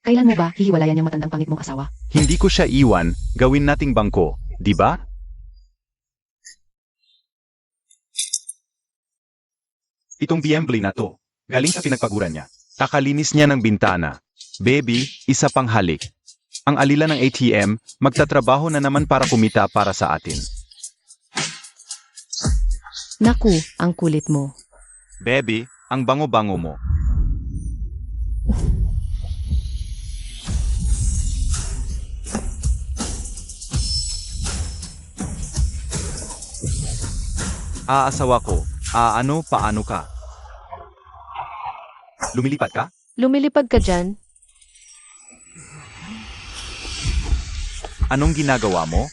Kailan mo ba hihiwalayan yung matandang pangit mong asawa? Hindi ko siya iwan, gawin nating bangko, di ba? Itong BMW na to, galing sa pinagpaguran niya. Kakalinis niya ng bintana. Baby, isa pang halik. Ang alila ng ATM, magtatrabaho na naman para kumita para sa atin. Naku, ang kulit mo. Baby, ang bango-bango mo. Aasawa ko. Paano ka? Lumilipad ka? Lumilipad ka dyan? Anong ginagawa mo?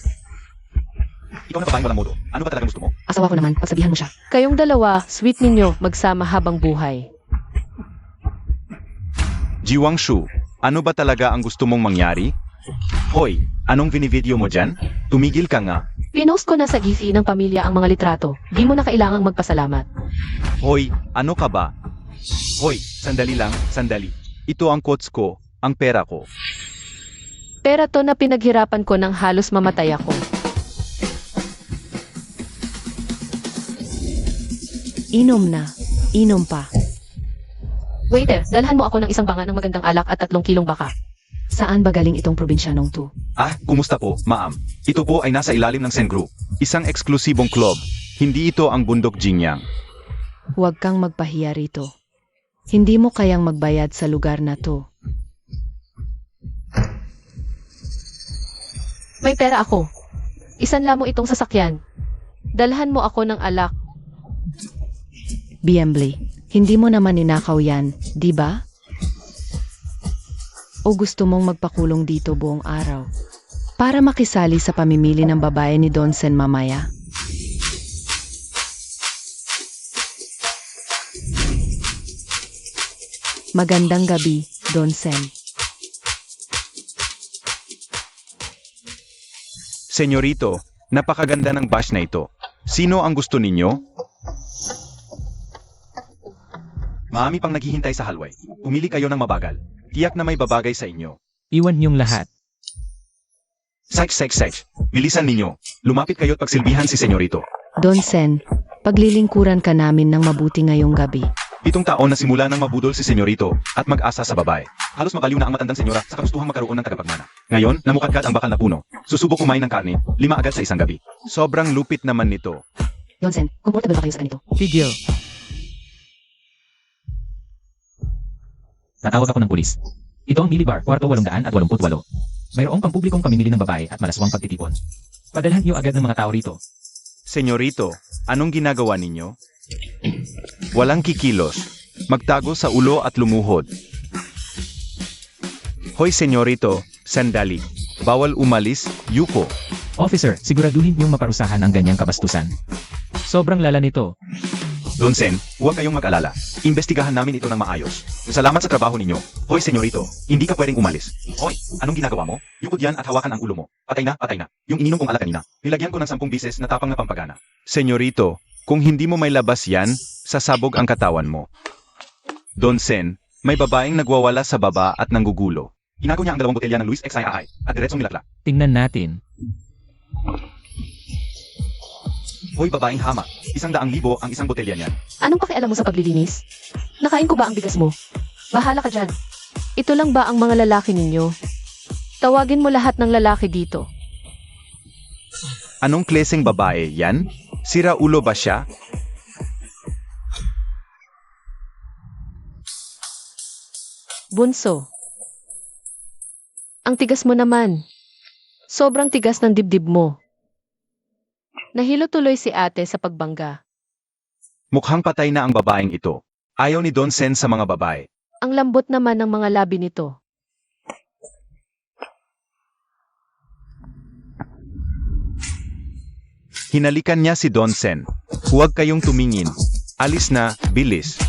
Ikaw na babaeng walang modo. Ano ba talagang gusto mo? Asawa ko naman, pagsabihan mo siya. Kayong dalawa, sweet ninyo, magsama habang buhay. Jiwangshu, ano ba talaga ang gusto mong mangyari? Hoy, anong binivideo mo dyan? Tumigil ka nga. Pinost ko na sa GC ng pamilya ang mga litrato. Di mo na kailangang magpasalamat. Hoy, ano ka ba? Hoy, sandali lang, sandali. Ito ang quotes ko, ang pera ko. Pera to na pinaghirapan ko nang halos mamatay ako. Inom na. Inom pa. Waiter, dalhan mo ako ng isang banga ng magandang alak at 3 kilong baka. Saan ba galing itong probinsyanong to? Kumusta po, ma'am? Ito po ay nasa ilalim ng Sen Group. Isang eksklusibong club. Hindi ito ang bundok Jinyang. Huwag kang magpahiya rito. Hindi mo kayang magbayad sa lugar na to. May pera ako. Isanla mo itong sasakyan. Dalhan mo ako ng alak. BMW, hindi mo naman ninakaw yan, di ba? O gusto mong magpakulong dito buong araw? Para makisali sa pamimili ng babae ni Donsen mamaya? Magandang gabi, Donsen. Senyorito, napakaganda ng bash na ito. Sino ang gusto ninyo? Maami pang naghihintay sa halway. Pumili kayo ng mabagal. Tiyak na may babagay sa inyo. Iwan niyong lahat. Sex. Bilisan ninyo. Lumapit kayo at pagsilbihan si senyorito. Donsen, paglilingkuran ka namin ng mabuti ngayong gabi. 7 taon na simula nang mabudol si senyorito at mag-asa sa babae. Halos mabaliw na ang matandang senyora sa kagustuhang magkaroon ng tagapagmana. Ngayon, namukadkad ang bakal na puno. Susubok kumain ng karne, 5 agad sa isang gabi. Sobrang lupit naman nito. Donsen, comfortable ba kayo sa ganito? Tigil. Natawag ako ng pulis. Ito ang minibar, kwarto 888. Mayroong pampublikong pamimili ng babae at malaswang pagtitipon. Padalhan niyo agad ng mga tao rito. Senyorito, anong ginagawa ninyo? Walang kikilos. Magtago sa ulo at lumuhod. Hoy senyorito, sandali. Bawal umalis, Yuko. Officer, siguraduhin niyong maparusahan ang ganyang kabastusan. Sobrang lala nito. Donsen, huwag kayong mag-alala. Imbestigahan namin ito ng maayos. Salamat sa trabaho ninyo. Hoy senyorito, hindi ka pwedeng umalis. Hoy, anong ginagawa mo? Yukod yan at hawakan ang ulo mo. Patay na. Yung ininom kong alak kanina. Nilagyan ko ng 10 bises na tapang na pampagana. Senyorito, kung hindi mo may labas yan, sasabog ang katawan mo. Donsen, may babaeng nagwawala sa baba at nanggugulo. Inago niya ang 2 botelya ng Luis XIAI at diretsong nilakla. Tingnan natin. Hoy babaeng hama, 100,000 ang isang botelya niyan. Anong pakialam mo sa paglilinis? Nakain ko ba ang bigas mo? Bahala ka dyan. Ito lang ba ang mga lalaki ninyo? Tawagin mo lahat ng lalaki dito. Anong kleseng babae yan? Sira ulo ba siya? Bunso. Ang tigas mo naman. Sobrang tigas ng dibdib mo. Nahilo tuloy si ate sa pagbangga. Mukhang patay na ang babaeng ito. Ayaw ni Donsen sa mga babae. Ang lambot naman ng mga labi nito. Hinalikan niya si Donsen. Huwag kayong tumingin. Alis na, bilis.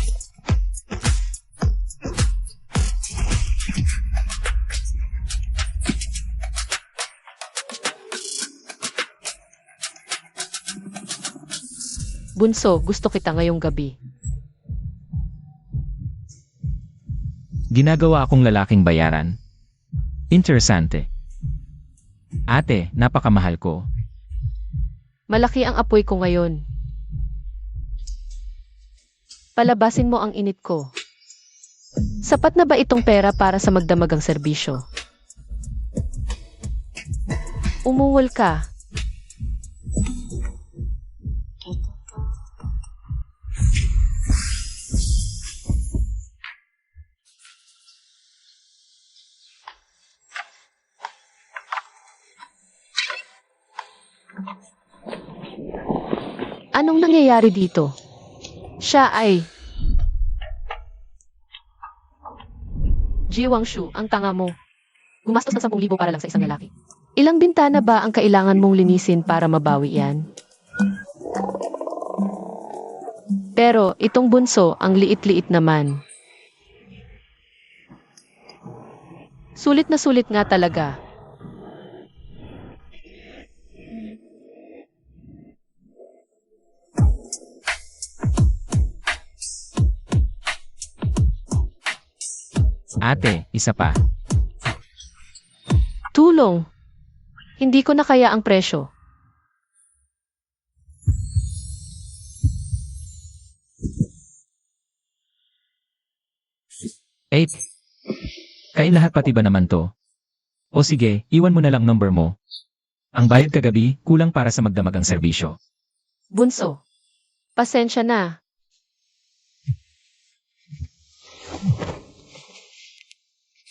Bunso, gusto kita ngayong gabi. Ginagawa akong lalaking bayaran. Interesante. Ate, napakamahal ko. Malaki ang apoy ko ngayon. Palabasin mo ang init ko. Sapat na ba itong pera para sa magdamagang serbisyo? Umuwol ka. Anong nangyayari dito? Siya ay Ji Wangshu, ang tanga mo. Gumastos ng 10,000 para lang sa isang lalaki. Ilang bintana ba ang kailangan mong linisin para mabawi yan? Pero itong bunso, ang liit-liit naman. Sulit na sulit nga talaga. Ate, isa pa. Tulong. Hindi ko na kaya ang presyo. Eight. Kain lahat pati ba naman to? O sige, iwan mo na lang number mo. Ang bayad kagabi, kulang para sa magdamagang serbisyo. Bunso. Pasensya na.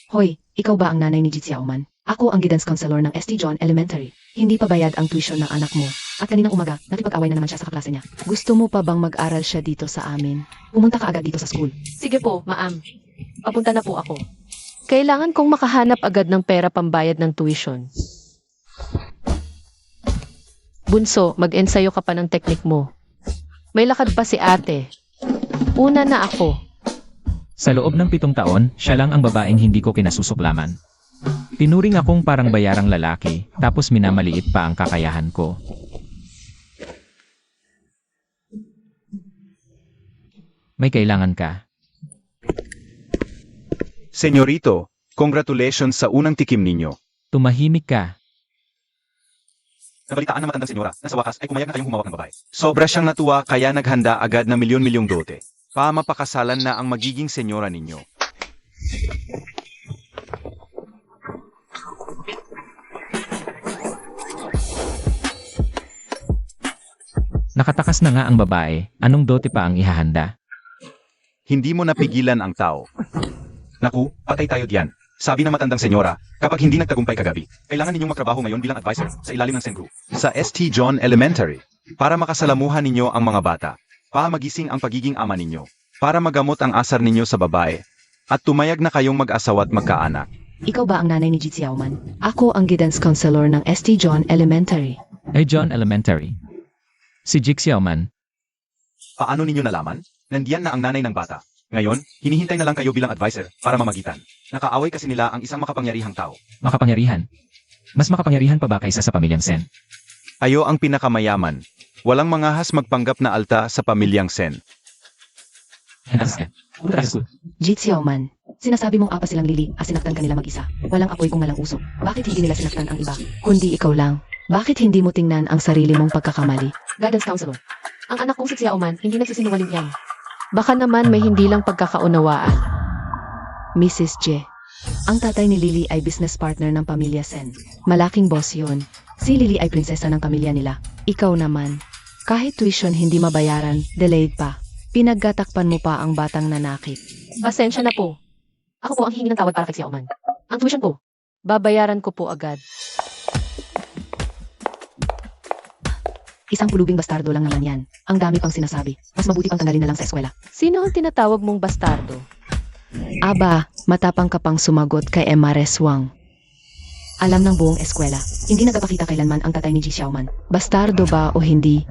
Hoy, ikaw ba ang nanay ni Ji Xiaoman? Ako ang guidance counselor ng ST John Elementary. Hindi pa bayad ang tuition ng anak mo. At kaninang umaga, nakipag-away na naman siya sa kaklase niya. Gusto mo pa bang mag-aral siya dito sa amin? Pumunta ka agad dito sa school. Sige po, ma'am. Papunta na po ako. Kailangan kong makahanap agad ng pera pambayad ng tuition. Bunso, mag-ensayo ka pa ng teknik mo. May lakad pa si ate. Una na ako. Sa loob ng 7 taon, siya lang ang babaeng hindi ko kinasusuklaman. Tinuring akong parang bayarang lalaki, tapos minamaliit pa ang kakayahan ko. May kailangan ka. Senyorito, congratulations sa unang tikim ninyo. Tumahimik ka. Nabalitaan na matandang senyora na sa wakas ay pumayag na kayong humawak ng babae. Sobra siyang natuwa kaya naghanda agad na milyon-milyong dote. Pamapakasalan na ang magiging senyora ninyo. Nakatakas na nga ang babae, anong dote pa ang ihahanda? Hindi mo napigilan ang tao. Naku, patay tayo diyan. Sabi ng matandang senyora, kapag hindi nagtagumpay kagabi, kailangan ninyong magtrabaho ngayon bilang advisor sa ilalim ng Sen Group. Sa ST John Elementary, para makasalamuhan ninyo ang mga bata, para magising ang pagiging ama ninyo, para magamot ang asar ninyo sa babae, at tumayag na kayong mag-asawa at magkaanak. Ikaw ba ang nanay ni Ji Xiaoman? Ako ang guidance counselor ng ST John Elementary. Ay John Elementary. Si Ji Xiaoman. Paano ninyo nalaman? Nandiyan na ang nanay ng bata. Ngayon, hinihintay na lang kayo bilang advisor para mamagitan. Nakaaway kasi nila ang isang makapangyarihang tao. Makapangyarihan. Mas makapangyarihan pa ba kaysa sa pamilyang Sen? Ayo ang pinakamayaman. Walang mangahas magpanggap na alta sa pamilyang Sen. Ji Xiaoman, sinasabi mong apa silang lili, sinaktan kanila mag-isa. Walang apoy kung walang usok. Bakit hindi nila sinaktan ang iba? Kundi ikaw lang. Bakit hindi mo tingnan ang sarili mong pagkakamali? Guidance counselor. Ang anak kong si Xiaoman, hindi nagsisinungaling yan. Baka naman may hindi lang pagkakaunawaan. Mrs. J. Ang tatay ni Lily ay business partner ng pamilya Sen. Malaking boss yun. Si Lily ay prinsesa ng pamilya nila. Ikaw naman. Kahit tuition hindi mabayaran, delayed pa. Pinaggatakpan mo pa ang batang nanakit. Pasensya na po. Ako po ang hihingi ng tawad para kay Xiaoman. Ang tuition po, babayaran ko po agad. Isang pulubing bastardo lang naman yan. Ang dami pang sinasabi. Mas mabuti pang tanggalin na lang sa eskwela. Sino ang tinatawag mong bastardo? Aba, matapang ka pang sumagot kay Emares Wang. Alam ng buong eskwela, hindi nagpapakita kailanman ang tatay ni Ji Xiaoman. Bastardo ba o hindi?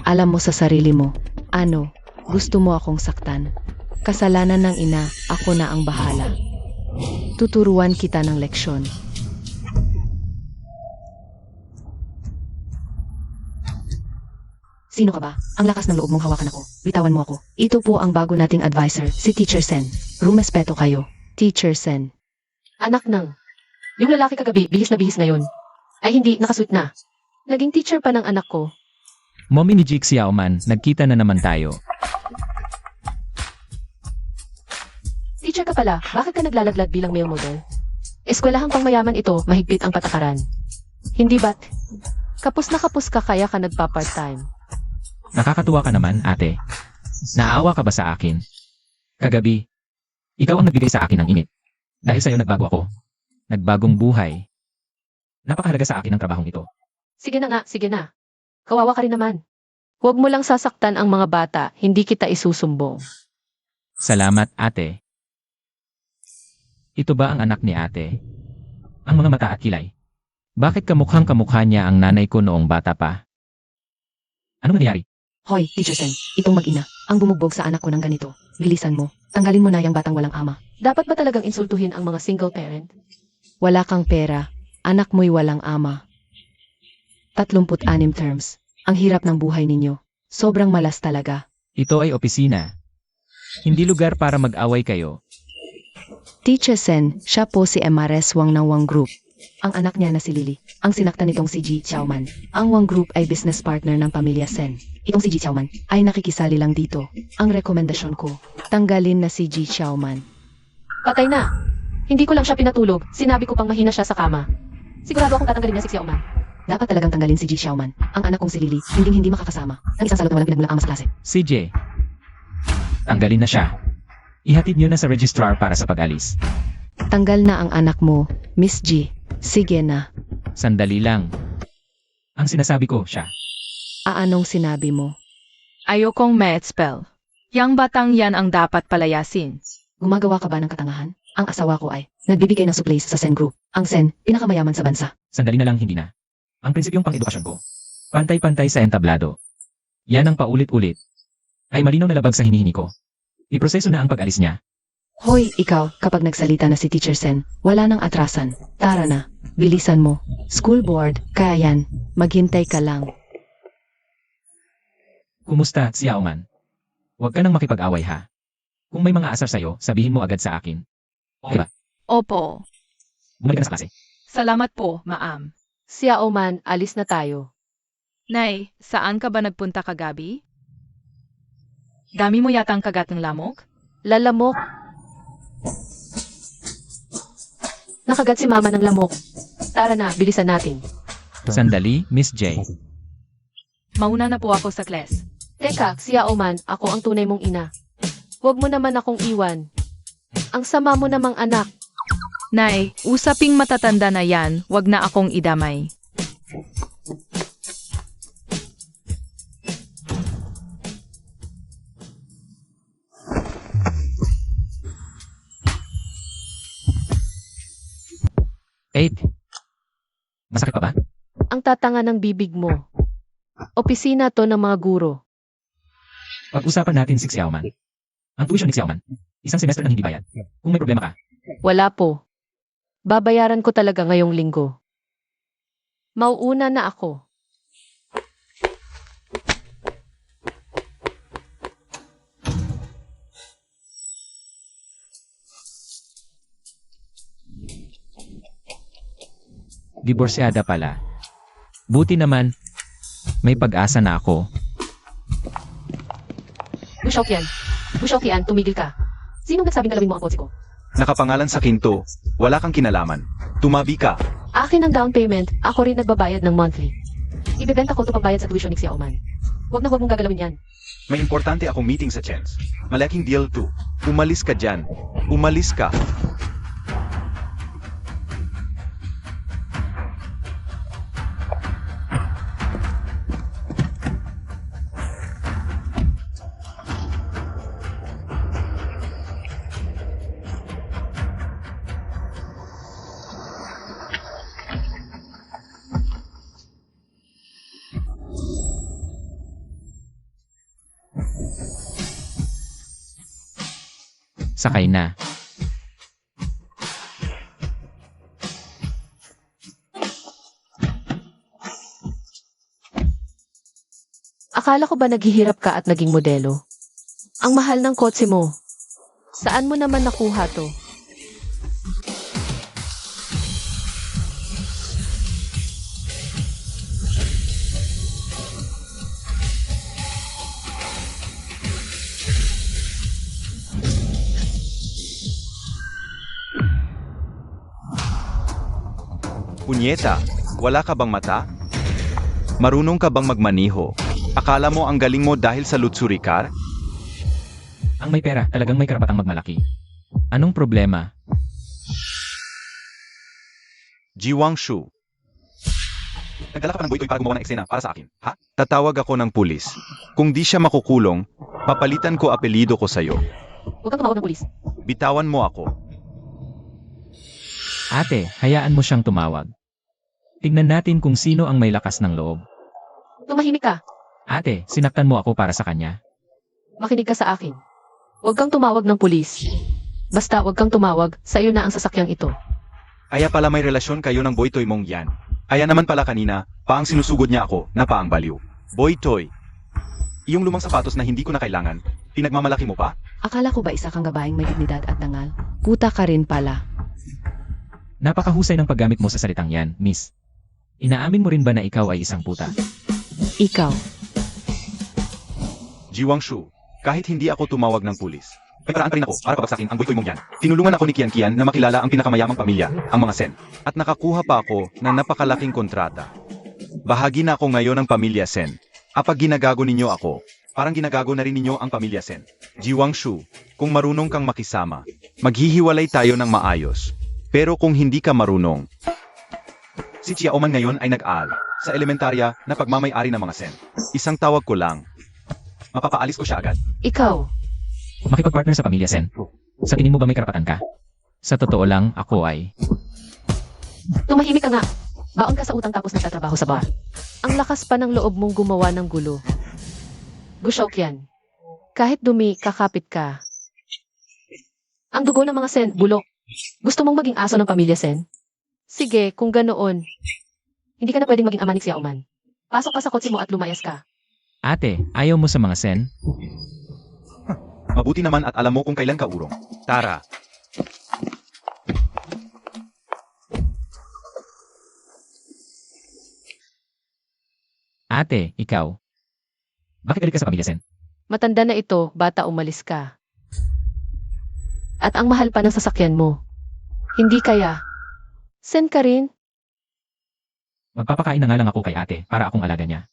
Alam mo sa sarili mo. Ano, gusto mo akong saktan? Kasalanan ng ina, ako na ang bahala. Tuturuan kita ng leksyon. Sino ka ba? Ang lakas ng loob mong hawakan ako. Bitawan mo ako. Ito po ang bago nating advisor, si Teacher Sen. Rumespeto kayo. Teacher Sen. Anak ng, Yung lalaki kagabi, bihis na bihis ngayon. Ay hindi, nakasuit na. Naging teacher pa ng anak ko. Mommy ni Jake Xiaoman, nagkita na naman tayo. Teacher ka pala, bakit ka naglalaglag bilang male model? Eskwelahang pangmayaman ito, mahigpit ang patakaran. Hindi ba't? Kapos na kapos ka kaya ka nagpa-part-time. Nakakatuwa ka naman, ate. Naawa ka ba sa akin? Kagabi, ikaw ang nagbigay sa akin ng init. Dahil sa'yo nagbago ako. Nagbagong buhay. Napakahalaga sa akin ang trabahong ito. Sige na nga, sige na. Kawawa ka rin naman. Huwag mo lang sasaktan ang mga bata, hindi kita isusumbong. Salamat, ate. Ito ba ang anak ni ate? Ang mga mata at kilay. Bakit kamukhang kamukha niya ang nanay ko noong bata pa? Anong nangyari? Hoy, Teacher Sen, itong mag-ina, ang bumugbog sa anak ko ng ganito. Bilisan mo, tanggalin mo na yung batang walang ama. Dapat ba talagang insultuhin ang mga single parent? Wala kang pera, anak mo'y walang ama. 36 terms. Ang hirap ng buhay ninyo. Sobrang malas talaga. Ito ay opisina. Hindi lugar para mag-away kayo. Teacher Sen, siya po si MRS Wang ng Wang Group. Ang anak niya na si Lily, ang sinaktan nitong si Ji Xiaoman. Ang Wang Group ay business partner ng pamilya Sen. Itong si Ji Xiaoman ay nakikisali lang dito. Ang rekomendasyon ko, tanggalin na si Ji Xiaoman. Patay na. Hindi ko lang siya pinatulog, sinabi ko pang mahina siya sa kama. Sigurado akong tatanggalin na si Xiaoman. Dapat talagang tanggalin si Ji Xiaoman. Ang anak kong si Lily, hindi makakasama. Ang isang salot na walang pinagmulang ama sa klase. CJ, tanggalin na siya. Ihatid niyo na sa registrar para sa pag-alis. Tanggal na ang anak mo, Miss G. Sige na. Sandali lang. Ang sinasabi ko, siya. Anong sinabi mo? Ayokong math spell. Yang batang yan ang dapat palayasin. Gumagawa ka ba ng katangahan? Ang asawa ko ay nagbibigay ng supplies sa Sen Group. Ang Sen, pinakamayaman sa bansa. Sandali na lang, hindi na. Ang prinsipyong pang-edukasyon ko. Pantay-pantay sa entablado. Yan ang paulit-ulit. Ay malinaw na labag sa hinihingi ko. Iproseso na ang pag-alis niya. Hoy, ikaw, kapag nagsalita na si Teacher Sen, wala nang atrasan. Tara na, bilisan mo. School board, kaya yan. Maghintay ka lang. Kumusta, Xiaoman? Huwag ka nang makipag-away ha. Kung may mga asar sa'yo, sabihin mo agad sa akin. Okay ba? Opo. Bumalik ka na sa klase. Salamat po, ma'am. Xiaoman, alis na tayo. Nay, saan ka ba nagpunta kagabi? Dami mo yatang kagat ng lamok? Lalamok. Nakagat si mama ng lamok. Tara na, bilisan natin. Sandali, Miss J. Mauna na po ako sa class. Teka, Xiaoman, ako ang tunay mong ina. Huwag mo naman akong iwan. Ang sama mo namang anak. Nay, usaping matatanda na yan, wag na akong idamay. Eight. Masakit pa ba? Ang tatanga ng bibig mo. Opisina to ng mga guro. Pag-usapan natin si Xiaoman. Ang tuition ni Xiaoman. Isang semester nang hindi bayad. Kung may problema ka, Wala po. Babayaran ko talaga ngayong linggo. Mauuna na ako. diborsyada pala. Buti naman, may pag-asa na ako. Bushokian. Bushokian, tumigil ka. Sinong nagsabing galawin mo ang kotse ko? Nakapangalan sa kinto. Wala kang kinalaman. Tumabi ka. Akin ang down payment, ako rin nagbabayad ng monthly. Ibebenta ko ito pambayad sa tuition ni Xiaoman. Huwag na huwag mong gagalawin yan. May importante akong meeting sa Chance. Malaking deal to. Umalis ka dyan. Umalis ka. Sakay na. Akala ko ba naghihirap ka at naging modelo? Ang mahal ng kotse mo. Saan mo naman nakuha to? Punyeta, wala ka bang mata? Marunong ka bang magmaniho? Akala mo ang galing mo dahil sa Lutsurikar? Ang may pera talagang may karapatang magmalaki. Anong problema? Jiwangshu. Nagdala ka pa ng boytoy para gumawa ng eksena para sa akin, ha? Tatawag ako ng pulis. Kung di siya makukulong, papalitan ko apelido ko sa'yo. Huwag kang tumawag ng pulis. Bitawan mo ako. Ate, hayaan mo siyang tumawag. Tignan natin kung sino ang may lakas ng loob. Tumahimik ka. Ate, sinaktan mo ako para sa kanya. Makinig ka sa akin. Huwag kang tumawag ng pulis. Basta huwag kang tumawag, sa iyo na ang sasakyang ito. Aya pala may relasyon kayo ng boytoy mong yan. Aya naman pala kanina, paang sinusugod niya ako na paang baliw. Boytoy. Iyong lumang sapatos na hindi ko na kailangan, pinagmamalaki mo pa? Akala ko ba isa kang babaeng may dignidad at dangal? Puta ka rin pala. Napakahusay ng paggamit mo sa salitang yan, miss. Inaamin mo rin ba na ikaw ay isang puta? Ikaw. Jiwangshu, kahit hindi ako tumawag ng pulis, may paraan pa rin ako para pabagsakin ang boytoy mong yan. Tinulungan ako ni Kian Kian na makilala ang pinakamayamang pamilya, ang mga Sen. At nakakuha pa ako ng napakalaking kontrata. Bahagi na ako ngayon ng pamilya Sen. Apag ginagago ninyo ako, parang ginagago na rin ninyo ang pamilya Sen. Jiwangshu, kung marunong kang makisama, maghihiwalay tayo ng maayos. Pero kung hindi ka marunong, si Chiaoman ngayon ay nag-aal sa elementarya na pagmamay-ari ng mga Sen. Isang tawag ko lang, mapapaalis ko siya agad. Ikaw. Makipagpartner sa pamilya Sen. Sa tingin mo ba may karapatan ka? Sa totoo lang, ako ay... Tumahimik ka nga. Baon ka sa utang tapos nagtatrabaho sa bar. Ang lakas pa ng loob mong gumawa ng gulo. Gushok yan. Kahit dumi, kakapit ka. Ang dugo ng mga Sen, bulok. Gusto mong maging aso ng pamilya Sen? Sige, kung ganoon. Hindi ka na pwedeng maging ama ni Xiaoman. Pasok ka sa kotse mo at lumayas ka. Ate, ayaw mo sa mga Sen? Mabuti naman at alam mo kung kailan ka urong. Tara. Ate, ikaw. Bakit galit ka sa pamilya Sen? Matanda na ito, bata umalis ka. At ang mahal pa ng sasakyan mo. Hindi kaya. Sen ka rin? Magpapakain na nga lang ako kay ate para akong alaga niya.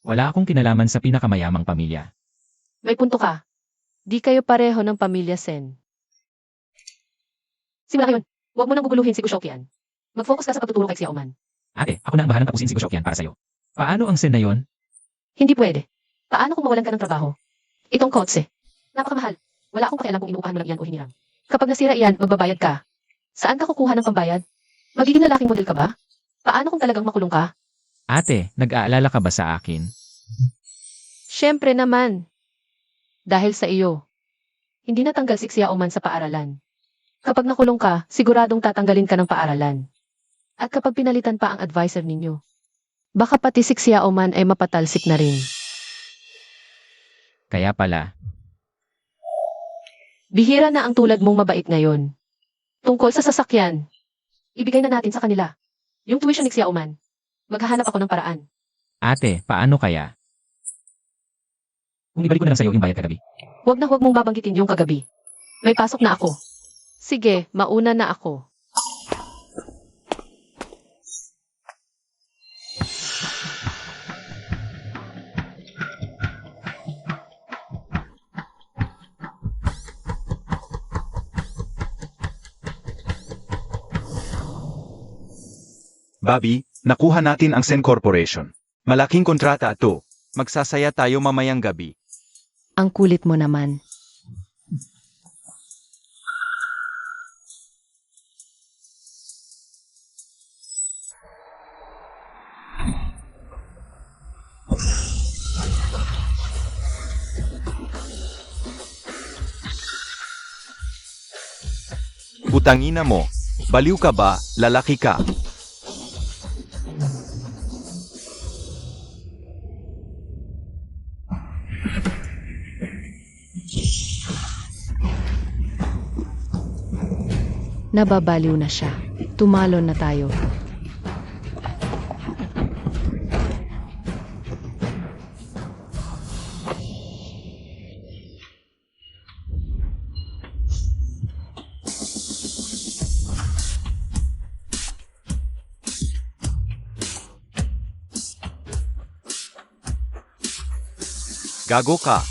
Wala akong kinalaman sa pinakamayamang pamilya. May punto ka. Di kayo pareho ng pamilya Sen. Simula ngayon, huwag mo nang guguluhin si Gushokian. Mag-focus ka sa pagtuturo kay Xiaoman. Ate, ako na ang bahalang tapusin si Gushok yan para sa'yo. Paano ang Sen na yon? Hindi pwede. Paano kung mawalan ka ng trabaho? Itong kotse. Napakamahal. Wala akong pakialam kung inuupahan mo lang yan o hiniram. Kapag nasira iyan, magbabayad ka. Saan ka kukuha ng pambayad? Magiging lalaking model ka ba? Paano kung talagang makulong ka? Ate, nag-aalala ka ba sa akin? Siyempre naman. Dahil sa iyo. Hindi natanggal si Xiaoman sa paaralan. Kapag nakulong ka, siguradong tatanggalin ka ng paaralan. At kapag pinalitan pa ang advisor ninyo, baka pati si Xiaoman ay mapatalsik na rin. Kaya pala, Bihira na ang tulad mong mabait ngayon. Tungkol sa sasakyan, ibigay na natin sa kanila. Yung tuition ni Xiaoman. Maghahanap ako ng paraan. ate, paano kaya? Kung ibalik ko na lang sa'yo yung bayad kagabi. Huwag na huwag mong babanggitin yung kagabi. May pasok na ako. Sige, mauna na ako. Bobby, nakuha natin ang Sen Corporation. Malaking kontrata ito. Magsasaya tayo mamayang gabi. Ang kulit mo naman. Putangina mo. Baliw ka ba? Lalaki ka. Nababaliw na siya. Tumalon na tayo. Gago ka.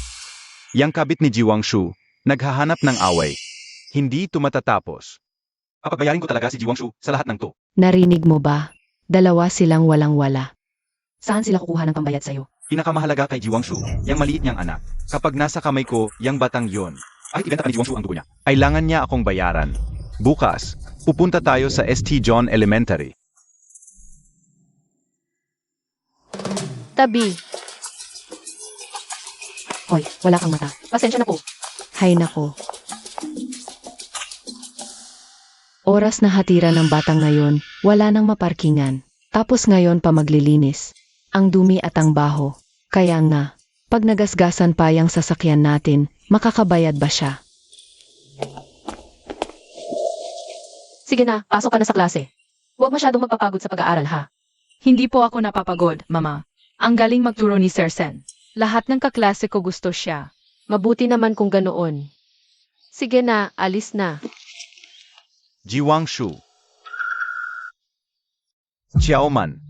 Yang kabit ni Jiwangshu, naghahanap ng away. Hindi tumatatapos. Papagbayarin ko talaga si Jiwangshu sa lahat ng to. Narinig mo ba? Dalawa silang walang-wala. Saan sila kukuha ng pambayad sa'yo? Pinakamahalaga kay Jiwangshu, yang maliit niyang anak. Kapag nasa kamay ko, yang batang yon. Ay, ibenta pa ni Jiwangshu ang dugo niya. Kailangan niya akong bayaran. Bukas, pupunta tayo sa St. John Elementary. Tabi. Hoy, wala kang mata. Pasensya na po. Hay nako. Oras na hatira ng batang ngayon, wala nang maparkingan. Tapos ngayon pa maglilinis. Ang dumi at ang baho. Kaya nga, pag nagasgasan pa yung sasakyan natin, makakabayad ba siya? Sige na, pasok ka na sa klase. Huwag masyadong magpapagod sa pag-aaral ha. Hindi po ako napapagod, Mama. Ang galing magturo ni Sir Sen. Lahat ng kaklase ko gusto siya. Mabuti naman kung ganoon. Sige na, alis na. Jiwangshu. Xiaoman.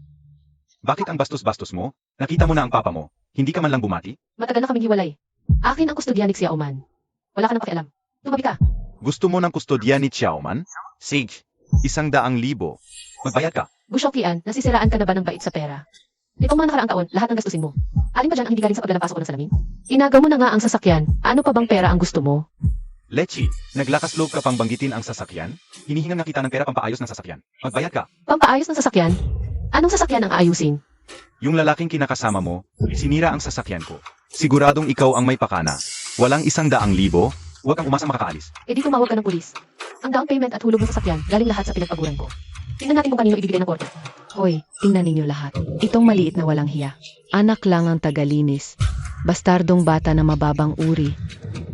Bakit ang bastos-bastos mo? Nakita mo na ang papa mo. Hindi ka man lang bumati? Matagal na kaming hiwalay. Akin ang kustodya ni Xiaoman. Wala ka nang pakialam. Tumabi ka. Gusto mo ng kustodya ni Xiaoman? Sige. 100,000. Magbayad ka. Gushokian, nasisiraan ka na ba ng bait sa pera? Nitong mga nakaraang taon, lahat ng gastusin mo. Alin pa dyan ang hindi galing sa paglalampasok ko ng salamin? Inagaw mo na nga ang sasakyan. Ano pa bang pera ang gusto mo? Lechi, naglakas loob ka pang banggitin ang sasakyan? Hinihingan nga kita ng pera pampaayos ng sasakyan. Magbayad ka. Pampaayos ng sasakyan? Anong sasakyan ang aayusin? Yung lalaking kinakasama mo, sinira ang sasakyan ko. Siguradong ikaw ang may pakana. Walang 100,000. Huwag kang umasang makakaalis. E di tumawag ka ng pulis. Ang down payment at hulog ng sasakyan, galing lahat sa pinagpaguran ko. Tingnan natin kung kanino ibibigay ng korte. Hoy, tingnan ninyo lahat. Itong maliit na walang hiya. Anak lang ang tagalinis. Bastardong bata na mababang uri.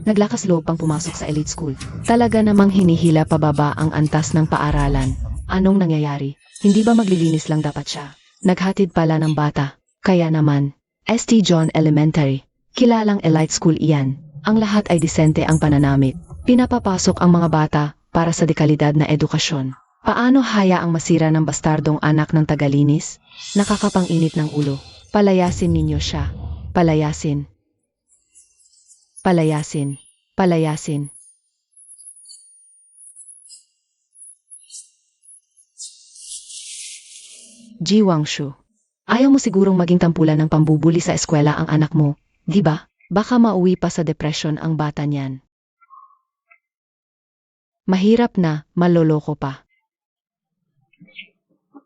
Naglakas loob pang pumasok sa elite school. Talaga namang hinihila pababa ang antas ng paaralan. Anong nangyayari? Hindi ba maglilinis lang dapat siya? Naghatid pala ng bata. Kaya naman, St. John Elementary. Kilalang elite school iyan. Ang lahat ay disente ang pananamit. Pinapapasok ang mga bata para sa dekalidad na edukasyon. Paano hayaang masira ng bastardong anak ng tagalinis? Nakakapang-init ng ulo. Palayasin ninyo siya. Palayasin. Palayasin. Palayasin. Jiwangshu. Ayaw mo sigurong maging tampulan ng pambubuli sa eskwela ang anak mo, di ba? Baka mauwi pa sa depression ang bata niyan. Mahirap na, maloloko pa.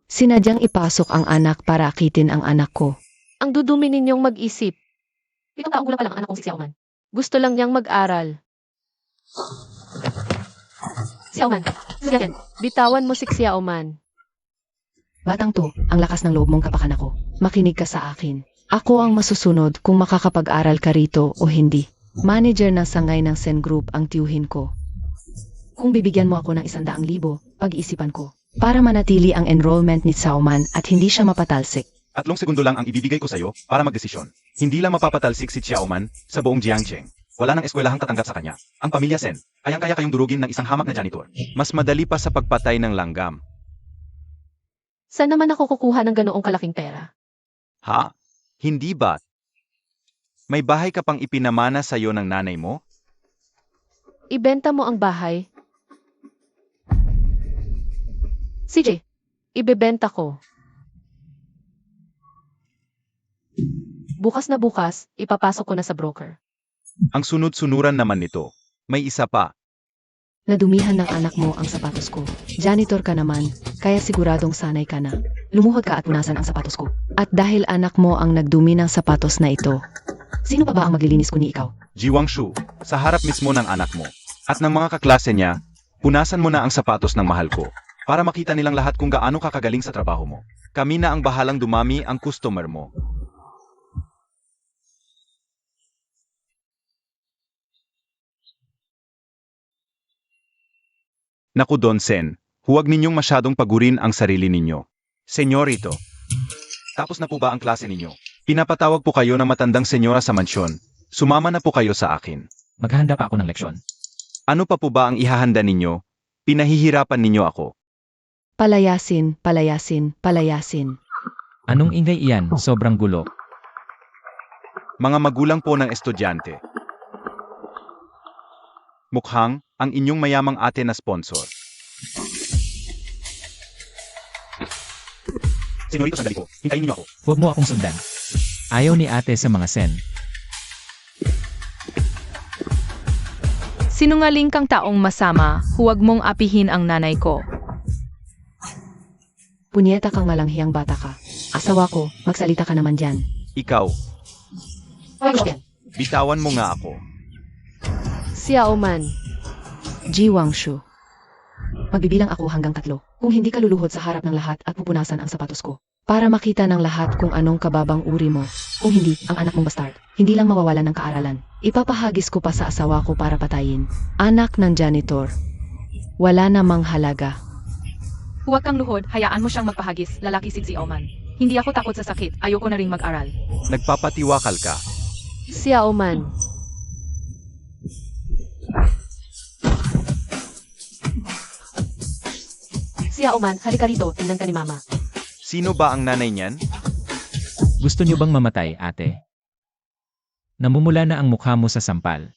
Sinadyang ipasok ang anak para akitin ang anak ko. Ang dudumi ninyong mag-isip. 7 taong gulang pa lang ang anak kong si Xiaoman. Gusto lang niyang mag-aral. Xiaoman, sige, bitawan mo si Xiaoman. Batang to, ang lakas ng loob mong kapakan ako. Makinig ka sa akin. Ako ang masusunod kung makakapag-aral ka rito o hindi. Manager ng sangay ng Sen Group ang tiyuhin ko. Kung bibigyan mo ako ng 100,000, pag-iisipan ko. Para manatili ang enrollment ni Xiaoman at hindi siya mapatalsik. 3 segundo lang ang ibibigay ko sa'yo para magdesisyon. Hindi lang mapapatalsik si Xiaoman sa buong Jiangcheng. Wala nang eskwelahang tatanggap sa kanya. Ang pamilya Sen, kayang-kaya kayong durugin ng isang hamak na janitor. Mas madali pa sa pagpatay ng langgam. Saan naman ako kukuha ng ganoong kalaking pera? Ha? Hindi ba? May bahay ka pang ipinamana sa'yo ng nanay mo? Ibenta mo ang bahay. CJ, ibebenta ko. Bukas na bukas, ipapasok ko na sa broker. Ang sunod-sunuran naman nito. May isa pa. Nadumihan ng anak mo ang sapatos ko. Janitor ka naman, kaya siguradong sanay ka na. Lumuhod ka at punasan ang sapatos ko. At dahil anak mo ang nagdumi ng sapatos na ito, sino pa ba ang maglilinis kundi ikaw? Jiwangshu, sa harap mismo ng anak mo at ng mga kaklase niya, punasan mo na ang sapatos ng mahal ko para makita nilang lahat kung gaano ka kagaling sa trabaho mo. Kami na ang bahalang dumami ang customer mo. Naku Don Sen, huwag ninyong masyadong pagurin ang sarili ninyo. Senyorito, tapos na po ba ang klase ninyo? Pinapatawag po kayo ng matandang senyora sa mansyon. Sumama na po kayo sa akin. Maghahanda pa ako ng leksyon. Ano pa po ba ang ihahanda ninyo? Pinahihirapan ninyo ako. Palayasin, palayasin, palayasin. Anong ingay iyan? Sobrang gulo. Mga magulang po ng estudyante. Mukhang ang inyong mayamang ate na sponsor. Senyorito, sandali po. Hintayin niyo ako. Huwag mo akong sundan. Ayaw ni ate sa mga sen. Sinungaling kang taong masama, huwag mong apihin ang nanay ko. Punyeta kang malanghiyang bata ka. Asawa ko, magsalita ka naman dyan. Ikaw, Hoy, Gushokyan. bitawan mo nga ako. Xiao Man. Ji Wangshu. Magbibilang ako hanggang 3. Kung hindi ka luluhod sa harap ng lahat at pupunasan ang sapatos ko. Para makita ng lahat kung anong kababang uri mo. Kung hindi, ang anak mong bastard. Hindi lang mawawalan ng kaaralan. Ipapahagis ko pa sa asawa ko para patayin. Anak ng janitor. Wala namang halaga. Huwag kang luhod, hayaan mo siyang magpahagis, lalaki si Xiaoman. Hindi ako takot sa sakit, ayoko na ring mag-aral. Nagpapatiwakal ka. Xiao Man. Xiao Man, halika rito, tingnan ka ni Mama. Sino ba ang nanay niyan? Gusto niyo bang mamatay, ate? Namumula na ang mukha mo sa sampal.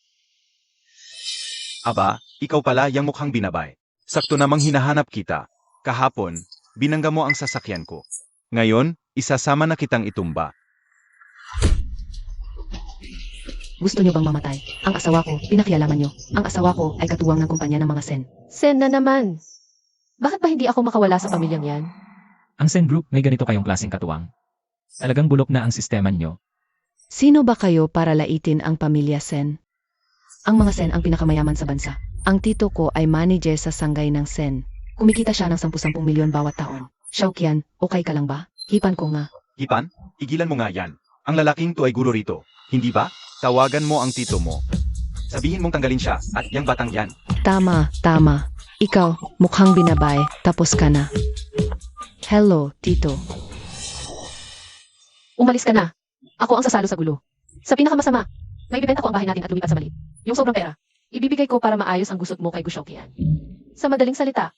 Aba, ikaw pala yang mukhang binabay. Sakto namang hinahanap kita. Kahapon, binangga mo ang sasakyan ko. Ngayon, isasama na kitang itumba. Gusto niyo bang mamatay? Ang asawa ko, pinakialaman niyo. Ang asawa ko ay katuwang ng kumpanya ng mga sen. Sen na naman. Bakit ba hindi ako makawala sa pamilyang yan? Ang Sen Group may ganito kayong klaseng katuwang. Talagang bulok na ang sistema niyo. Sino ba kayo para laitin ang pamilya Sen? Ang mga Sen ang pinakamayaman sa bansa. Ang tito ko ay manager sa sanggay ng Sen. Kumikita siya ng 10-10 milyon bawat taon. Xiaoqian, okay ka lang ba? Hipan ko nga. Hipan, igilan mo nga yan. Ang lalaking to ay guro rito. Hindi ba? Tawagan mo ang tito mo. Sabihin mong tanggalin siya at yang batang yan. Tama, tama. Ikaw, mukhang binabay, tapos ka na. Hello, tito. Umalis ka na. Ako ang sasalo sa gulo. Sa pinakamasama, may bibenta ko ang bahay natin at lumipat sa maliit. Yung sobrang pera, ibibigay ko para maayos ang gusot mo kay Gushokyan. Sa madaling salita,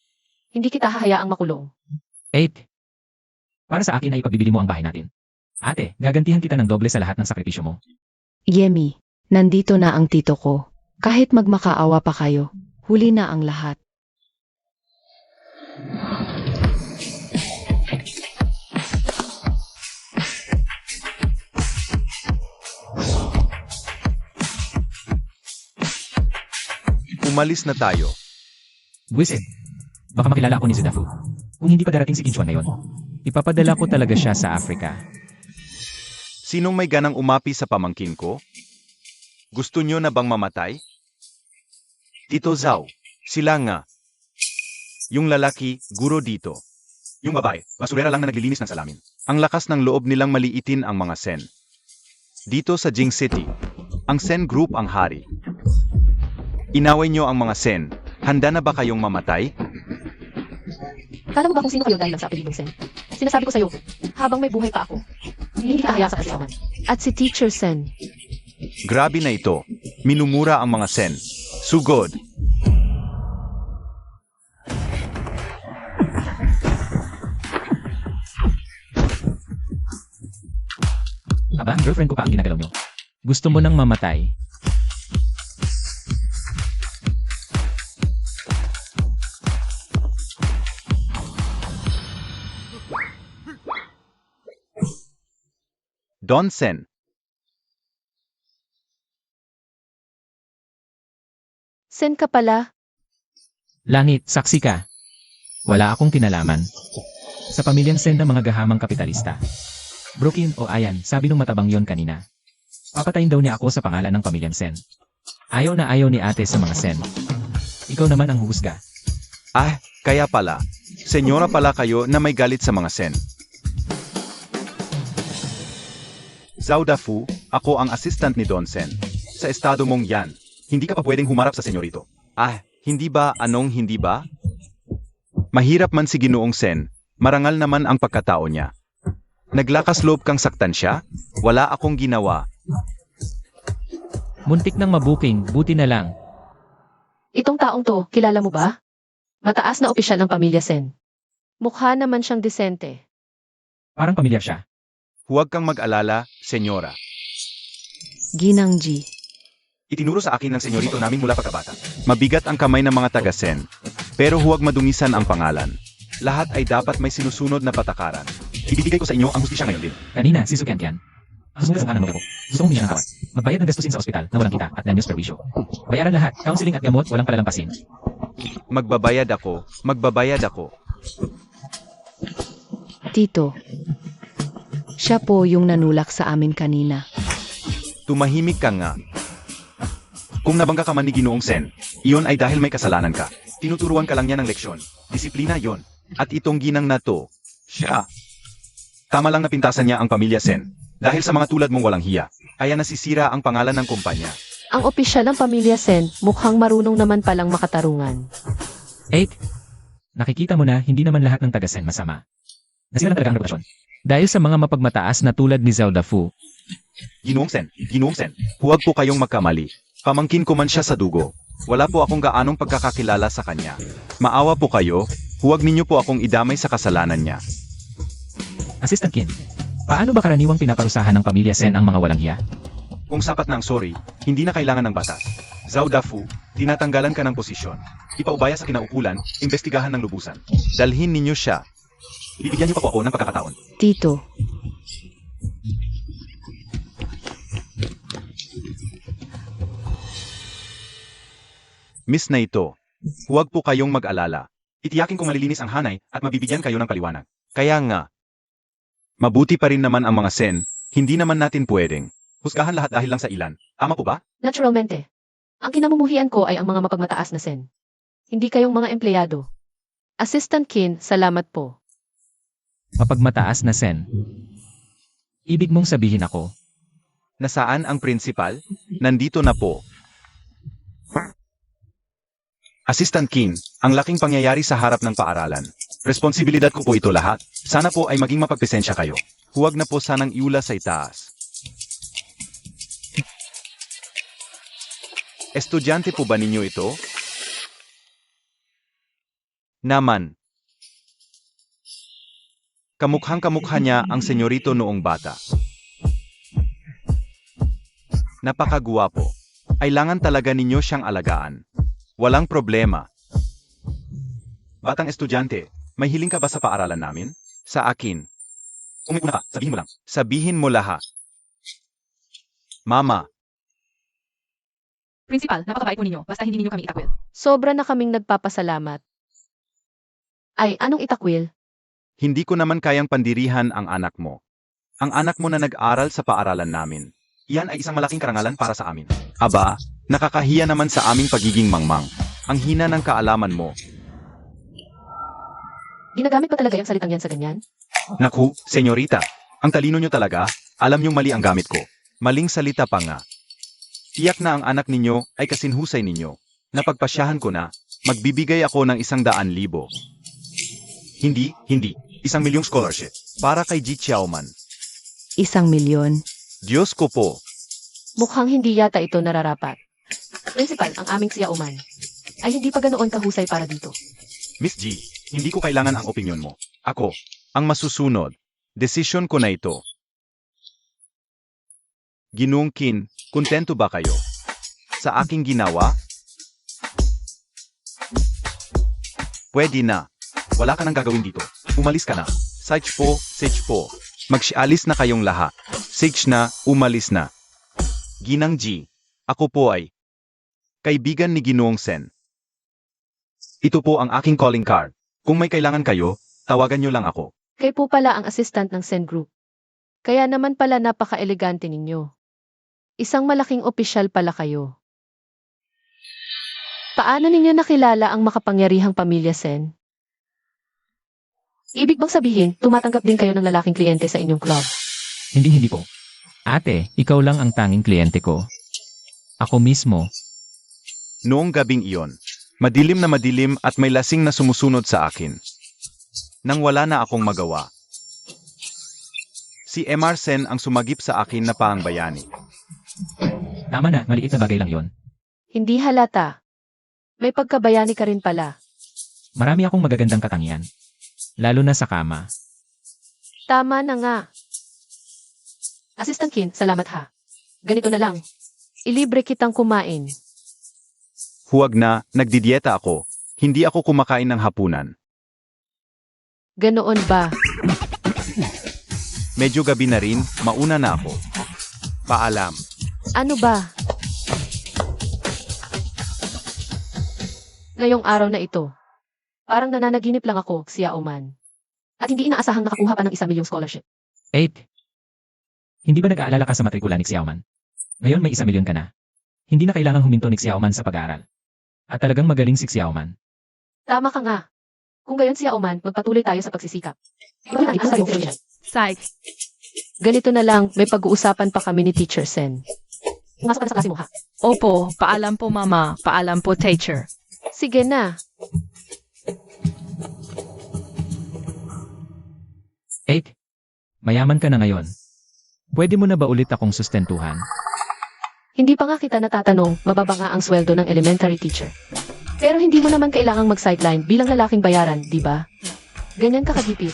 hindi kita hahayaang makulong. 8. Para sa akin ay pagbibili mo ang bahay natin. Ate, gagantihan kita ng doble sa lahat ng sakripisyo mo. Yemi, nandito na ang tito ko. Kahit magmakaawa pa kayo, huli na ang lahat. Umalis na tayo. Buwisit. Baka makilala ako ni Zidafu. Kung hindi pa darating si Kinchuan ngayon, ipapadala ko talaga siya sa Africa. Sinong may ganang umapi sa pamangkin ko? Gusto nyo na bang mamatay? Tito Zhao, sila nga. Yung lalaki, guro dito. Yung babae, basurera lang na naglilinis ng salamin. Ang lakas ng loob nilang maliitin ang mga Sen. Dito sa Jing City, ang Sen Group ang hari. Inaway nyo ang mga Sen. Handa na ba kayong mamatay? Kala mo ba kung sino kayo dahil lang sa apelidong Sen? Sinasabi ko sa'yo, habang may buhay pa ako, hindi kita haya sa kasiyaman. At si Teacher Sen, Grabe na ito. Minumura ang mga Sen. Sugod. Aba, girlfriend ko pa ang ginagalaw nyo. Gusto mo nang mamatay? Don Sen. Sen ka pala. Langit, saksi ka. Wala akong kinalaman. Sa pamilyang Sen ng mga gahamang kapitalista. Brokin o Ayan, sabi nung matabang yon kanina. Papatayin daw niya ako sa pangalan ng pamilyang Sen. Ayaw na ayaw ni ate sa mga Sen. Ikaw naman ang huhusga. Ah, kaya pala. Senyora pala kayo na may galit sa mga Sen. Zhao Dafu, ako ang assistant ni Don Sen. Sa estado mong yan, hindi ka pa pwedeng humarap sa senyorito. Ah, hindi ba? Anong hindi ba? Mahirap man si Ginoong Sen, marangal naman ang pagkatao niya. Naglakas loob kang saktan siya? Wala akong ginawa. Muntik nang mabuking, buti na lang. Itong taong to, kilala mo ba? Mataas na opisyal ng pamilya Sen. Mukha naman siyang disente. Parang pamilyar siya. Huwag kang mag-alala, senyora. Ginang G. Itinuro sa akin ng senyorito namin mula pagkabata. Mabigat ang kamay ng mga taga-sen, pero huwag madungisan ang pangalan. Lahat ay dapat may sinusunod na patakaran. Ibibigay ko sa inyo ang hustisya ngayon din. Kanina, si Sukian. Susunod sa ng ko. Gusto kong humingi ng tawad. Magbayad ng gastusin sa ospital na walang kita at danyos perwisyo. Bayaran lahat, counseling at gamot, walang palalampasin. Magbabayad ako. Tito. Siya po yung nanulak sa amin kanina. Tumahimik ka nga. Kung nabangga ka man ni Ginoong Sen, iyon ay dahil may kasalanan ka. Tinuturuan ka lang niya ng leksyon. Disiplina yon. At itong ginang na to, siya. Tama lang napintasan niya ang pamilya Sen. Dahil sa mga tulad mong walang hiya, kaya nasisira ang pangalan ng kumpanya. Ang opisyal ng pamilya Sen, mukhang marunong naman palang makatarungan. 8. Nakikita mo na hindi naman lahat ng taga-sen masama. Nasira na talaga ang reputasyon. Dahil sa mga mapagmataas na tulad ni Zelda Fu, Ginoong Sen, huwag po kayong magkamali. Pamangkin ko man siya sa dugo. Wala po akong gaanong pagkakakilala sa kanya. Maawa po kayo, huwag ninyo po akong idamay sa kasalanan niya. Assistant Kin, paano ba karaniwang pinaparusahan ng pamilya Sen ang mga walang hiya? Kung sapat na ang sorry, hindi na kailangan ng batas. Zhao Dafu, tinatanggalan ka ng posisyon. Ipaubaya sa kinaukulan, imbestigahan ng lubusan. Dalhin ninyo siya. Bibigyan niyo pa po ako ng pagkakataon. Tito. Miss na ito, huwag po kayong mag-alala. Itiyakin kong malilinis ang hanay at mabibigyan kayo ng paliwanag. Kaya nga, mabuti pa rin naman ang mga Sen, hindi naman natin pwedeng husgahan lahat dahil lang sa ilan. Tama po ba? Naturalmente. Ang kinamumuhian ko ay ang mga mapagmataas na Sen. Hindi kayong mga empleyado. Assistant Kin, salamat po. Mapagmataas na Sen. Ibig mong sabihin ako, Nasaan ang principal? Nandito na po. Assistant Kin, ang laking pangyayari sa harap ng paaralan. Responsibilidad ko po ito lahat. Sana po ay maging mapagpesensya kayo. Huwag na po sanang iula sa itaas. Estudyante po ba ninyo ito? Naman. Kamukhang-kamukha niya ang senyorito noong bata. Napakagwapo. Kailangan talaga ninyo siyang alagaan. Walang problema. Batang estudyante, may hiling ka ba sa paaralan namin? Sa akin. Kung may una ka, sabihin mo lang. Sabihin mo lahat. Mama, Principal, napakabait po ninyo, basta hindi ninyo kami itakwil. Sobra na kaming nagpapasalamat. Ay, anong itakwil? hindi ko naman kayang pandirihan ang anak mo. Ang anak mo na nag-aral sa paaralan namin. Iyan ay isang malaking karangalan para sa amin. Aba, nakakahiya naman sa aming pagiging mangmang. Ang hina ng kaalaman mo. Ginagamit pa talaga yung salitang yan sa ganyan? Naku, senyorita, ang talino nyo talaga, alam nyong mali ang gamit ko. Maling salita pa nga. Tiyak na ang anak ninyo ay kasinhusay ninyo. Napagpasyahan ko na, magbibigay ako ng 100,000. Hindi, 1,000,000 scholarship. Para kay Ji Xiaoman. 1,000,000. Diyos ko po. Mukhang hindi yata ito nararapat. Principal, ang aming siyauman ay hindi pa ganoon kahusay para dito. Miss G, hindi ko kailangan ang opinyon mo. Ako, ang masusunod. Desisyon ko na ito. Ginoong Qin, kontento ba kayo? Sa aking ginawa? Pwede na. Wala ka nang gagawin dito. Umalis ka na. Sage po. Magsialis na kayong lahat. Sage na, umalis na. Ginang G, ako po ay kaibigan ni Ginoong Sen. Ito po ang aking calling card. Kung may kailangan kayo, tawagan nyo lang ako. Kayo po pala ang assistant ng Sen Group. Kaya naman pala napaka-elegante ninyo. Isang malaking opisyal pala kayo. Paano ninyo nakilala ang makapangyarihang pamilya Sen? Ibig bang sabihin, tumatanggap din kayo ng lalaking kliyente sa inyong club? hindi po. Ate, ikaw lang ang tanging kliyente ko. Ako mismo, Noong gabing iyon, madilim na madilim at may lasing na sumusunod sa akin. Nang wala na akong magawa. Si MR Sen ang sumagip sa akin na paangbayani. tama na, maliit na bagay lang yon. Hindi halata. May pagkabayani ka rin pala. Marami akong magagandang katangian. Lalo na sa kama. Tama na nga. Assistant Kin, salamat ha. Ganito na lang. Ilibre kitang kumain. Huwag na, nagdidieta ako. Hindi ako kumakain ng hapunan. Ganoon ba? Medyo gabi na rin, mauna na ako. Paalam. Ano ba? Ngayong araw na ito, parang nananaginip lang ako, si Yaoman. At hindi inaasahang nakakuha pa ng 1 milyong scholarship. 8. Hindi ba nag-aalala ka sa matrikula ni Xiaoman? Ngayon may 1 milyon ka na. Hindi na kailangang huminto ni Xiaoman sa pag-aaral. At talagang magaling si Xiaoman. Tama ka nga. Kung gayon si Yaoman, magpatuloy tayo sa pagsisikap. Ibahin natin ang sarili ko. Psych. Ganito na lang, may pag-uusapan pa kami ni Teacher Sen. Pumasok ka na sa klase mo, ha? Opo, paalam po mama, paalam po teacher. Sige na. 8. Mayaman ka na ngayon. Pwede mo na ba ulit akong sustentuhan? Hindi pa nga kita natatanong, mababa nga ang sweldo ng elementary teacher. Pero hindi mo naman kailangang mag-sideline bilang lalaking bayaran, di ba? Ganyan ka kagipit.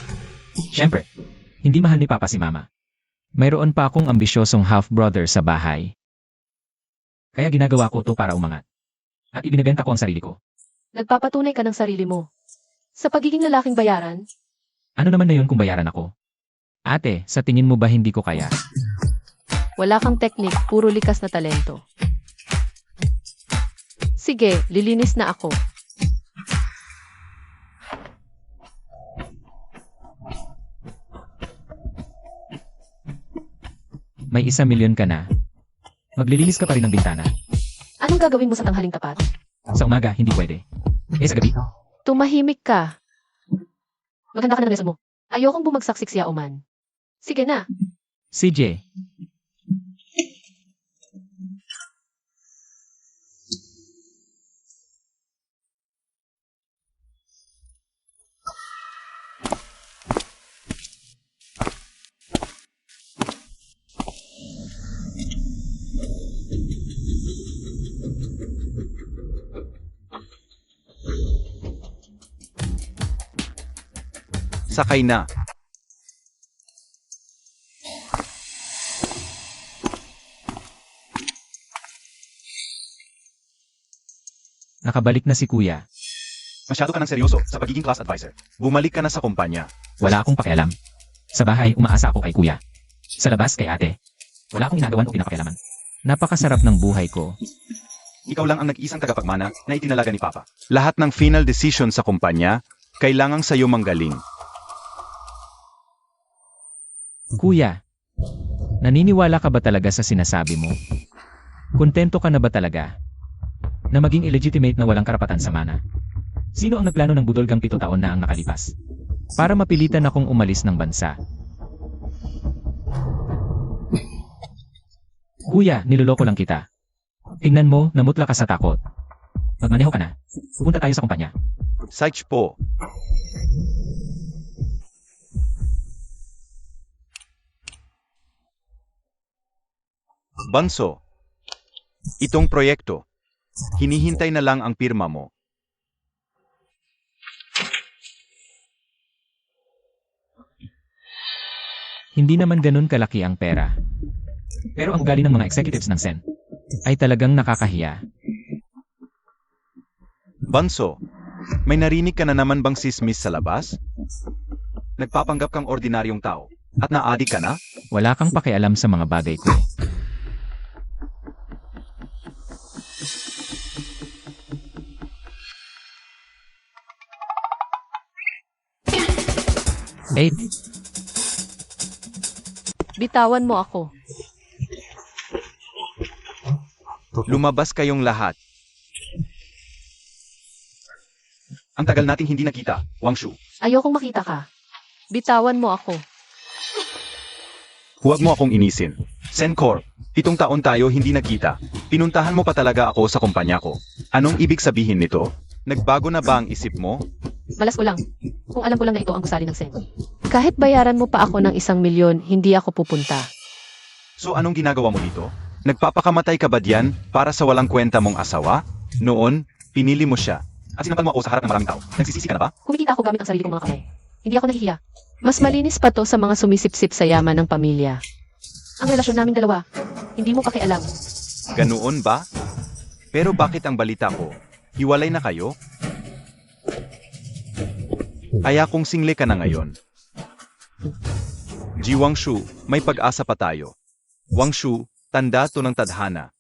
Siyempre, hindi mahal ni Papa si Mama. Mayroon pa akong ambisyosong half-brother sa bahay. Kaya ginagawa ko to para umangat. At ibinibenta ko ang sarili ko. Nagpapatunay ka ng sarili mo. Sa pagiging lalaking bayaran, Ano naman na yun kung bayaran ako? Ate, sa tingin mo ba hindi ko kaya? wala kang teknik, puro likas na talento. Sige, lilinis na ako. May 1 milyon ka na. Maglilinis ka pa rin ng bintana. Anong gagawin mo sa tanghaling tapat? Sa umaga, hindi pwede. Sa gabi, Tumahimik ka. Maganda ka ng resume mo. Ayokong bumagsak si Xiaoman. Sige na. CJ. Sakay na. Nakabalik na si Kuya. Masyado ka ng seryoso sa pagiging class advisor. Bumalik ka na sa kumpanya. Wala akong pakialam. Sa bahay, umaasa ako kay Kuya. Sa labas, kay ate. Wala akong ginagawan o pinapakialaman. Napakasarap ng buhay ko. Ikaw lang ang nag-iisang tagapagmana na itinalaga ni Papa. Lahat ng final decision sa kumpanya, kailangang sa'yo manggaling. Kuya, naniniwala ka ba talaga sa sinasabi mo? Kontento ka na ba talaga? Na maging illegitimate na walang karapatan sa mana? Sino ang nagplano ng budolgang 7 taon na ang nakalipas? Para mapilitan akong umalis ng bansa. Kuya, niloloko lang kita. Tingnan mo, namutla ka sa takot. Magmaneho ka na. Pupunta tayo sa kumpanya. Saich po. Banso, itong proyekto, hinihintay na lang ang pirma mo. Hindi naman ganun kalaki ang pera. Pero ang ugali ng mga executives ng Sen ay talagang nakakahiya. Banso, may narinig ka na naman bang sismis sa labas? Nagpapanggap kang ordinaryong tao at naadik ka na? Wala kang pakialam sa mga bagay ko. Eight. Bitawan mo ako. Lumabas kayong lahat. Ang tagal nating hindi nakita, Wangshu. Ayokong makita ka. Bitawan mo ako. Huwag mo akong inisin. Sencor, 7 taon tayo hindi nakita. Pinuntahan mo pa talaga ako sa kumpanya ko. Anong ibig sabihin nito? Nagbago na ba ang isip mo? Malas ko lang. Kung alam ko lang na ito ang gusali ng Sen. Kahit bayaran mo pa ako ng 1 milyon, hindi ako pupunta. So anong ginagawa mo dito? Nagpapakamatay ka ba diyan para sa walang kwenta mong asawa? Noon, pinili mo siya. At sinampal mo ako sa harap ng maraming tao. Nagsisisi ka na ba? Kumikita ako gamit ang sarili kong mga kamay. Hindi ako nahihiya. Mas malinis pa to sa mga sumisipsip sa yaman ng pamilya. Ang relasyon namin dalawa, Hindi mo pakialam. Ganoon ba? Pero bakit ang balita ko? Hiwalay na kayo? Kaya kung single ka na ngayon. Ji Wangshu, may pag-asa pa tayo. Wangshu, tanda to ng tadhana.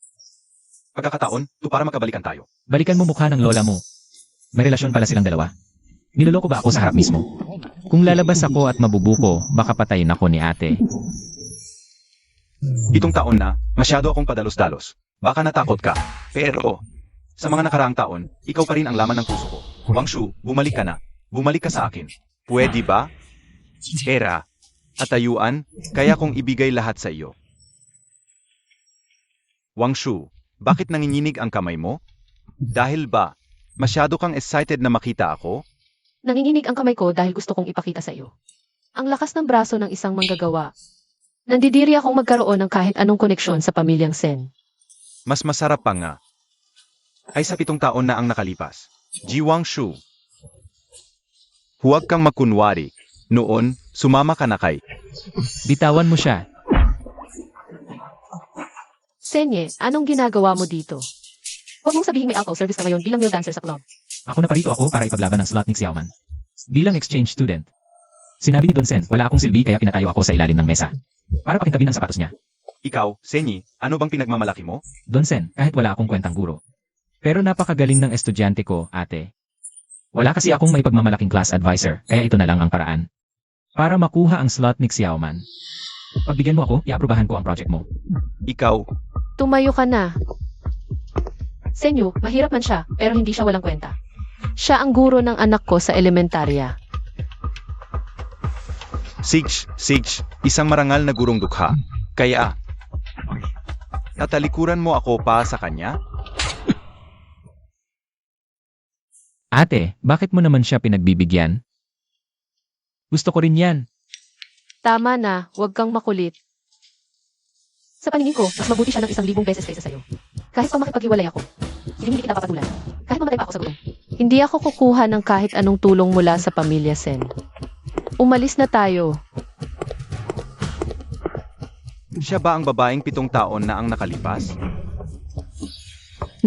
Pagkakataon, to para makabalikan tayo. Balikan mo mukha ng lola mo. May relasyon pala silang dalawa. Niloloko ba ako sa harap mismo? Kung lalabas ako at mabubuko, baka patayin ako ni ate. 7 taon na, masyado akong padalos-dalos. Baka natakot ka. Pero, sa mga nakaraang taon, ikaw pa rin ang laman ng puso ko. Wangshu, bumalik ka na. Bumalik ka sa akin. Pwede ba? Pera. Katayuan, kaya kong ibigay lahat sa iyo. Wangshu, bakit nanginginig ang kamay mo? Dahil ba, masyado kang excited na makita ako? Nanginginig ang kamay ko dahil gusto kong ipakita sa iyo. Ang lakas ng braso ng isang manggagawa. Nandidiri akong magkaroon ng kahit anong koneksyon sa pamilyang Sen. Mas masarap pa nga. Ay sa 7 taon na ang nakalipas. Ji Wangshu. Huwag kang magkunwari. Noon, sumama ka na kay. Bitawan mo siya. Senye, anong ginagawa mo dito? Huwag mong sabihin may alcohol service ka ngayon bilang male dancer sa club. Ako na parito ako para ipaglaban ng slot ni Xiaoman. Bilang exchange student. Sinabi ni Don Sen, wala akong silbi kaya pinatayo ako sa ilalim ng mesa. Para pakintabin ang sapatos niya. Ikaw, Senyi, ano bang pinagmamalaki mo? Don Sen, kahit wala akong kwentang guro. Pero napakagaling ng estudyante ko, ate. Wala kasi akong may pagmamalaking class advisor, kaya ito na lang ang paraan. Para makuha ang slot ni Xiaoman. Pagbigyan mo ako, iaprubahan ko ang project mo. Ikaw, Tumayo ka na. Senyo, mahirap man siya, pero hindi siya walang kwenta. Siya ang guro ng anak ko sa elementarya. Sige, isang marangal na gurong dukha. Kaya, tatalikuran mo ako pa sa kanya? Ate, bakit mo naman siya pinagbibigyan? Gusto ko rin yan. Tama na, huwag kang makulit. Sa paningin ko, mas mabuti siya ng 1,000 beses kaysa sa'yo. Kahit pa makipaghiwalay ako, hindi kita papatulan. Kahit mamatay pa ako sa gutom. Hindi ako kukuha ng kahit anong tulong mula sa pamilya Sen. Umalis na tayo. Siya ba ang babaeng 7 taon na ang nakalipas?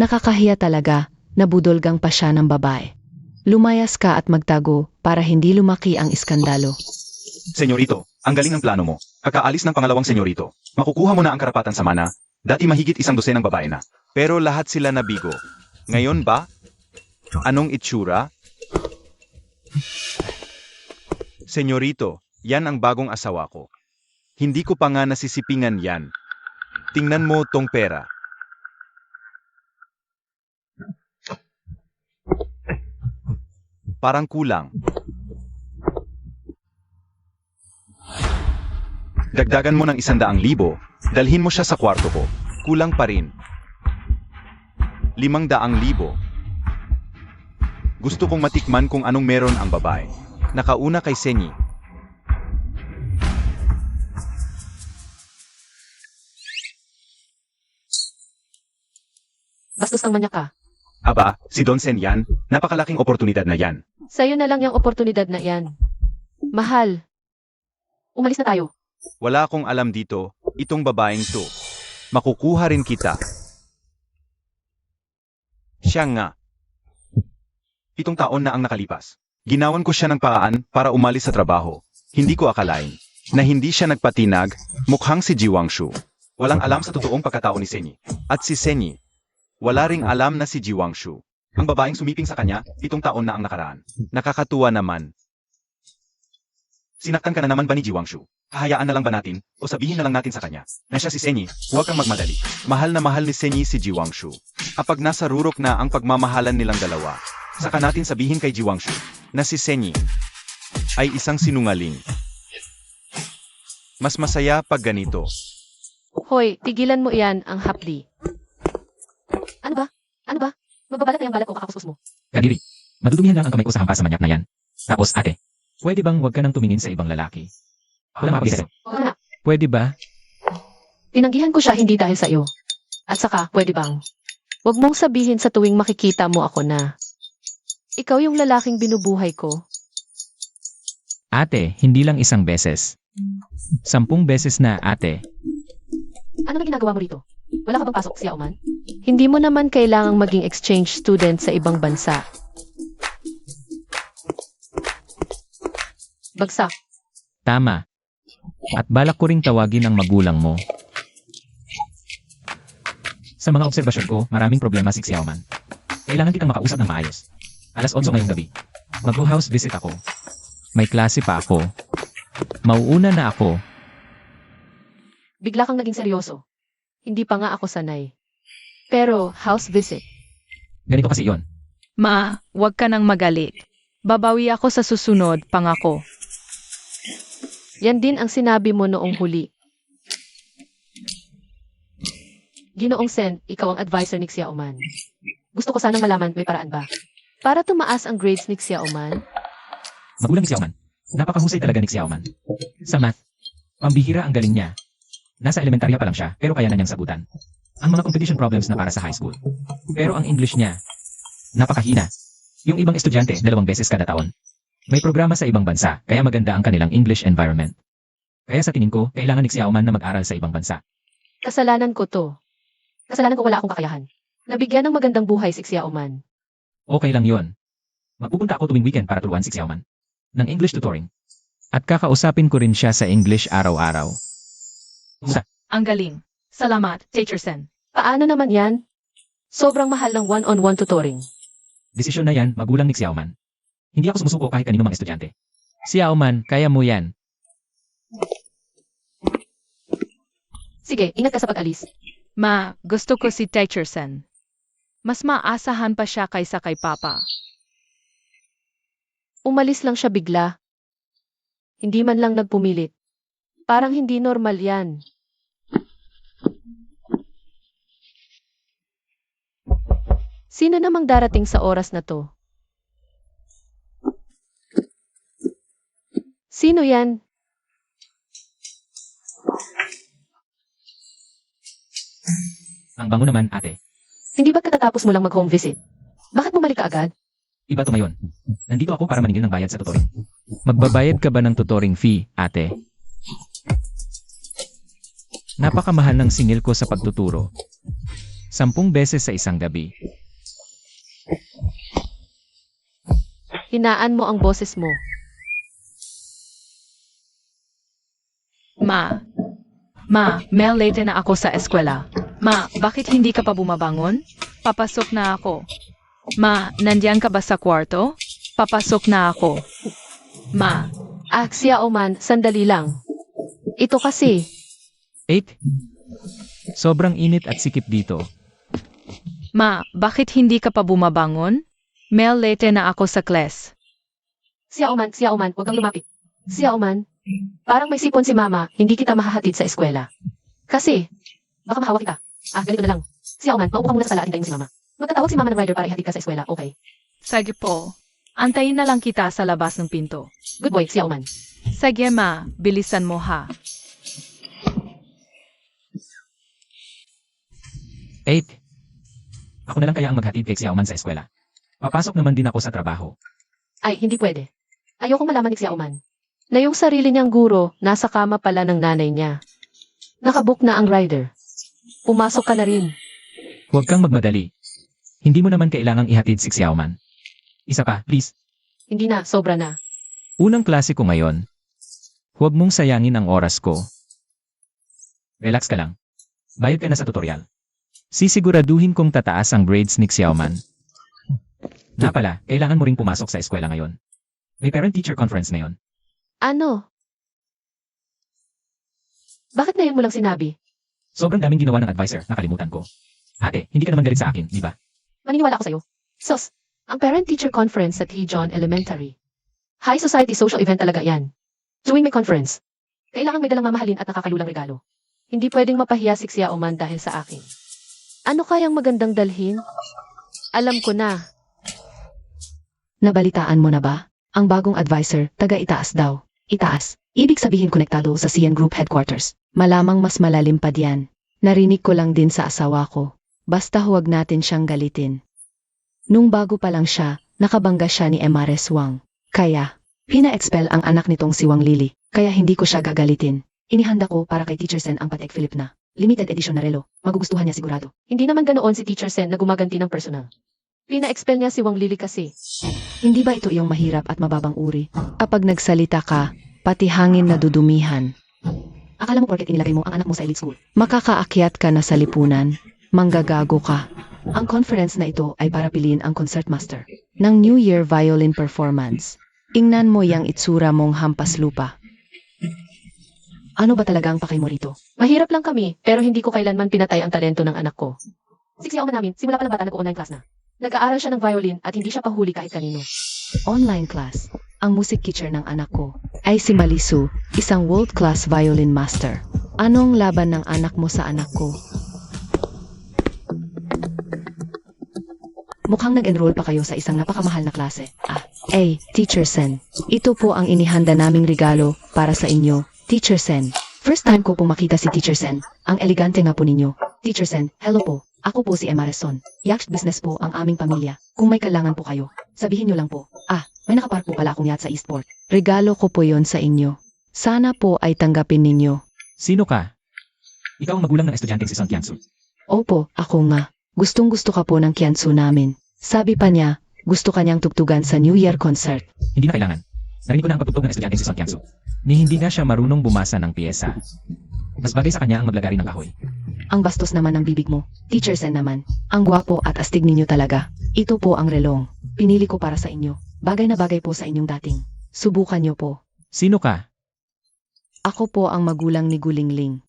Nakakahiya talaga, nabudolgang pa siya ng babae. Lumayas ka at magtago para hindi lumaki ang iskandalo. Senyorito, ang galing ng plano mo. Kakaalis ng pangalawang senyorito. Makukuha mo na ang karapatan sa mana. Dati mahigit 100 ng babae na. Pero lahat sila nabigo. Ngayon ba? Anong itsura? Senyorito, yan ang bagong asawa ko. Hindi ko pa nga nasisipingan yan. Tingnan mo tong pera. Parang kulang. Dagdagan mo ng 100,000, dalhin mo siya sa kwarto ko. Kulang pa rin. 500,000. Gusto kong matikman kung anong meron ang babae. Nakauna kay Senyi. Bastos kang manyak ka. Aba, si Don Sen yan, napakalaking oportunidad na yan. Sa'yo na lang yung oportunidad na yan. Mahal. Umalis na tayo. Wala akong alam dito, itong babaeng to. Makukuha rin kita. Siya nga. 7 taon na ang nakalipas. Ginawan ko siya ng paraan para umalis sa trabaho. Hindi ko akalain na hindi siya nagpatinag, mukhang si Ji Wangshu. Walang alam sa totoong pagkatao ni Senyi. At si Senyi, wala ring alam na si Ji Wangshu. Ang babaeng sumiping sa kanya, 7 taon na ang nakaraan. Nakakatuwa naman. Sinaktan ka na naman ba ni Ji Wangshu? Hahayaan na lang ba natin, o sabihin na lang natin sa kanya, na siya si Senyi, huwag kang magmadali. Mahal na mahal ni Senyi si Ji Wangshu. Kapag nasa rurok na ang pagmamahalan nilang dalawa, saka natin sabihin kay Ji Wangshu, na si Senyi ay isang sinungaling. Mas masaya pag ganito. Hoy, tigilan mo iyan ang hapdi. Ano ba? Ano ba? Magbabalat na yung balat ko kakapuspos mo. Kadiri, madudumihan lang ang kamay ko sa hampas sa manyak na yan. Tapos ate, pwede bang huwag ka nang tumingin sa ibang lalaki? Wala mapabisa sa'yo. Oo na. Pwede ba? Tinanggihan ko siya hindi dahil sa iyo. At saka, pwede bang? Huwag mong sabihin sa tuwing makikita mo ako na ikaw yung lalaking binubuhay ko. Ate, hindi lang 1 beses. 10 beses na ate. Ano na ginagawa mo rito? Wala ka bang pasok, Xiaoman? Hindi mo naman kailangang maging exchange student sa ibang bansa. Bagsak. Tama. At balak ko ring tawagin ang magulang mo. Sa mga obserbasyon ko, maraming problema si Xiaoman. Kailangan kitang makausap ng maayos. Alas 11 ngayong gabi. Mag-house visit ako. May klase pa ako. Mauuna na ako. Bigla kang naging seryoso. Hindi pa nga ako sanay. Pero, house visit. Ganito kasi yon. Ma, huwag ka nang magalit. Babawi ako sa susunod, pangako. Yan din ang sinabi mo noong huli. Ginoong Sen, ikaw ang advisor ni Xiaoman. Gusto ko sanang malaman, may paraan ba? Para tumaas ang grades ni Xiaoman? Magulang ni Xiaoman. Napakahusay talaga ni Xiaoman. Sa math, pambihira ang galing niya. Nasa elementarya pa lang siya, pero kaya na niyang sagutan ang mga competition problems na para sa high school. Pero ang English niya, napakahina. Yung ibang estudyante, 2 beses kada taon. May programa sa ibang bansa, kaya maganda ang kanilang English environment. Kaya sa tingin ko, kailangan ni Xiaoman na mag-aral sa ibang bansa. Kasalanan ko to. Kasalanan ko wala akong kakayahan. Nabigyan ng magandang buhay si Xiaoman. Okay lang yon. Magpupunta ako tuwing weekend para turuan si Xiaoman ng English tutoring. At kakausapin ko rin siya sa English araw-araw. Ang galing. Salamat, Teacher Sen. Paano naman yan? Sobrang mahal ng one-on-one tutoring. Desisyon na yan, magulang ni Xiaoman. Hindi ako sumusuko kahit kanino mang estudyante. Xiaoman, kaya mo yan. Sige, ingat ka sa pag-alis. Ma, gusto ko si Teacher Sen. Mas maasahan pa siya kaysa kay Papa. Umalis lang siya bigla. Hindi man lang nagpumilit. Parang hindi normal yan. Sino namang darating sa oras na to? Sino yan? Ang bango naman, ate. Hindi ba't katatapos mo lang mag-home visit? Bakit bumalik ka agad? Iba to ngayon. Nandito ako para maningil ng bayad sa tutoring. Magbabayad ka ba ng tutoring fee, ate? Napakamahal ng singil ko sa pagtuturo. 10 beses sa isang gabi. Hinaan mo ang boses mo. Ma, Mel, late na ako sa eskwela. Ma, bakit hindi ka pa bumabangon? Papasok na ako. Ma, nandiyan ka ba sa kwarto? Papasok na ako. Ma, Xiaoman, sandali lang. Ito kasi, 8. Sobrang init at sikip dito. Ma, bakit hindi ka pa bumabangon? Mel, late na ako sa class. Xiaoman, huwag kang lumapit. Xiaoman, parang may sipon si Mama, hindi kita mahahatid sa eskwela. Kasi, baka mahawa kita. Ganito na lang. Xiaoman, maupo ka muna sa sala, hintayin mo si Mama. Magtatawag si Mama ng rider para ihatid ka sa eskwela, okay? Sige po. Antayin na lang kita sa labas ng pinto. Good boy, Xiaoman. Sige ma, bilisan mo ha. 8. Ako na lang kaya ang maghatid kay Xiaoman sa eskwela. Papasok naman din ako sa trabaho. Ay, hindi pwede. Ayokong malaman ni Xiaoman na yung sarili niyang guro nasa kama pala ng nanay niya. Nakabook na ang rider. Pumasok ka na rin. Huwag kang magmadali. Hindi mo naman kailangang ihatid si Xiaoman. Isa pa, please. Hindi na, sobra na. Unang klase ko ngayon. Huwag mong sayangin ang oras ko. Relax ka lang. Bayad ka na sa tutorial. Sisiguraduhin kong tataas ang grades ni Xiaoman. Na pala, kailangan mo ring pumasok sa eskwela ngayon. May parent-teacher conference ngayon. Ano? Bakit ngayon mo lang sinabi? Sobrang daming ginawa ng advisor, nakalimutan ko. Ate, hindi ka naman galit sa akin, di ba? Maniniwala ako sa'yo. Sos, ang parent-teacher conference sa T. John Elementary. High society social event talaga yan. Tuwing may conference, kailangan may dalang mamahalin at nakakalulang regalo. Hindi pwedeng mapahiya si Xiaoman dahil sa akin. Ano kayang magandang dalhin? Alam ko na. Nabalitaan mo na ba? Ang bagong advisor, taga-itaas daw. Itaas. Ibig sabihin konektado sa CN Group Headquarters. Malamang mas malalim pa diyan. Narinig ko lang din sa asawa ko. Basta huwag natin siyang galitin. Nung bago pa lang siya, nakabangga siya ni Emares Wang. Kaya, pina-expel ang anak nitong si Wang Lili. Kaya hindi ko siya gagalitin. Inihanda ko para kay Teacher Sen ang Patek Philippe na Limited edition na relo. Magugustuhan niya sigurado. Hindi naman ganoon si Teacher Sen na gumaganti ng personal. Pina-expel niya si Wang Lily kasi. Hindi ba ito iyong mahirap at mababang uri? Kapag nagsalita ka, pati hangin na dudumihan. Akala mo porket inilagay mo ang anak mo sa elite school, makakaakyat ka na sa lipunan, manggagago ka. Ang conference na ito ay para piliin ang concertmaster ng New Year Violin Performance. Ingnan mo yang itsura mong hampas lupa. Ano ba talaga ang pakay mo rito? Mahirap lang kami, pero hindi ko kailanman pinatay ang talento ng anak ko. Siksiyaw man namin, simula pa lang bata nag-online class na. Nag-aaral siya ng violin at hindi siya pahuli kahit kanino. Online class. Ang music teacher ng anak ko ay si Malisu, isang world-class violin master. Anong laban ng anak mo sa anak ko? Mukhang nag-enroll pa kayo sa isang napakamahal na klase. Teacher Sen. Ito po ang inihanda naming regalo para sa inyo, Teacher Sen. First time ko pong makita si Teacher Sen. Ang elegante nga po ninyo. Teacher Sen, hello po. Ako po si Emma Reson. Yacht business po ang aming pamilya. Kung may kailangan po kayo, sabihin nyo lang po. May nakapark po pala akong yacht sa Eastport. Regalo ko po yon sa inyo. Sana po ay tanggapin ninyo. Sino ka? Ikaw ang magulang ng estudyanteng si Son Tiansu. Opo, ako nga. Gustong-gusto ka po ng Kiansu namin. Sabi pa niya, gusto kanyang tugtugan sa New Year concert. Hindi na kailangan. Narinig ko na ang pagtugtog ng estudyanteng si Son Tiansu. Ni hindi nga siya marunong bumasa ng piyesa. Mas bagay sa kanya ang maglagari ng kahoy. Ang bastos naman ng bibig mo. Teacher Sen naman. Ang gwapo at astig ninyo talaga. Ito po ang relong. Pinili ko para sa inyo. Bagay na bagay po sa inyong dating. Subukan niyo po. Sino ka? Ako po ang magulang ni Gulingling.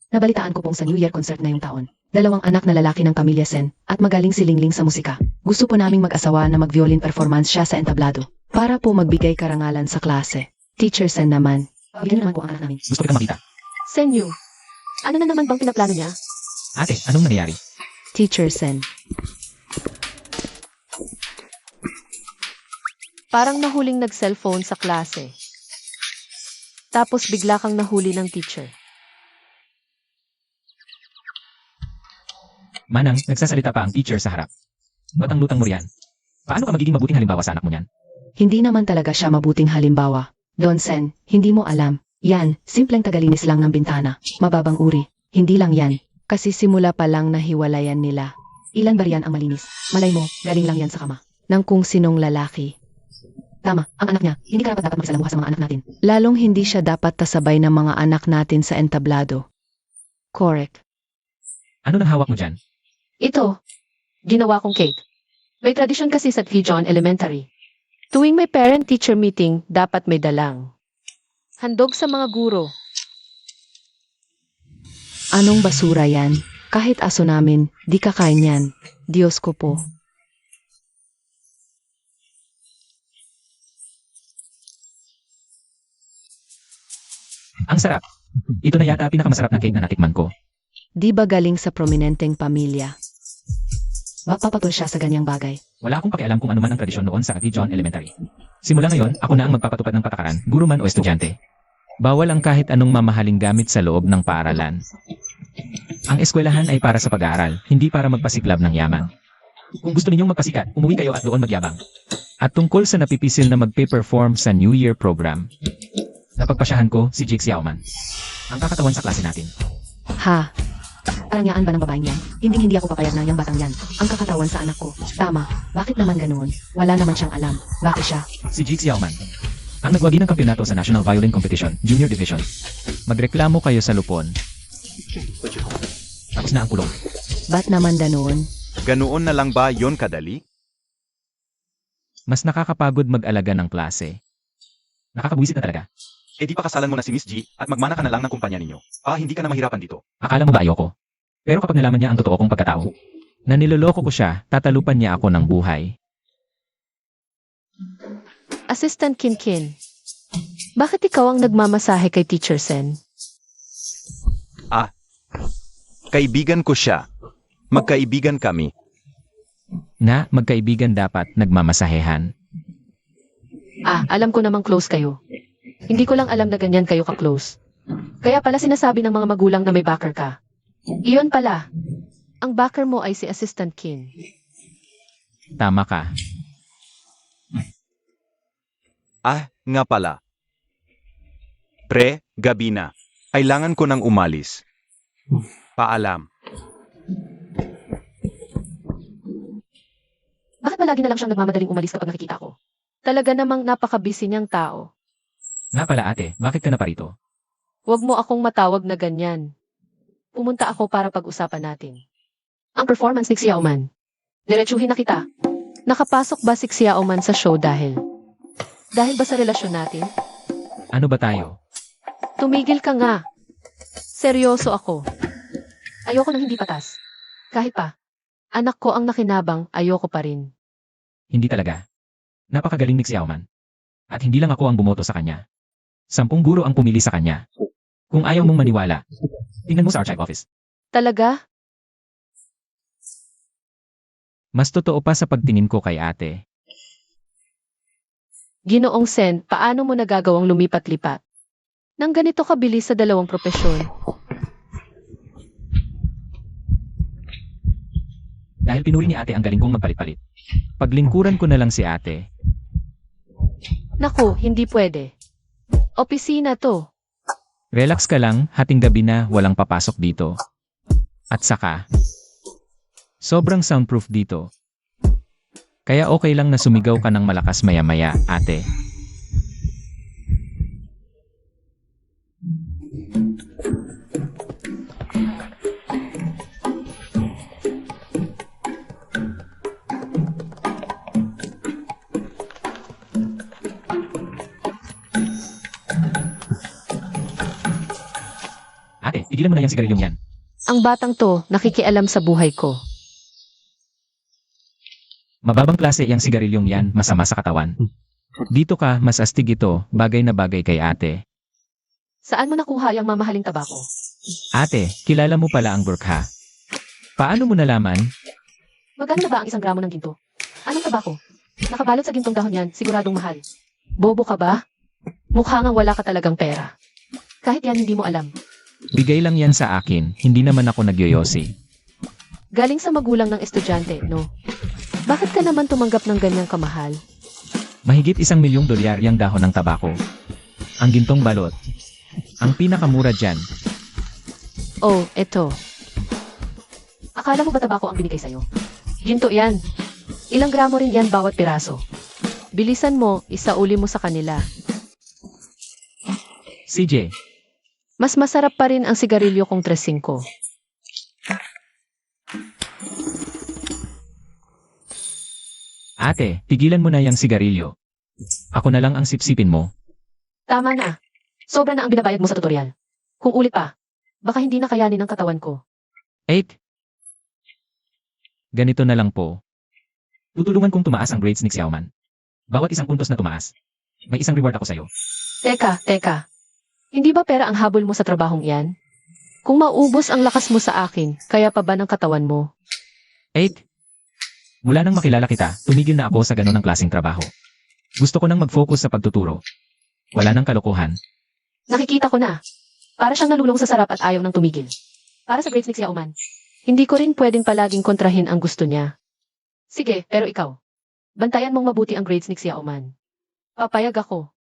Nabalitaan ko pong sa New Year concert na yung taon. 2 anak na lalaki ng pamilya Sen at magaling si Lingling sa musika. Gusto po naming mag-asawa na mag-violin performance siya sa entablado para po magbigay karangalan sa klase. Teacher Sen naman. Bigyan naman po ang anak namin. Gusto kitang makita. Senyu, ano na naman bang pinaplano niya? Ate, anong nangyayari? Teacher Sen. Parang nahuling nag-cellphone sa klase. Tapos bigla kang nahuli ng teacher. Manang, nagsasalita pa ang teacher sa harap. Ba't ang lutang mo riyan? Paano ka magiging mabuting halimbawa sa anak mo niyan? Hindi naman talaga siya mabuting halimbawa. Don Sen, hindi mo alam. Yan, simpleng tagalinis lang ng bintana. Mababang uri. Hindi lang yan. Kasi simula pa lang nahiwalayan nila. Ilan ba riyan ang malinis? Malay mo, galing lang yan sa kama. Nang kung sinong lalaki. Tama, ang anak niya, hindi karapat dapat magsalamuha sa mga anak natin. Lalong hindi siya dapat tasabay ng mga anak natin sa entablado. Correct. Ano nang hawak mo dyan? Ito, ginawa kong cake. May tradisyon kasi sa Gijon Elementary. Tuwing may parent-teacher meeting, dapat may dalang. Handog sa mga guro. Anong basura yan? Kahit aso namin, di kakain yan. Diyos ko po. Ang sarap. Ito na yata pinakamasarap na cake na natikman ko. Di ba galing sa prominenteng pamilya? Mapapatol siya sa ganyang bagay. Wala akong pakialam kung ano man ang tradisyon noon sa Gijon Elementary. Simula ngayon, ako na ang magpapatupad ng patakaran, guro man o estudyante. Bawal ang kahit anong mamahaling gamit sa loob ng paaralan. Ang eskwelahan ay para sa pag-aaral, hindi para magpasiklab ng yaman. Kung gusto ninyong magpasikat, umuwi kayo at doon magyabang. At tungkol sa napipisil na magpe-perform sa New Year program, napagpasyahan ko si Jake Xiaoman. Ang kakatawan sa klase natin. Ha? Aranyaan ba ng babaeng yan? Hindi ako papayag na yung batang yan. Ang kakatawan sa anak ko. Tama. Bakit naman ganoon? Wala naman siyang alam. Bakit siya? Si Jake Xiaoman. Ang nagwagi ng kampyonato sa National Violin Competition, Junior Division. Magreklamo kayo sa lupon. Tapos na ang kulong. Ba't naman ganoon? Ganoon na lang ba yon kadali? Mas nakakapagod mag-alaga ng klase. Nakakabwisit na talaga. Eh di pa kasalan mo na si Miss G at magmana ka na lang ng kumpanya ninyo. Hindi ka na mahirapan dito. Akala mo ba ayoko? Pero kapag nalaman niya ang totoo kong pagkatao, na niloloko ko siya, tatalupan niya ako ng buhay. Assistant Kinkin, bakit ikaw ang nagmamasahe kay Teacher Sen? Kaibigan ko siya. Magkaibigan kami. Na magkaibigan dapat nagmamasahehan. Alam ko namang close kayo. Hindi ko lang alam na ganyan kayo ka-close. Kaya pala sinasabi ng mga magulang na may backer ka. Iyon pala. Ang backer mo ay si Assistant Kin. Tama ka. Nga pala. Pre, gabi na. Kailangan ko nang umalis. Paalam. Bakit palagi na lang siyang nagmamadaling umalis kapag nakikita ko? Talaga namang napaka-busy niyang tao. Nga pala ate, bakit ka na parito? Huwag mo akong matawag na ganyan. Pumunta ako para pag-usapan natin. Ang performance ni Xiaoman. Diretsuhin na kita. Nakapasok ba si Xiaoman sa show dahil ba sa relasyon natin? Ano ba tayo? Tumigil ka nga. Seryoso ako. Ayoko ng hindi patas. Kahit pa, anak ko ang nakinabang, ayoko pa rin. Hindi talaga. Napakagaling ni Xiaoman. At hindi lang ako ang bumoto sa kanya. 10 guro ang pumili sa kanya. Kung ayaw mong maniwala, tingnan mo sa archive office. Talaga? Mas totoo pa sa pagtingin ko kay ate. Ginoong Sen, paano mo nagagawang lumipat-lipat? Nang ganito kabilis sa dalawang propesyon. Dahil pinuri ni ate ang galing kong magpalit-palit. Paglingkuran ko na lang si ate. Naku, hindi pwede. Opisina to. Relax ka lang, hating gabi na walang papasok dito. At saka, sobrang soundproof dito. Kaya okay lang na sumigaw ka ng malakas maya-maya, ate. Ate, tigilan mo na yung sigarilyong yan. Ang batang to, nakikialam sa buhay ko. Mababang klase yung sigarilyong yan, masama sa katawan. Dito ka, mas astig ito, bagay na bagay kay ate. Saan mo nakuha yung mamahaling tabako? Ate, kilala mo pala ang burkha. Paano mo nalaman? Magkano na ba ang 1 gramo ng ginto? Anong tabako? Nakabalot sa gintong dahon yan, siguradong mahal. Bobo ka ba? Mukha ngang wala ka talagang pera. Kahit yan hindi mo alam. Bigay lang yan sa akin, hindi naman ako nagyoyosi. Galing sa magulang ng estudyante, no? Bakit ka naman tumanggap ng ganyang kamahal? Mahigit $1,000,000 yung dahon ng tabako. Ang gintong balot. Ang pinakamura dyan. Oh, eto. Akala mo ba tabako ang binigay sa'yo? Ginto yan. Ilang gramo rin yan bawat piraso. Bilisan mo, isauli mo sa kanila. CJ, Mas masarap pa rin ang sigarilyo kung 3.5. ate, tigilan mo na yung sigarilyo. Ako na lang ang sipsipin mo. Tama na. Sobra na ang binabayad mo sa tutorial. Kung ulit pa, baka hindi na kayanin ng katawan ko. 8. Ganito na lang po. Tutulungan kong tumaas ang grades ni Xiaoman. Bawat 1 puntos na tumaas, may isang reward ako sa'yo. Teka. Hindi ba pera ang habol mo sa trabahong iyan? Kung maubos ang lakas mo sa akin, kaya pa ba ng katawan mo? 8. Mula nang makilala kita, tumigil na ako sa ganun ng klaseng trabaho. Gusto ko nang mag-focus sa pagtuturo. Wala nang kalokohan. Nakikita ko na. Para siyang nalulong sa sarap at ayaw ng tumigil. Para sa grades ni Xiaoman. Hindi ko rin pwedeng palaging kontrahin ang gusto niya. Sige, pero ikaw. Bantayan mong mabuti ang grades ni Xiaoman. Papayag ako.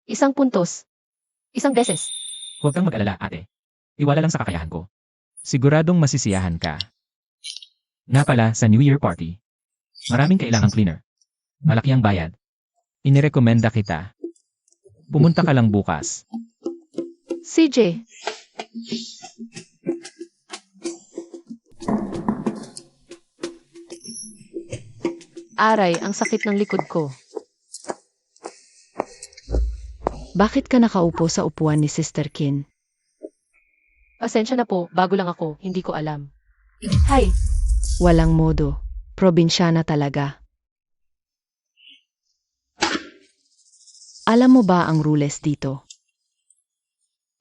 1 puntos. 1 beses. Huwag kang mag-alala, ate. Iwala lang sa kakayahan ko. Siguradong masisiyahan ka. Nga pala, sa New Year party, maraming kailangang cleaner. Malaki ang bayad. Inirekomenda kita. Pumunta ka lang bukas. CJ. Aray, ang sakit ng likod ko. Bakit ka nakaupo sa upuan ni Sister Kin? Pasensya na po, bago lang ako, hindi ko alam. Hi, Walang modo. Probinsyana talaga. Alam mo ba ang rules dito?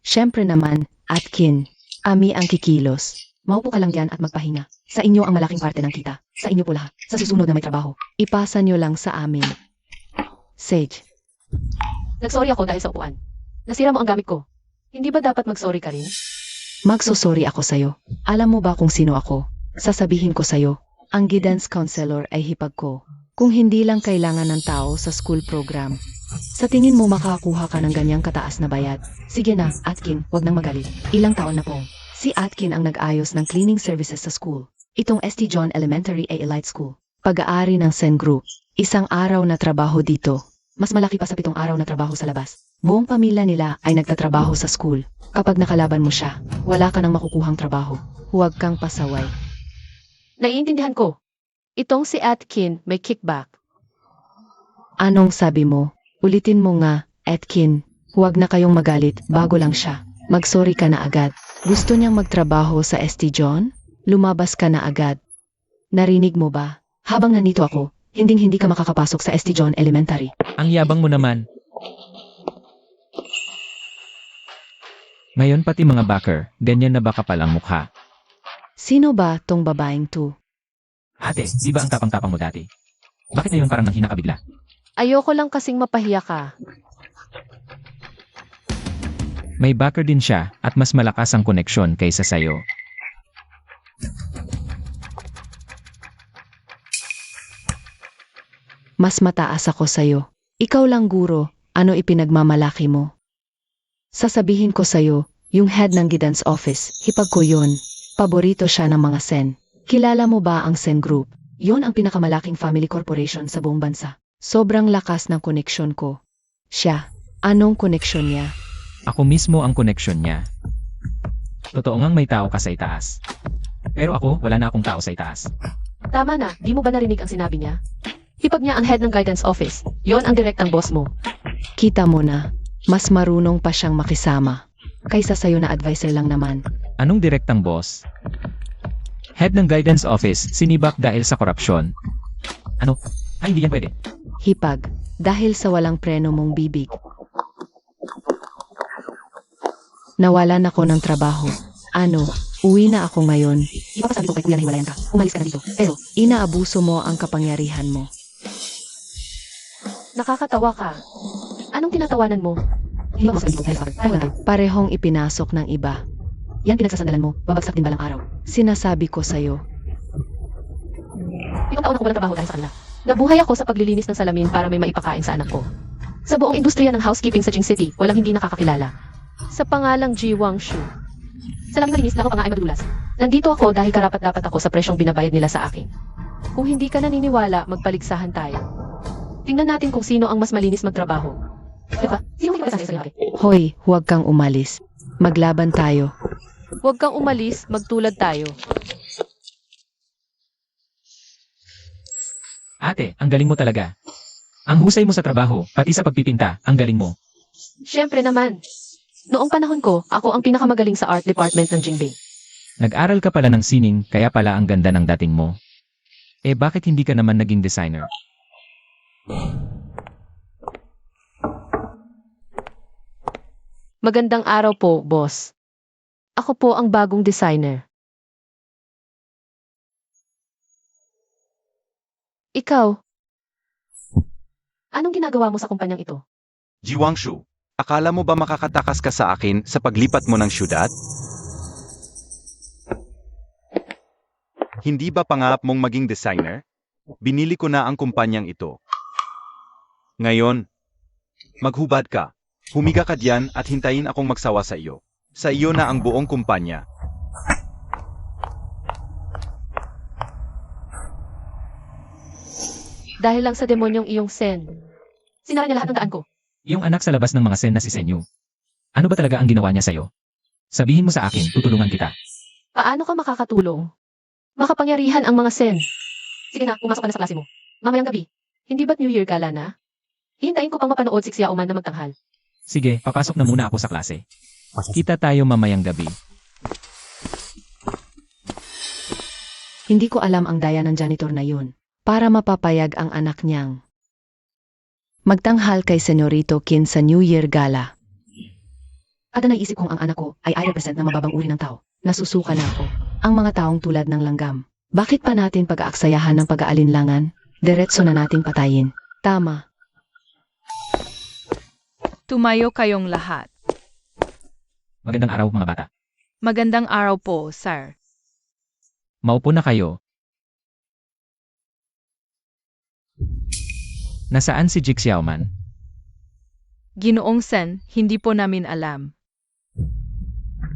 Siyempre naman, Atkin, ami ang kikilos. maupo ka lang dyan at magpahinga. Sa inyo ang malaking parte ng kita. Sa inyo po lahat. Sa susunod na may trabaho. Ipasa nyo lang sa amin. Sage, Nagsorry ako dahil sa upuan. Nasira mo ang gamit ko. Hindi ba dapat magsorry ka rin? magsusorry ako sa'yo. Alam mo ba kung sino ako? Sasabihin ko sa'yo, ang guidance counselor ay hipag ko. Kung hindi lang kailangan ng tao sa school program. Sa tingin mo makakuha ka ng ganyang kataas na bayad? Sige na, Atkin, wag nang magalit. Ilang taon na po. Si Atkin ang nag-ayos ng cleaning services sa school. Itong St. John Elementary A Elite School. Pag-aari ng Sen Group. Isang araw na trabaho dito. Mas malaki pa sa 7 araw na trabaho sa labas. Buong pamilya nila ay nagtatrabaho sa school. Kapag nakalaban mo siya, wala ka nang makukuhang trabaho. Huwag kang pasaway. Naiintindihan ko. Itong si Atkin may kickback. Anong sabi mo? Ulitin mo nga, Atkin. Huwag na kayong magalit, bago lang siya. Magsorry ka na agad. Gusto niyang magtrabaho sa St. John? Lumabas ka na agad. Narinig mo ba? Habang nandito ako, hindi ka makakapasok sa St. John Elementary. Ang yabang mo naman. Ngayon pati mga backer, ganyan na ba kapalang mukha? Sino ba tong babaeng to? Ate, di ba ang tapang-tapang mo dati? Bakit ngayon parang nanghina ka bigla? Ayoko lang kasing mapahiya ka. May backer din siya at mas malakas ang koneksyon kaysa sayo. Mas mataas ako sa'yo. Ikaw lang guro, ano ipinagmamalaki mo? Sasabihin ko sa'yo, yung head ng guidance office, hipag ko yun. Paborito siya ng mga Sen. Kilala mo ba ang Sen Group? Yon ang pinakamalaking family corporation sa buong bansa. Sobrang lakas ng koneksyon ko. Siya, anong koneksyon niya? Ako mismo ang koneksyon niya. Totoo ngang may tao ka sa itaas. Pero ako, wala na akong tao sa itaas. Tama na, di mo ba narinig ang sinabi niya? Hipag niya ang head ng guidance office. Yon ang direktang boss mo. Kita mo na, mas marunong pa siyang makisama. Kaysa sa'yo na advisor lang naman. Anong direktang boss? Head ng guidance office, sinibak dahil sa korupsyon. Ano? Ay, hindi yan pwede. Hipag, dahil sa walang preno mong bibig. Nawalan ako ng trabaho. Ano, uwi na ako ngayon. Ipapasabi ko kay kuya na hiwalayan ka. Umalis ka na dito. Pero, Inaabuso mo ang kapangyarihan mo. nakakatawa ka. Anong tinatawanan mo? Hindi ba dito dahil sa akin? Ay, wala. Parehong ipinasok ng iba. Yan pinagsasandalan mo. Babagsak din balang araw. Sinasabi ko sa'yo, 7 taon ako walang trabaho dahil sa kanila. Nabuhay ako sa paglilinis ng salamin para may maipakain sa anak ko. Sa buong industriya ng housekeeping sa Jing City, walang hindi nakakakilala. Sa pangalang Ji Wangshu. Salamin malinis na ako pa nga ay madulas. Nandito ako dahil karapat-dapat ako sa presyong binabayad nila sa akin. Kung hindi ka naniniwala, magpaligsahan tayo. Tingnan natin kung sino ang mas malinis magtrabaho. Diba? Sino may kapasabi sa akin? hoy, huwag kang umalis. Maglaban tayo. Huwag kang umalis, magtulad tayo. Ate, ang galing mo talaga. Ang husay mo sa trabaho, pati sa pagpipinta, ang galing mo. Siyempre naman. Noong panahon ko, ako ang pinakamagaling sa art department ng Jingbei. Nag-aral ka pala ng sining, kaya pala ang ganda ng dating mo. Eh bakit hindi ka naman naging designer? Magandang araw po, boss. Ako po ang bagong designer. Ikaw, anong ginagawa mo sa kumpanyang ito? Jiwangshu, akala mo ba makakatakas ka sa akin sa paglipat mo ng syudad? Hindi ba pangarap mong maging designer? Binili ko na ang kumpanyang ito. Ngayon, maghubad ka. Humiga ka diyan at hintayin akong magsawa sa iyo. Sa iyo na ang buong kumpanya. Dahil lang sa demonyong iyong Sen. Sinara niya lahat ng daan ko. Yung anak sa labas ng mga sen na si Senyu. Ano ba talaga ang ginawa niya sa'yo? Sabihin mo sa akin, tutulungan kita. Paano ka makakatulong? Makapangyarihan ang mga Sen. Sige na, pumasok ka na sa klase mo. Mamayang gabi. Hindi ba't New Year gala na? Hihintayin ko pang mapanood si Xiaoman na magtanghal. Sige, papasok na muna ako sa klase. Kita tayo mamayang gabi. Hindi ko alam ang daya ng janitor na yun. Para mapapayag ang anak niyang magtanghal kay Senyorito Kin sa New Year Gala. At naisip kong ang anak ko ay represent na mababang uri ng tao. Nasusuka na ako. Ang mga taong tulad ng langgam. Bakit pa natin pag-aaksayahan ng pag-aalinlangan? Diretso na nating patayin. Tama. Tumayo kayong lahat. Magandang araw mga bata. Magandang araw po, sir. Maupo na kayo. Nasaan si Jik Xiaoman? Ginoong Sen, hindi po namin alam.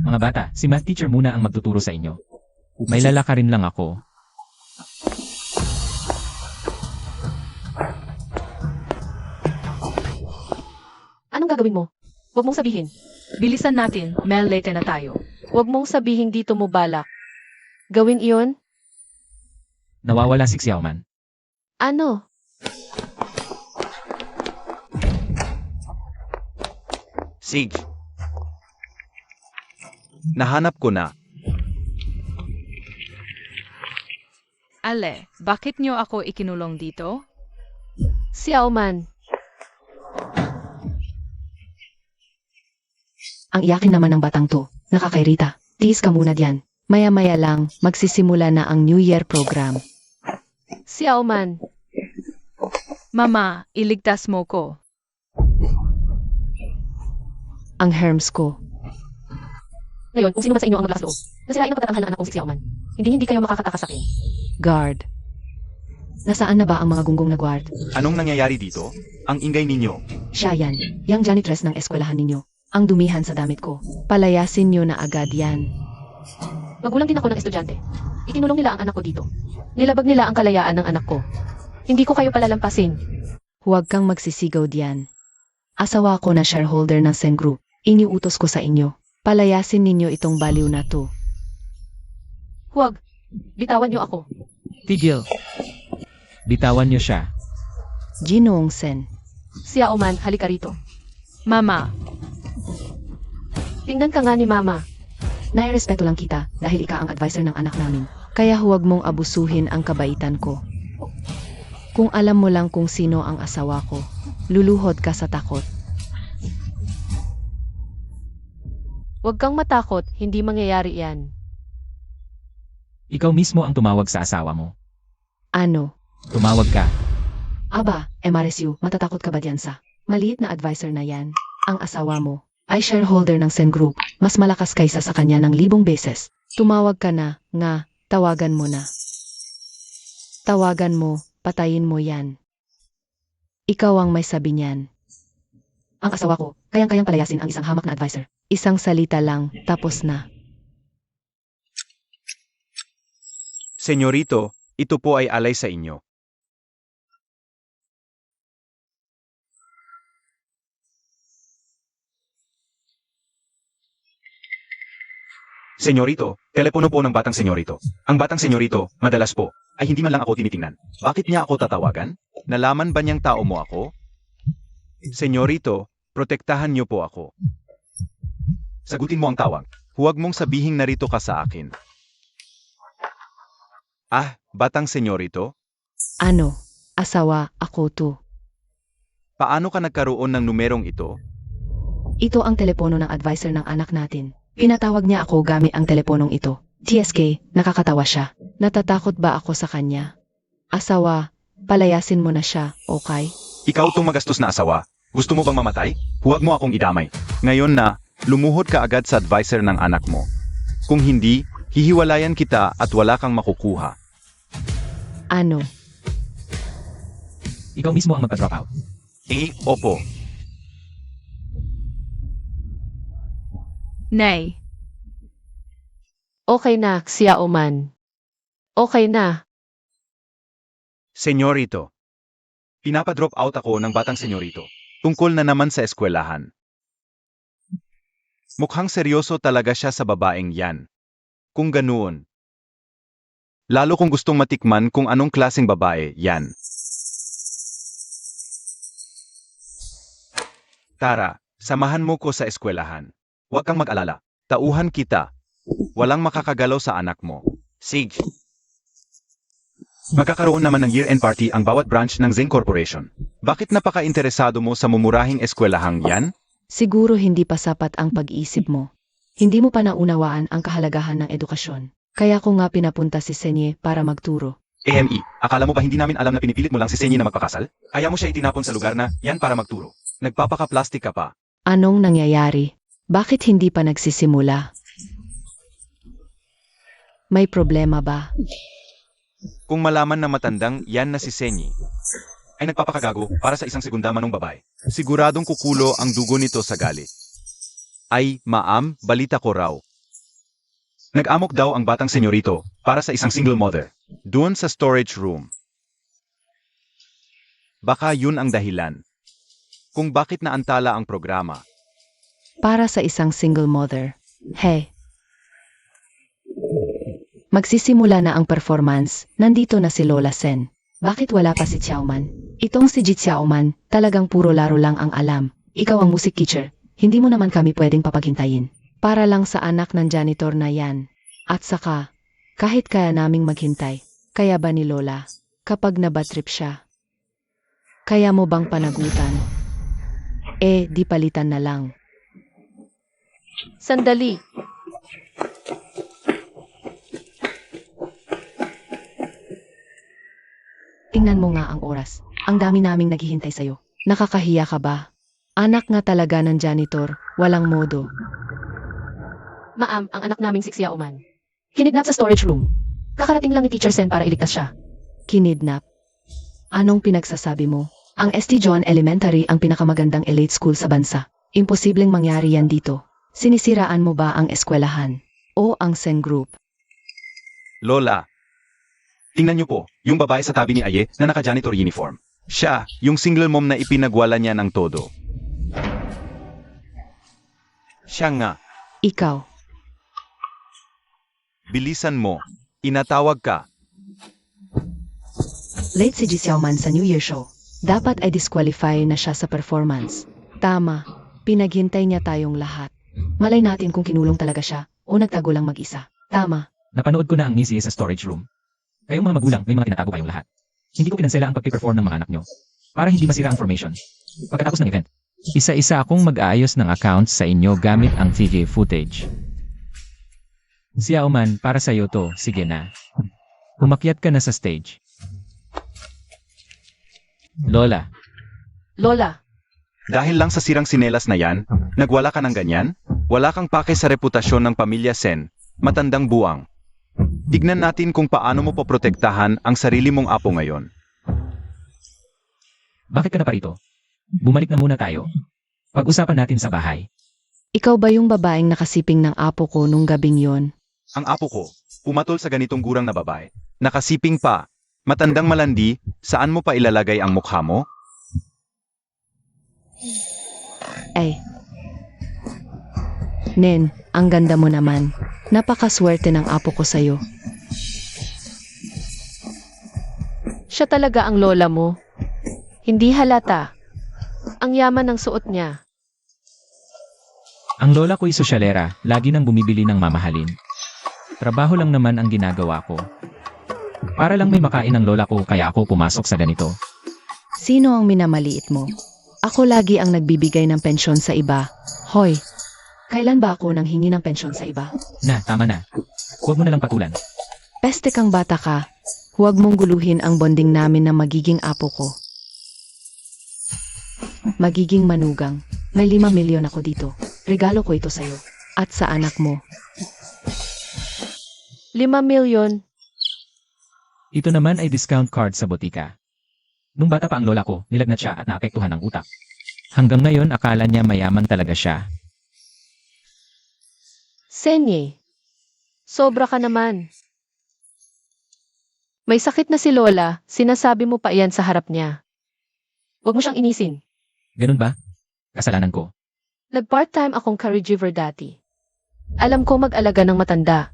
Mga bata, si math teacher muna ang magtuturo sa inyo. May lalakarin lang ako. Anong gagawin mo? Huwag mong sabihin. Bilisan natin, Mel, late na tayo. Huwag mong sabihin dito mo balak. Gawin iyon? Nawawala si Xiaoman. Ano? Sige. Nahanap ko na. Ale, bakit niyo ako ikinulong dito? Xiaoman, Ang iyakin naman ng batang to. Nakakairita. Tiis ka muna diyan. Maya-maya lang, magsisimula na ang New Year program. Xiaoman, Mama, iligtas mo ko. Ang Hermes ko. ngayon kung sino man sa inyo ang maglakas loob, nasirain ang pagtatanghal ng anak kong si Xiaoman. Hindi kayo makakatakas sa akin. Guard. Nasaan na ba ang mga gunggong na guard? Anong nangyayari dito? Ang ingay ninyo. Siya yan. Yang janitress ng eskwelahan ninyo. Ang dumihan sa damit ko. Palayasin nyo na agad yan. Magulang din ako ng estudyante. Itinulong nila ang anak ko dito. Nilabag nila ang kalayaan ng anak ko. Hindi ko kayo palalampasin. Huwag kang magsisigaw diyan. Asawa ko na shareholder ng Sen Group. Iniutos ko sa inyo. Palayasin ninyo itong baliw na to. Huwag. Bitawan niyo ako. Tigil. Bitawan niyo siya. Ginoong Sen. Xiaoman, halika rito. Mama, Tingnan ka nga ni Mama. Nairespeto lang kita dahil ika ang advisor ng anak namin. Kaya huwag mong abusuhin ang kabaitan ko. Kung alam mo lang kung sino ang asawa ko, luluhod ka sa takot. Huwag kang matakot, hindi mangyayari yan. Ikaw mismo ang tumawag sa asawa mo. Ano? Tumawag ka. Aba, MRSU, matatakot ka ba diyan sa maliit na advisor na yan? Ang asawa mo ay shareholder ng Sen Group. Mas malakas kaysa sa kanya ng 1,000 beses. Tumawag ka na, nga, tawagan mo na. Tawagan mo, patayin mo yan. Ikaw ang may sabi niyan. Ang asawa ko, kayang-kayang palayasin ang isang hamak na advisor. Isang salita lang, tapos na. Senyorito, ito po ay alay sa inyo. Senyorito, telepono po ng batang senyorito. Ang batang senyorito, madalas po, ay hindi man lang ako tinitingnan. Bakit niya ako tatawagan? Nalaman ba niyang tao mo ako? Senyorito, protektahan niyo po ako. Sagutin mo ang tawag. Huwag mong sabihing narito ka sa akin. Ah, batang senyorito? Ano? Asawa, ako to. Paano ka nagkaroon ng numerong ito? Ito ang telepono ng advisor ng anak natin. Pinatawag niya ako gamit ang teleponong ito. TSK, nakakatawa siya. Natatakot ba ako sa kanya? Asawa, palayasin mo na siya, okay? Ikaw tong magastos na asawa. Gusto mo bang mamatay? Huwag mo akong idamay. Ngayon na, lumuhod ka agad sa advisor ng anak mo. Kung hindi, hihiwalayan kita at wala kang makukuha. Ano? Ikaw mismo ang magpa-drop out. Opo. Nay, Okay na, Xiaoman. Okay na. Senyorito. Pinapadrop out ako ng batang senyorito. Tungkol na naman sa eskwelahan. Mukhang seryoso talaga siya sa babaeng yan. Kung ganoon. Lalo kung gustong matikman kung anong klaseng babae yan. Tara, samahan mo ko sa eskwelahan. Huwag kang mag-alala. Tauhan kita. Walang makakagalaw sa anak mo. Sige. Magkakaroon naman ng year-end party ang bawat branch ng Zeng Corporation. Bakit napaka-interesado mo sa mumurahing eskwelahang yan? Siguro hindi pa sapat ang pag-iisip mo. Hindi mo pa naunawaan ang kahalagahan ng edukasyon. Kaya ko nga pinapunta si Senye para magturo. AME, akala mo ba hindi namin alam na pinipilit mo lang si Senyi na magpakasal? Kaya mo siya itinapon sa lugar na yan para magturo. Nagpapaka-plastic ka pa. Anong nangyayari? Bakit hindi pa nagsisimula? May problema ba? Kung malaman na matandang yan na si Senyi, ay nagpapakagago para sa isang segunda manong babae. Siguradong kukulo ang dugo nito sa gali. Ay, ma'am, balita ko raw. Nag-amok daw ang batang senyorito para sa isang single mother. Doon sa storage room. Baka yun ang dahilan. Kung bakit naantala ang programa. Para sa isang single mother. Hey. Magsisimula na ang performance, nandito na si Lola Sen. Bakit wala pa si Xiaoman? Itong si Ji Xiaoman, talagang puro laro lang ang alam. Ikaw ang music teacher, hindi mo naman kami pwedeng papaghintayin. Para lang sa anak ng janitor na yan. At saka, kahit kaya naming maghintay, kaya ba ni Lola, kapag nabatrip siya? Kaya mo bang panagutan? Di palitan na lang. Sandali. Tingnan mo nga ang oras. Ang dami naming naghihintay sa'yo. Nakakahiya ka ba? Anak nga talaga ng janitor, walang modo. Ma'am, ang anak naming si Xiaoman. Kinidnap sa storage room. Kakarating lang ni Teacher Sen para iligtas siya. Kinidnap. Anong pinagsasabi mo? Ang St. John Elementary ang pinakamagandang elite school sa bansa. Imposibleng mangyari yan dito. Sinisiraan mo ba ang eskwelahan? O ang Sen Group? Lola. Tingnan niyo po, yung babae sa tabi ni Aye na naka-janitor uniform. Siya, yung single mom na ipinagwala niya ng todo. Siya nga. Ikaw. Bilisan mo. Inatawag ka. Late si Ji Xiaoman sa New Year show. Dapat ay disqualify na siya sa performance. Tama. Pinaghintay niya tayong lahat. Malay natin kung kinulong talaga siya o nagtago lang mag-isa. Tama. Napanood ko na ang Missy sa storage room. Kayong mga magulang, may mga tinatago kayong lahat. Hindi ko pinansela ang pagpiperform ng mga anak nyo. Para hindi masira ang formation. Pagkatapos ng event. Isa-isa akong mag-aayos ng accounts sa inyo gamit ang video footage. Xiaoman, para sa'yo to, sige na. Umakyat ka na sa stage. Lola, Lola, Dahil lang sa sirang sinelas na yan, nagwala ka ng ganyan? Wala kang pake sa reputasyon ng pamilya Sen, matandang buwang. Tignan natin kung paano mo poprotektahan ang sarili mong apo ngayon. Bakit ka na pa rito? Bumalik na muna tayo. Pag-usapan natin sa bahay. Ikaw ba yung babaeng nakasiping ng apo ko nung gabing yon? Ang apo ko, pumatol sa ganitong gurang na babae. Nakasiping pa. Matandang malandi, saan mo pa ilalagay ang mukha mo? Ay. Nen, ang ganda mo naman. Napakaswerte ng apo ko sa'yo. siya talaga ang lola mo. Hindi halata. Ang yaman ng suot niya. ang lola ko'y sosyalera, lagi nang bumibili ng mamahalin. Trabaho lang naman ang ginagawa ko. Para lang may makain ang lola ko kaya ako pumasok sa ganito. Sino ang minamaliit mo? Ako lagi ang nagbibigay ng pensyon sa iba. Hoy, kailan ba ako nang hingi ng pensyon sa iba? Na, tama na. Huwag mo na lang patulan. Peste kang bata ka. Huwag mong guluhin ang bonding namin na magiging apo ko. Magiging manugang. May 5 milyon ako dito. Regalo ko ito sa'yo. At sa anak mo. 5 milyon. Ito naman ay discount card sa botika. Nung bata pa ang lola ko, nilagnat siya at naapektuhan ng utak. Hanggang ngayon akala niya mayaman talaga siya. Senye. Sobra ka naman. May sakit na si Lola, sinasabi mo pa iyan sa harap niya. Huwag mo siyang inisin. Ganun ba? Kasalanan ko. Nag-part-time akong caregiver dati. Alam ko mag-alaga ng matanda.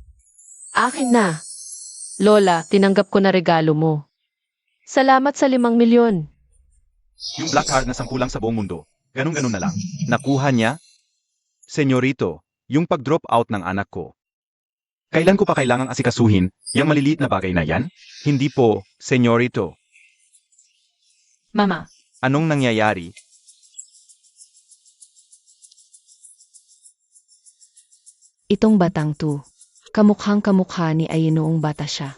Akin na. Lola, tinanggap ko na regalo mo. Salamat sa 5 milyon. Yung black card na sampulang sa buong mundo. Ganun-ganun na lang. Nakuha niya? Senyorito, yung pag-drop out ng anak ko. Kailan ko pa kailangang asikasuhin yung maliliit na bagay na yan? Hindi po, senyorito. Mama, Anong nangyayari? Itong batang to. Kamukhang kamukha ni ay noong bata siya.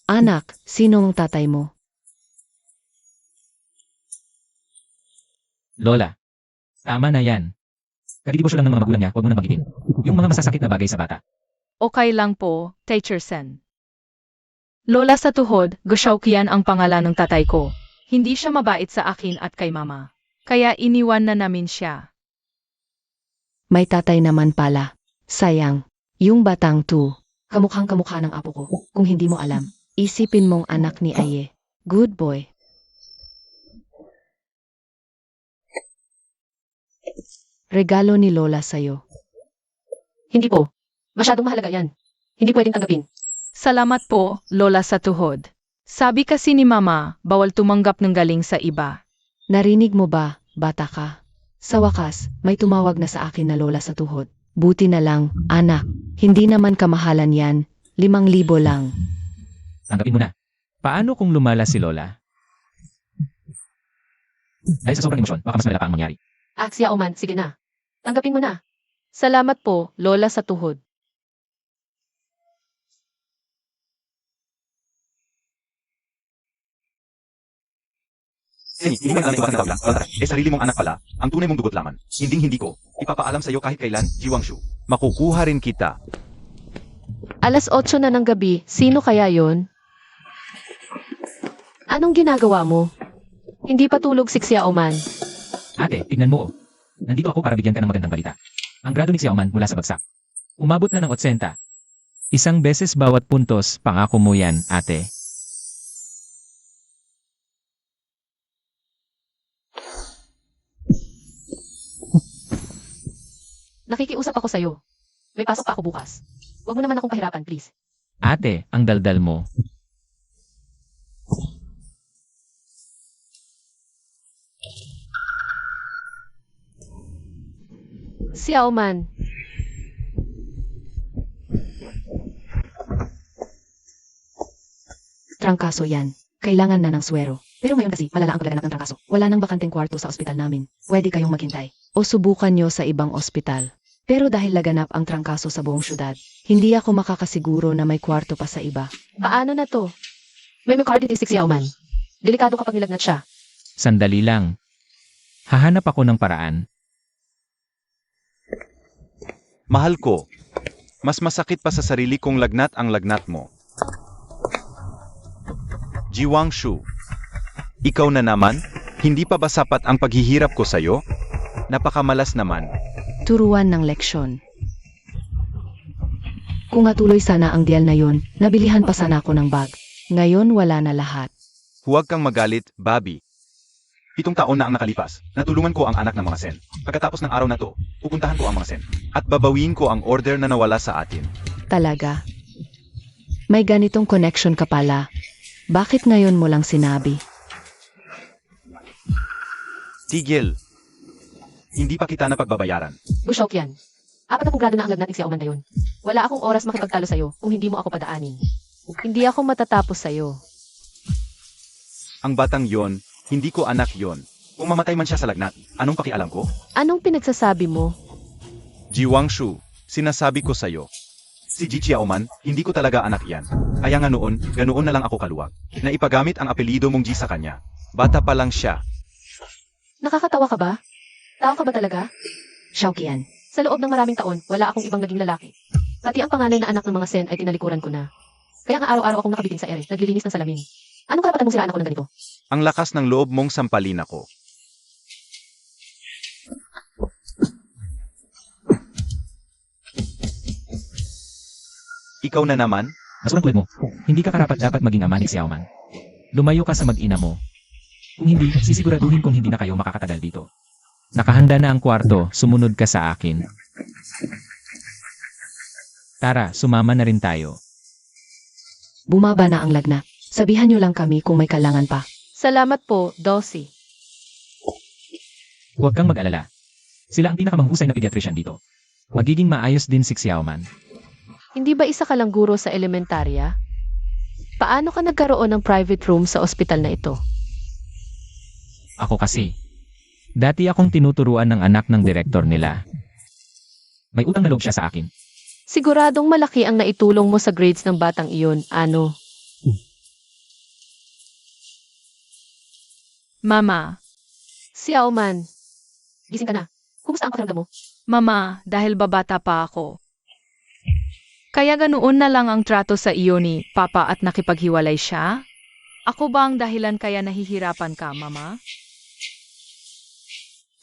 Anak, sino ang tatay mo? Lola, tama na yan. Kadidibos lang ng mga magulang niya, huwag mo na magitin. Yung mga masasakit na bagay sa bata. okay lang po, Teacher Sen. Lola sa tuhod, Goshokian ang pangalan ng tatay ko. Hindi siya mabait sa akin at kay mama. Kaya iniwan na namin siya. May tatay naman pala. Sayang. Yung batang tu, kamukhang kamukha ng apo ko. Kung hindi mo alam, isipin mong anak ni Aye. Good boy. Regalo ni Lola sa'yo. Hindi po. Masyadong mahalaga yan. Hindi pwedeng tanggapin. Salamat po, Lola sa tuhod. Sabi kasi ni Mama, bawal tumanggap ng galing sa iba. Narinig mo ba, bata ka? Sa wakas, may tumawag na sa akin na Lola sa tuhod. Buti na lang, anak. Hindi naman kamahalan yan. 5,000 lang. Tanggapin mo na. Paano kung lumala si Lola? Dahil sa sobrang emosyon, baka mas malala pa ang mangyari. Sia Oman, sige na. Tanggapin mo na. Salamat po, Lola sa tuhod. Senny, hindi mo alam na iwasan na tawag lang. Sarili mong anak pala, ang tunay mong dugot laman. Hindi ko. Ipapaalam sa'yo kahit kailan, Jiwangshu. Makukuha rin kita. Alas 8 na ng gabi, sino kaya yon? Anong ginagawa mo? Hindi pa tulog si Xia Oman. Ate, tignan mo. Nandito ako para bigyan ka ng magandang balita. Ang grado ni Xiaoman mula sa bagsak. Umabot na ng 80. Isang beses bawat puntos, pangako mo yan, ate. Nakikiusap ako sa'yo. May pasok pa ako bukas. Huwag mo naman akong pahirapan, please. Ate, ang daldal mo. Xia Oman. Trangkaso yan. Kailangan na ng swero. Pero ngayon kasi, malala ang paglaganap ng trangkaso. Wala nang bakanteng kwarto sa ospital namin. Pwede kayong maghintay. O subukan nyo sa ibang ospital. Pero dahil laganap ang trangkaso sa buong syudad, hindi ako makakasiguro na may kwarto pa sa iba. Paano na to? May myocarditis si Xia Oman. Delikado kapag nilagnat siya. Sandali lang. Hahanap ako ng paraan. Mahal ko, mas masakit pa sa sarili kong lagnat ang lagnat mo. Jiwangshu, ikaw na naman? Hindi pa ba sapat ang paghihirap ko sa'yo? Napakamalas naman. Turuan ng leksyon. Kung natuloy sana ang deal na yon, nabilihan pa sana ako ng bag. Ngayon wala na lahat. Huwag kang magalit, Bobby. 7 taon na ang nakalipas. Natulungan ko ang anak ng mga Sen. Pagkatapos ng araw na to, pupuntahan ko ang mga Sen. At babawiin ko ang order na nawala sa atin. Talaga. May ganitong connection ka pala. Bakit ngayon mo lang sinabi? Tigil. Hindi pa kita napagbabayaran. Bushok yan. 4 grado na ang lagnat ni Xia Oman ngayon. Wala akong oras makipagtalo sa'yo kung hindi mo ako padaanin. Hindi ako matatapos sa'yo. Ang batang yon, hindi ko anak yon. Kung mamatay man siya sa lagnat, anong pakialam ko? Anong pinagsasabi mo? Jiwangshu, sinasabi ko sa'yo. Si Ji Xiaoman, hindi ko talaga anak iyan. Kaya nga noon, ganoon na lang ako kaluwag. Na ipagamit ang apelido mong Ji sa kanya. Bata pa lang siya. Nakakatawa ka ba? Tao ka ba talaga? Xiaoqian. Sa loob ng maraming taon, wala akong ibang naging lalaki. Pati ang panganay na anak ng mga Sen ay tinalikuran ko na. Kaya nga araw-araw akong nakabitin sa ere, naglilinis ng salamin. Anong karapatan mong siraan ako ng ganito? Ang lakas ng loob mong sampalin ako. Ikaw na naman? Mas tulad mo, hindi ka karapat-dapat maging ama ni Xiaoman. Lumayo ka sa mag-ina mo. Kung hindi, sisiguraduhin kong hindi na kayo makakatagal dito. Nakahanda na ang kwarto, sumunod ka sa akin. Tara, sumama na rin tayo. Bumaba na ang lagnat. Sabihan nyo lang kami kung may kailangan pa. Salamat po, Dossie. Huwag kang mag-alala. Sila ang pinakamahusay na pediatrician dito. Magiging maayos din si Xiaoman. Hindi ba isa ka lang guro sa elementarya? Paano ka nagkaroon ng private room sa ospital na ito? Ako kasi. Dati akong tinuturuan ng anak ng direktor nila. May utang na loob siya sa akin. Siguradong malaki ang naitulong mo sa grades ng batang iyon, ano? Mama. Xia Oman. Gising ka na. Kumusta ang pakiramdam mo? Mama, dahil babata pa ako. Kaya ganoon na lang ang trato sa iyo ni Papa at nakipaghiwalay siya? Ako ba ang dahilan kaya nahihirapan ka, Mama?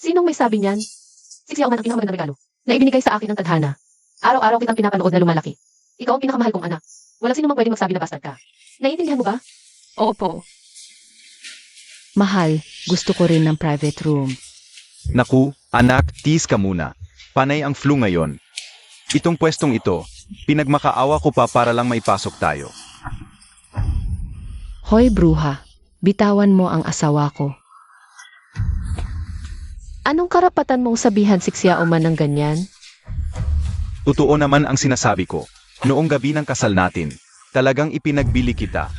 Sinong may sabi niyan? Si Xia Oman ang pinakamagandang regalo na ibinigay sa akin ng tadhana. Araw-araw kitang pinapanood na lumalaki. Ikaw ang pinakamahal kong anak. Walang sino mang pwedeng magsabi na bastard ka. Naiintindihan mo ba? Opo. Mahal, gusto ko rin ng private room. Naku, anak, tease ka muna. Panay ang flu ngayon. Itong pwestong ito, pinagmakaawa ko pa para lang maipasok tayo. Hoy bruha, bitawan mo ang asawa ko. Anong karapatan mong sabihan si Xiaoman ng ganyan? Totoo naman ang sinasabi ko. Noong gabi ng kasal natin, talagang ipinagbili kita.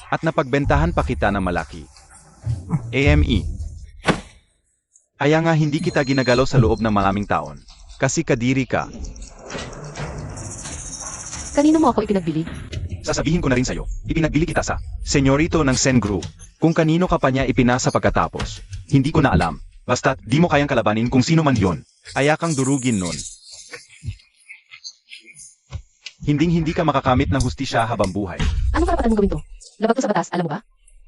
At napagbentahan pa kita ng malaki. AME. Kaya nga hindi kita ginagalaw sa loob ng maraming taon. Kasi kadiri ka. Kanino mo ako ipinagbili? Sasabihin ko na rin sa'yo, ipinagbili kita sa senyorito ng Sen Group. Kung kanino ka pa niya ipinasa pagkatapos, hindi ko na alam. Basta't di mo kayang kalabanin kung sino man yon. Kaya kang durugin nun. Hinding-hindi ka makakamit ng hustisya habang buhay. Anong karapatan mong gawin to? Labag to sa batas, alam mo ba?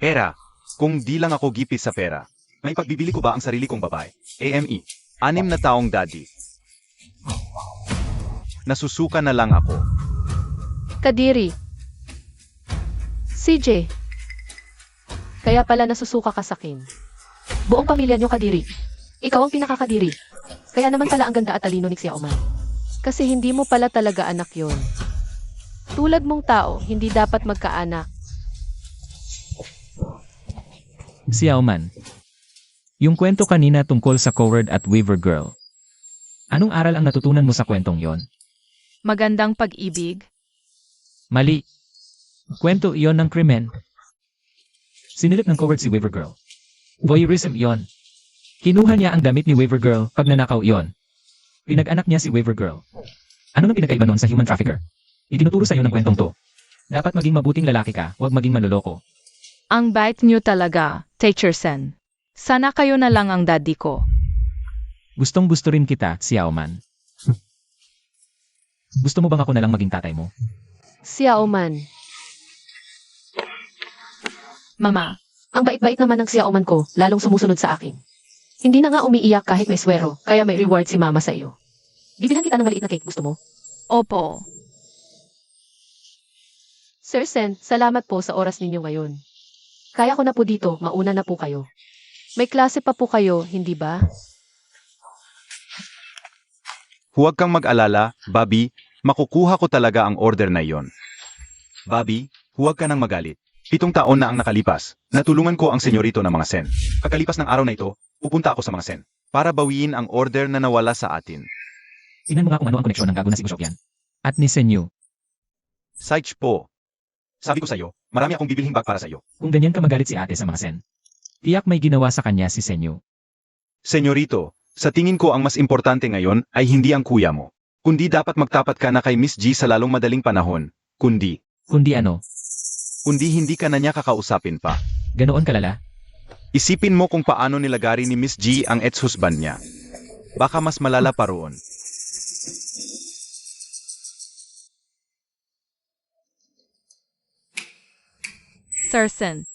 Pera. Kung di lang ako gipis sa pera, may pagbibili ko ba ang sarili kong babae? AME. 6 na taong daddy. Nasusuka na lang ako. Kadiri. CJ. Kaya pala nasusuka ka sa akin. Buong pamilya niyo kadiri. Ikaw ang pinakakadiri. Kaya naman pala ang ganda at talino ni Xiaoman. Kasi hindi mo pala talaga anak yon. Tulad mong tao, hindi dapat magkaanak. Xiaoman. Yung kwento kanina tungkol sa Coward at Weaver Girl. Anong aral ang natutunan mo sa kwentong yon? Magandang pag-ibig. Mali. Kwento iyon ng krimen. Sinilip ng Coward si Weaver Girl. Voyeurism iyon. Kinuha niya ang damit ni Weaver Girl pag nanakaw iyon. Pinag-anak niya si Weaver Girl. Ano nang pinagkaiba nun sa human trafficker? Itinuturo sa iyo ng kwentong to. Dapat maging mabuting lalaki ka, huwag maging manloloko. Ang bait niyo talaga, Teacher Sen. Sana kayo na lang ang daddy ko. Gustong-gusto rin kita, Xiaoman. Gusto mo bang ako na lang maging tatay mo? Xiaoman. Mama, Ang bait-bait naman ng Xiaoman ko, lalong sumusunod sa akin. Hindi na nga umiiyak kahit may swero, kaya may reward si mama sa iyo. Bibilhan kita ng maliit na cake, gusto mo? opo. Sir Sen, salamat po sa oras ninyo ngayon. Kaya ko na po dito, mauna na po kayo. May klase pa po kayo, hindi ba? Huwag kang mag-alala, Bobby, makukuha ko talaga ang order na iyon. Bobby, huwag ka nang magalit. 7 taon na ang nakalipas, natulungan ko ang senyorito ng mga Sen. Pagkalipas ng araw na ito, pupunta ako sa mga Sen, para bawiin ang order na nawala sa atin. Tingnan mo nga kung ano ang koneksyon ng gago na si Gushopian. At ni Senyu. Saich po. Sabi ko sa'yo, marami akong bibilhing bag para sa'yo. Kung ganyan ka magalit si ate sa mga Sen. Tiyak may ginawa sa kanya si Senyu. Senyorito, sa tingin ko ang mas importante ngayon ay hindi ang kuya mo. Kundi dapat magtapat ka na kay Miss G sa lalong madaling panahon. Kundi hindi ka na niya kakausapin pa. Ganoon kalala? Isipin mo kung paano nilagari ni Miss G ang ex-husband niya. Baka mas malala pa roon. Sir Sen,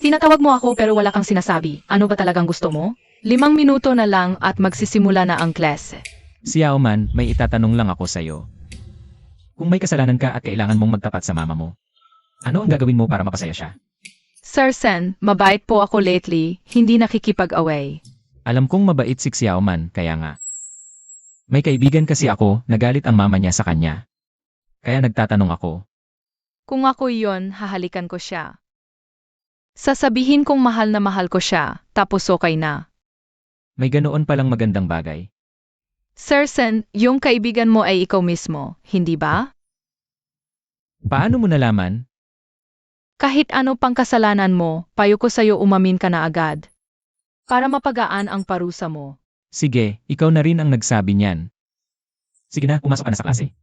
Tinatawag mo ako pero wala kang sinasabi. Ano ba talagang gusto mo? 5 minuto na lang at magsisimula na ang klase. Xiaoman, may itatanong lang ako sa'yo. Kung may kasalanan ka at kailangan mong magtapat sa mama mo, ano ang gagawin mo para mapasaya siya? Sir Sen, mabait po ako lately, hindi nakikipag-away. Alam kong mabait si Xiaoman, kaya nga. May kaibigan kasi ako, nagalit ang mama niya sa kanya. Kaya nagtatanong ako. Kung ako iyon, hahalikan ko siya. Sasabihin kong mahal na mahal ko siya, tapos okay na. May ganoon palang magandang bagay. Sir Sen, yung kaibigan mo ay ikaw mismo, hindi ba? Paano mo nalaman? Kahit ano pang kasalanan mo, payo ko sa'yo umamin ka na agad. Para mapagaan ang parusa mo. Sige, ikaw na rin ang nagsabi niyan. Sige na, pumasok ka na sa klase.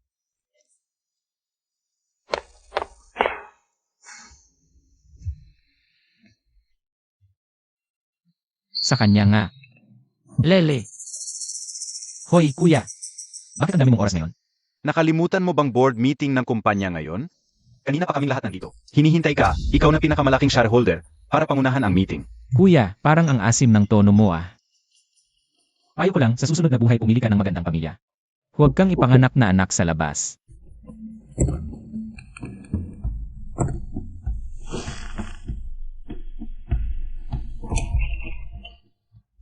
Sa kanya nga. Lele. Hoy, kuya. Bakit ang dami mong oras ngayon? Nakalimutan mo bang board meeting ng kumpanya ngayon? Kanina pa kaming lahat nandito. Hinihintay ka, ikaw na pinakamalaking shareholder, para pangunahan ang meeting. Kuya, parang ang asim ng tono mo ah. Payo ko lang, sa susunod na buhay pumili ka ng magandang pamilya. Huwag kang ipanganak na anak sa labas.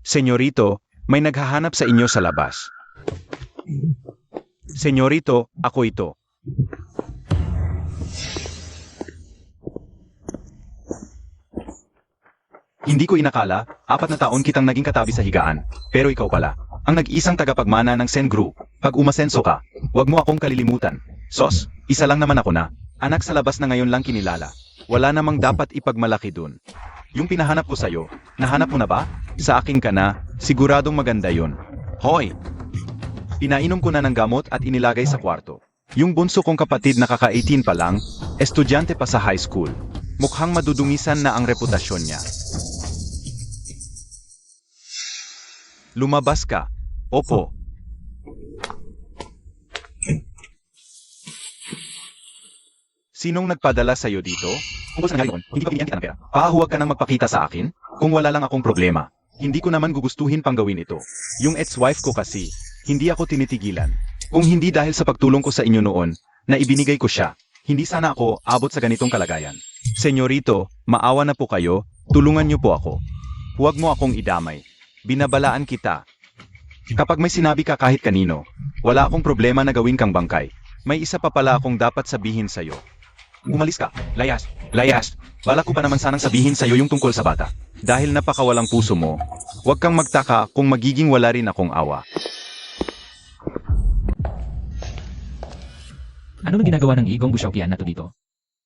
Senyorito, may naghahanap sa inyo sa labas. Senyorito, ako ito. Hindi ko inakala, 4 na taon kitang naging katabi sa higaan. Pero ikaw pala, ang nag-iisang tagapagmana ng Sen Group. Pag umasenso ka, huwag mo akong kalilimutan. Sos, isa lang naman ako na. Anak sa labas na ngayon lang kinilala. Wala namang dapat ipagmalaki dun. Yung pinahanap ko sa'yo, nahanap mo na ba? Sa akin ka na, siguradong maganda yun. Hoy! Pinainom ko na ng gamot at inilagay sa kwarto. Yung bunso kong kapatid na kaka-18 pa lang, estudyante pa sa high school. Mukhang madudungisan na ang reputasyon niya. Lumabas ka. Opo. Sinong nagpadala sa'yo dito? Kung sa nangyari yun, hindi pa binigyan kita ng pera. Huwag ka nang magpakita sa akin? Kung wala lang akong problema. Hindi ko naman gugustuhin pang gawin ito. Yung ex-wife ko kasi, hindi ako tinitigilan. Kung hindi dahil sa pagtulong ko sa inyo noon, na ibinigay ko siya, hindi sana ako abot sa ganitong kalagayan. Senyorito, maawa na po kayo, tulungan niyo po ako. Huwag mo akong idamay. Binabalaan kita. Kapag may sinabi ka kahit kanino, wala akong problema na gawin kang bangkay. May isa pa pala akong dapat sabihin sa'yo. Umalis ka. Layas. Layas. Balak ko pa naman sanang sabihin sa'yo yung tungkol sa bata. Dahil napakawalang puso mo, huwag kang magtaka kung magiging wala rin akong awa. Ano na ginagawa ng Igong Bushaukian na to dito?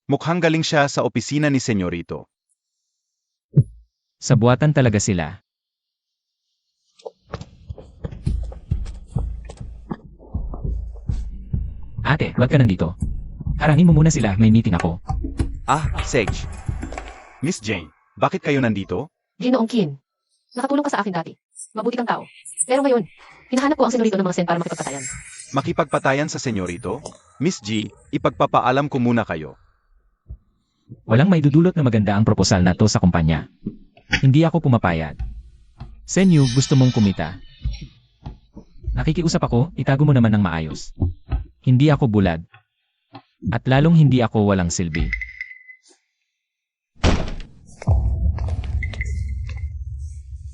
Mukhang galing siya sa opisina ni Senyorito. Sa buwatan talaga sila. Ate, wag ka nandito. Harangin mo muna sila, may meeting ako. Ah, Sage. Miss Jane, bakit kayo nandito? Ginoong Kin, nakatulong ka sa akin dati. Mabuti kang tao. Pero ngayon, hinahanap ko ang senyorito ng mga sen para makipagpatayan. Makipagpatayan sa Senyorito? Miss G, ipagpapaalam ko muna kayo. Walang may dudulot na maganda ang proposal na to sa kumpanya. Hindi ako pumapayag. Senyu, gusto mong kumita. Nakikiusap ako, itago mo naman ng maayos. Hindi ako bulag. At lalong hindi ako walang silbi.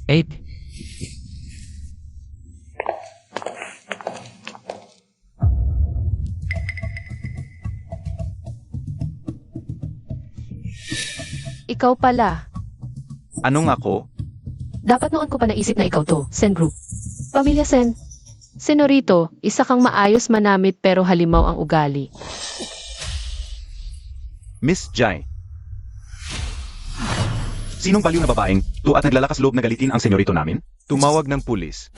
Eight. Ikaw pala. Anong ako? Dapat noon ko pa naisip na ikaw to, Sen Group. Pamilya Sen. Senorito, isa kang maayos manamit pero halimaw ang ugali. Miss Jai. Sinong baliw na babaeng at naglalakas loob na galitin ang senyorito namin? Tumawag ng pulis.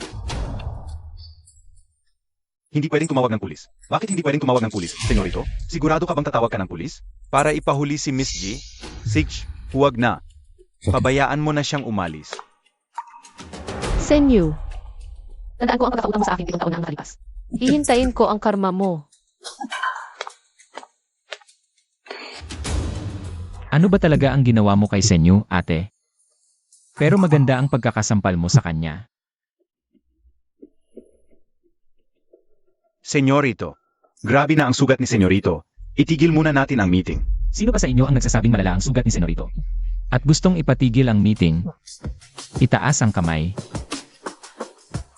Hindi pwedeng tumawag ng pulis. Bakit hindi pwedeng tumawag ng pulis, senyorito? Sigurado ka bang tatawag ka ng pulis? Para ipahuli si Miss G? Sage, huwag na. Pabayaan mo na siyang umalis. Senyu, tandaan ko ang pagkakautang mo sa akin 7 taon na ang nakalipas. Hihintayin ko ang karma mo. Ano ba talaga ang ginawa mo kay Senyu, ate? Pero maganda ang pagkakasampal mo sa kanya. Senyorito, grabe na ang sugat ni senyorito. Itigil muna natin ang meeting. Sino ba sa inyo ang nagsasabing malala ang sugat ni Senorito? At gustong ipatigil ang meeting? Itaas ang kamay.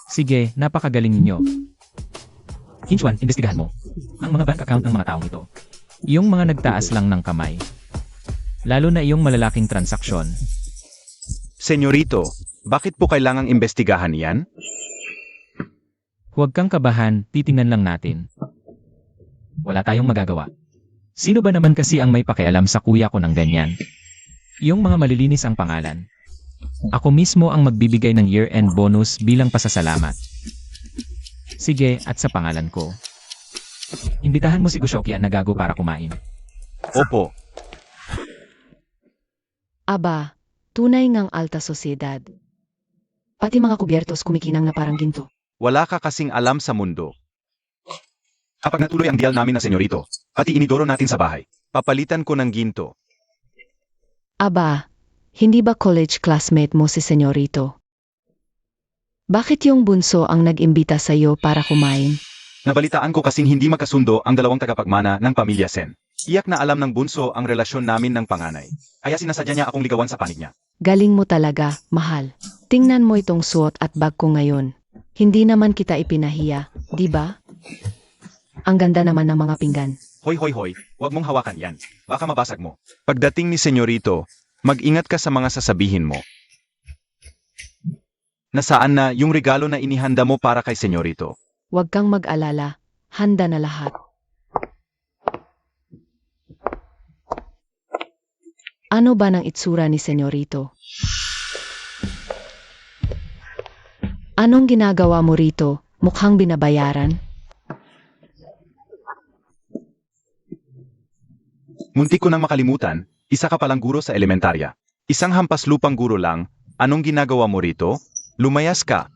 Sige, napakagaling ninyo. Hinchuan, investigahan mo. Ang mga bank account ng mga taong ito. Yung mga nagtaas lang ng kamay. Lalo na iyong malalaking transaksyon. Senyorito, bakit po kailangang imbestigahan yan? Huwag kang kabahan, titingnan lang natin. Wala tayong magagawa. Sino ba naman kasi ang may pakialam sa kuya ko ng ganyan? Yung mga malilinis ang pangalan. Ako mismo ang magbibigay ng year-end bonus bilang pasasalamat. Sige, at sa pangalan ko. Imbitahan mo si Gushokia na gago para kumain. Opo. Aba, tunay ngang alta sosyedad. Pati mga kubyertos kumikinang na parang ginto. Wala ka kasing alam sa mundo. Kapag natuloy ang deal namin na senyorito, pati inidoro natin sa bahay, papalitan ko ng ginto. Aba, hindi ba college classmate mo si Senyorito? Bakit yung bunso ang nag-imbita sa'yo para kumain? Nabalitaan ko kasing hindi magkasundo ang dalawang tagapagmana ng pamilya Sen. Iyak na alam ng bunso ang relasyon namin ng panganay. Kaya sinasadya niya akong ligawan sa panig niya. Galing mo talaga, mahal. Tingnan mo itong suot at bag ko ngayon. Hindi naman kita ipinahiya, di ba? Ang ganda naman ng mga pinggan. Hoy, huwag mong hawakan yan. Baka mabasag mo. Pagdating ni Senyorito, mag-ingat ka sa mga sasabihin mo. Nasaan na yung regalo na inihanda mo para kay Senyorito? Huwag kang mag-alala, handa na lahat. Ano ba ng itsura ni Senyorito? Anong ginagawa mo rito? Mukhang binabayaran? Muntik ko nang makalimutan, isa ka palang guro sa elementarya. Isang hampas lupang guro lang, anong ginagawa mo rito? Lumayas ka.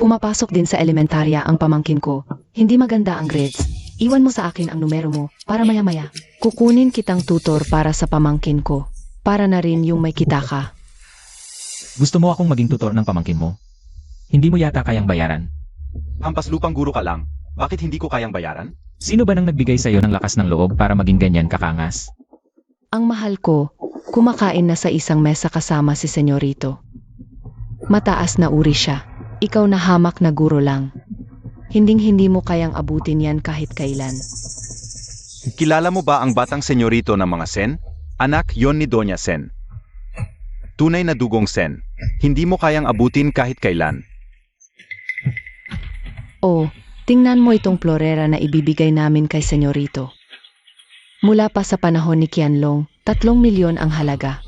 Pumapasok din sa elementarya ang pamangkin ko. Hindi maganda ang grades. Iwan mo sa akin ang numero mo para maya-maya. Kukunin kitang tutor para sa pamangkin ko. Para na rin yung may kita ka. Gusto mo akong maging tutor ng pamangkin mo? Hindi mo yata kayang bayaran. Hampas lupang guro ka lang, bakit hindi ko kayang bayaran? Sino ba nang nagbigay sa'yo ng lakas ng loob para maging ganyan kakangas? Ang mahal ko, kumakain na sa isang mesa kasama si Senyorito. Mataas na uri siya. Ikaw na hamak na guro lang. Hinding-hindi mo kayang abutin yan kahit kailan. Kilala mo ba ang batang Senyorito ng mga Sen? Anak yon ni Doña Sen. Tunay na dugong Sen. Hindi mo kayang abutin kahit kailan. Oh, tingnan mo itong florera na ibibigay namin kay Senyorito. Mula pa sa panahon ni Qianlong, 3 milyon ang halaga.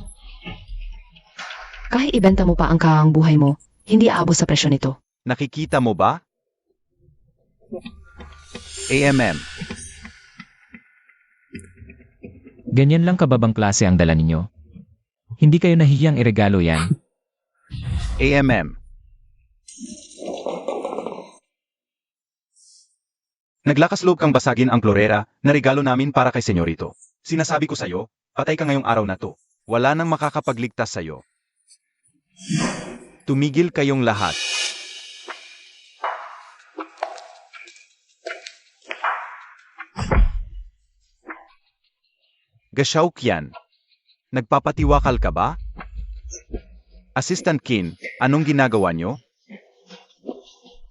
Kahit ibenta mo pa ang kahang buhay mo, hindi aabot sa presyo nito. Nakikita mo ba? AMM. Ganyan lang kababang klase ang dala ninyo. Hindi kayo nahihiyang iregalo yan. AMM. Naglakas loob kang basagin ang florera na regalo namin para kay Senyorito. Sinasabi ko sa'yo, patay ka ngayong araw na to. Wala nang makakapagligtas sa'yo. Tumigil kayong lahat. Gashaukyan, nagpapatiwakal ka ba? Assistant Kin, anong ginagawa nyo?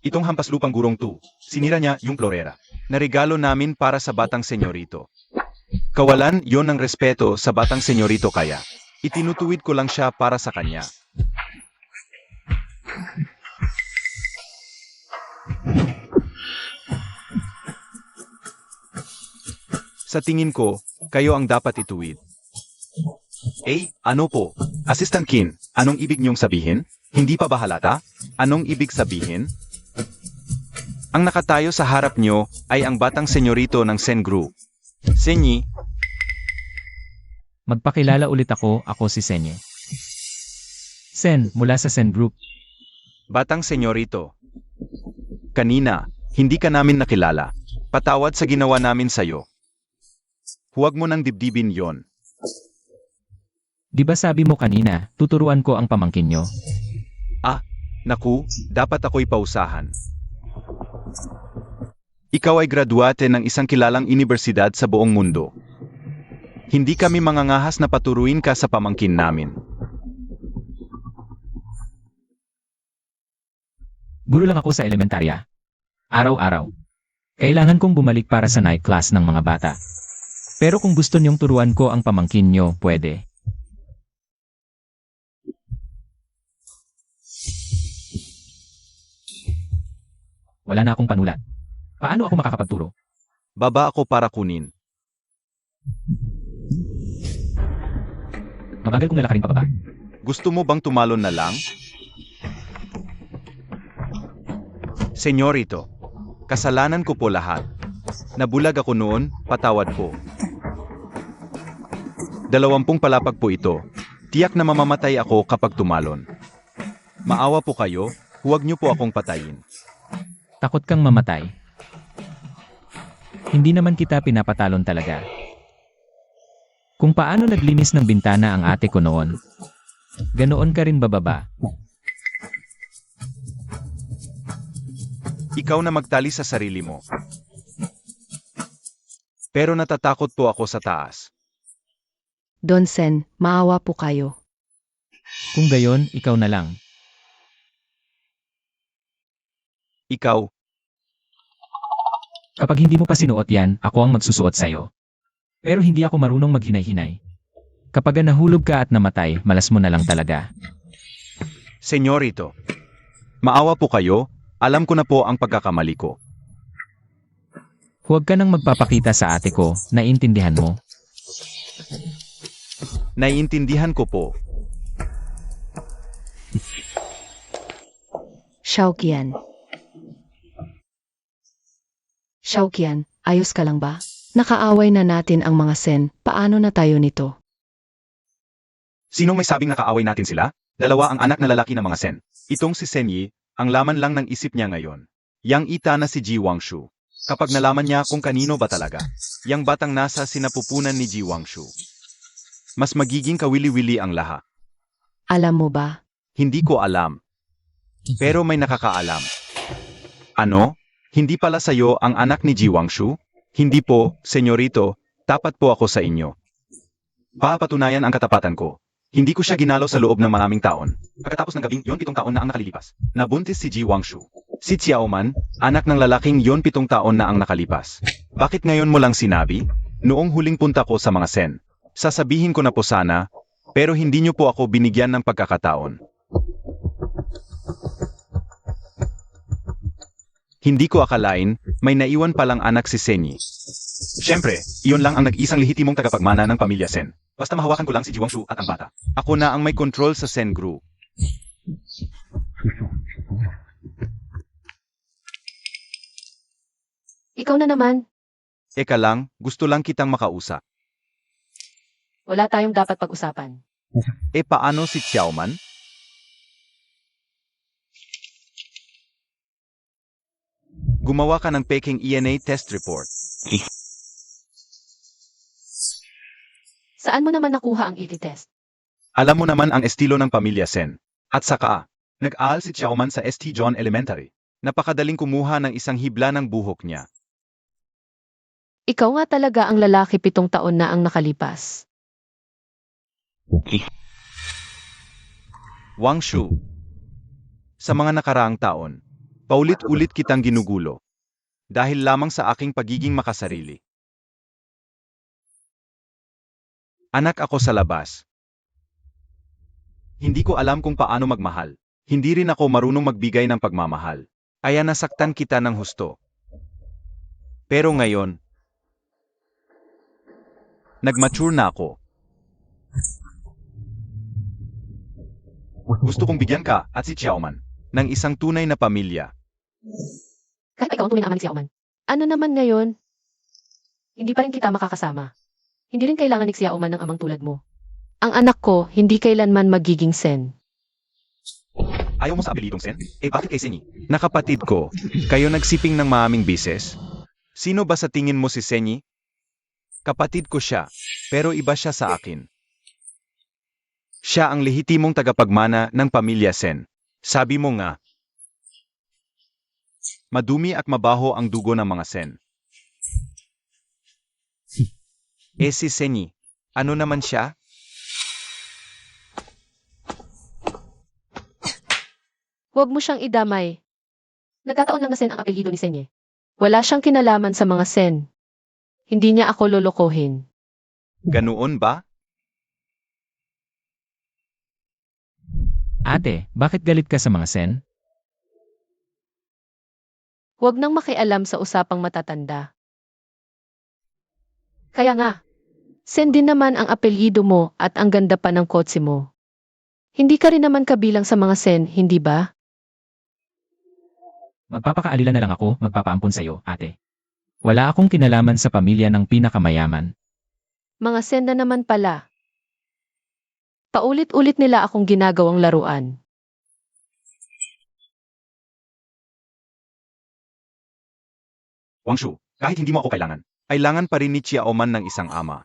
Itong hampas lupang gurong to, sinira niya yung florera. Naregalo namin para sa batang Senyorito. Kawalan yon ng respeto sa batang Senyorito kaya. Itinutuwid ko lang siya para sa kanya. Sa tingin ko, kayo ang dapat ituwid. Ano po? Assistant Kin, anong ibig niyong sabihin? Hindi pa ba halata? Anong ibig sabihin? Ang nakatayo sa harap niyo ay ang batang Senyorito ng Sen Group. Senyi, Magpakilala ulit ako si Senye. Sen, mula sa Sen Group. batang Senyorito. Kanina, hindi ka namin nakilala. Patawad sa ginawa namin sa'yo. Huwag mo nang dibdibin yon. Di ba sabi mo kanina, tuturuan ko ang pamangkin nyo? Naku, dapat ako'y pausahan. Ikaw ay graduate ng isang kilalang unibersidad sa buong mundo. Hindi kami mangangahas na paturuin ka sa pamangkin namin. Guro lang ako sa elementarya. Araw-araw. Kailangan kong bumalik para sa night class ng mga bata. Pero kung gusto niyong turuan ko ang pamangkin nyo, pwede. Wala na akong panulat. Paano ako makakapagturo? Baba ako para kunin. Mabagal kong lalakarin pababa. Gusto mo bang tumalon na lang? Senyorito, kasalanan ko po lahat. Nabulag ako noon, patawad po. 20 palapag po ito. Tiyak na mamamatay ako kapag tumalon. Maawa po kayo, huwag niyo po akong patayin. Takot kang mamatay. Hindi naman kita pinapatalon talaga. Kung paano naglinis ng bintana ang ate ko noon, ganoon ka rin bababa. Ikaw na magtali sa sarili mo. Pero natatakot po ako sa taas. Don Sen, maawa po kayo. Kung gayon, ikaw na lang. Ikaw, Kapag hindi mo pa sinuot yan, ako ang magsusuot sa'yo. Pero hindi ako marunong maghinay-hinay. Kapag nahulog ka at namatay, malas mo na lang talaga. senyorito. Maawa po kayo, alam ko na po ang pagkakamali ko. Huwag ka nang magpapakita sa ate ko, naiintindihan mo. Naiintindihan ko po. Xiaoqian. Xiaoqian, ayos ka lang ba? Nakaaway na natin ang mga Sen, paano na tayo nito? Sinong may sabing nakaaway natin sila? Dalawa ang anak na lalaki ng mga Sen. Itong si Senyi, ang laman lang ng isip niya ngayon. Yang ita na si Ji Wangshu. Kapag nalaman niya kung kanino ba talaga, yang batang nasa sinapupunan ni Ji Wangshu. Mas magiging kawili-wili ang lahat. Alam mo ba? Hindi ko alam. Pero may nakakaalam. Ano? Hindi pala sa'yo ang anak ni Ji Wangshu? Hindi po, senyorito, tapat po ako sa inyo. Papatunayan ang katapatan ko. Hindi ko siya ginalaw sa loob ng maraming taon. Pagkatapos ng gabing yon 7 taon na ang nakalilipas, nabuntis si Ji Wangshu. Si Xiaoman, anak ng lalaking yon 7 taon na ang nakalipas. Bakit ngayon mo lang sinabi? Noong huling punta ko sa mga Sen. Sasabihin ko na po sana, pero hindi niyo po ako binigyan ng pagkakataon. Hindi ko akalain, may naiwan palang anak si Senyi. Siyempre, iyon lang ang nag-isang lehitimong tagapagmana ng pamilya Sen. Basta mahawakan ko lang si Ji Wangshu at ang bata. Ako na ang may control sa Sen Group. Ikaw na naman. Eka lang, gusto lang kitang makausap. Wala tayong dapat pag-usapan. Paano si Xiaoman? Gumawa ka ng peking ENA test report. Saan mo naman nakuha ang ET test? Alam mo naman ang estilo ng pamilya Sen. At saka, nag-aaral si Xiaoman sa St. John Elementary. Napakadaling kumuha ng isang hibla ng buhok niya. Ikaw nga talaga ang lalaki 7 taon na ang nakalipas. Wangshu. Sa mga nakaraang taon, paulit-ulit kitang ginugulo. Dahil lamang sa aking pagiging makasarili. Anak ako sa labas. Hindi ko alam kung paano magmahal. Hindi rin ako marunong magbigay ng pagmamahal. Kaya nasaktan kita ng husto. Pero ngayon, nag-mature na ako. Gusto kong bigyan ka at si Xiaoman ng isang tunay na pamilya. Kahit ikaw ang tunay na ama ni Xiaoman. Ano naman ngayon? Hindi pa rin kita makakasama. Hindi rin kailangan ni Xiaoman ng amang tulad mo. Ang anak ko, hindi kailanman magiging Sen. Ayaw mo sa apelidong Sen? Bakit kay Senyi? Nakapatid ko, kayo nagsiping ng maaming bises? Sino ba sa tingin mo si Senyi? Kapatid ko siya, pero iba siya sa akin. Siya ang lehitimong tagapagmana ng pamilya Sen. Sabi mo nga, madumi at mabaho ang dugo ng mga Sen. Si Senyi, ano naman siya? Huwag mo siyang idamay. Nagkataon lang na Sen ang apelyido ni Senye. Wala siyang kinalaman sa mga Sen. Hindi niya ako lolokohin. Ganoon ba? Ate, bakit galit ka sa mga Sen? Huwag nang makialam sa usapang matatanda. Kaya nga, Sen din naman ang apelyido mo at ang ganda pa ng kotse mo. Hindi ka rin naman kabilang sa mga Sen, hindi ba? Magpapakaalila na lang ako, magpapaampun sa'yo, ate. Wala akong kinalaman sa pamilya ng pinakamayaman. Mga Sen na naman pala. Paulit-ulit nila akong ginagawang laruan. Wangshu, kahit hindi mo ako kailangan pa rin ni Xiaoman ng isang ama.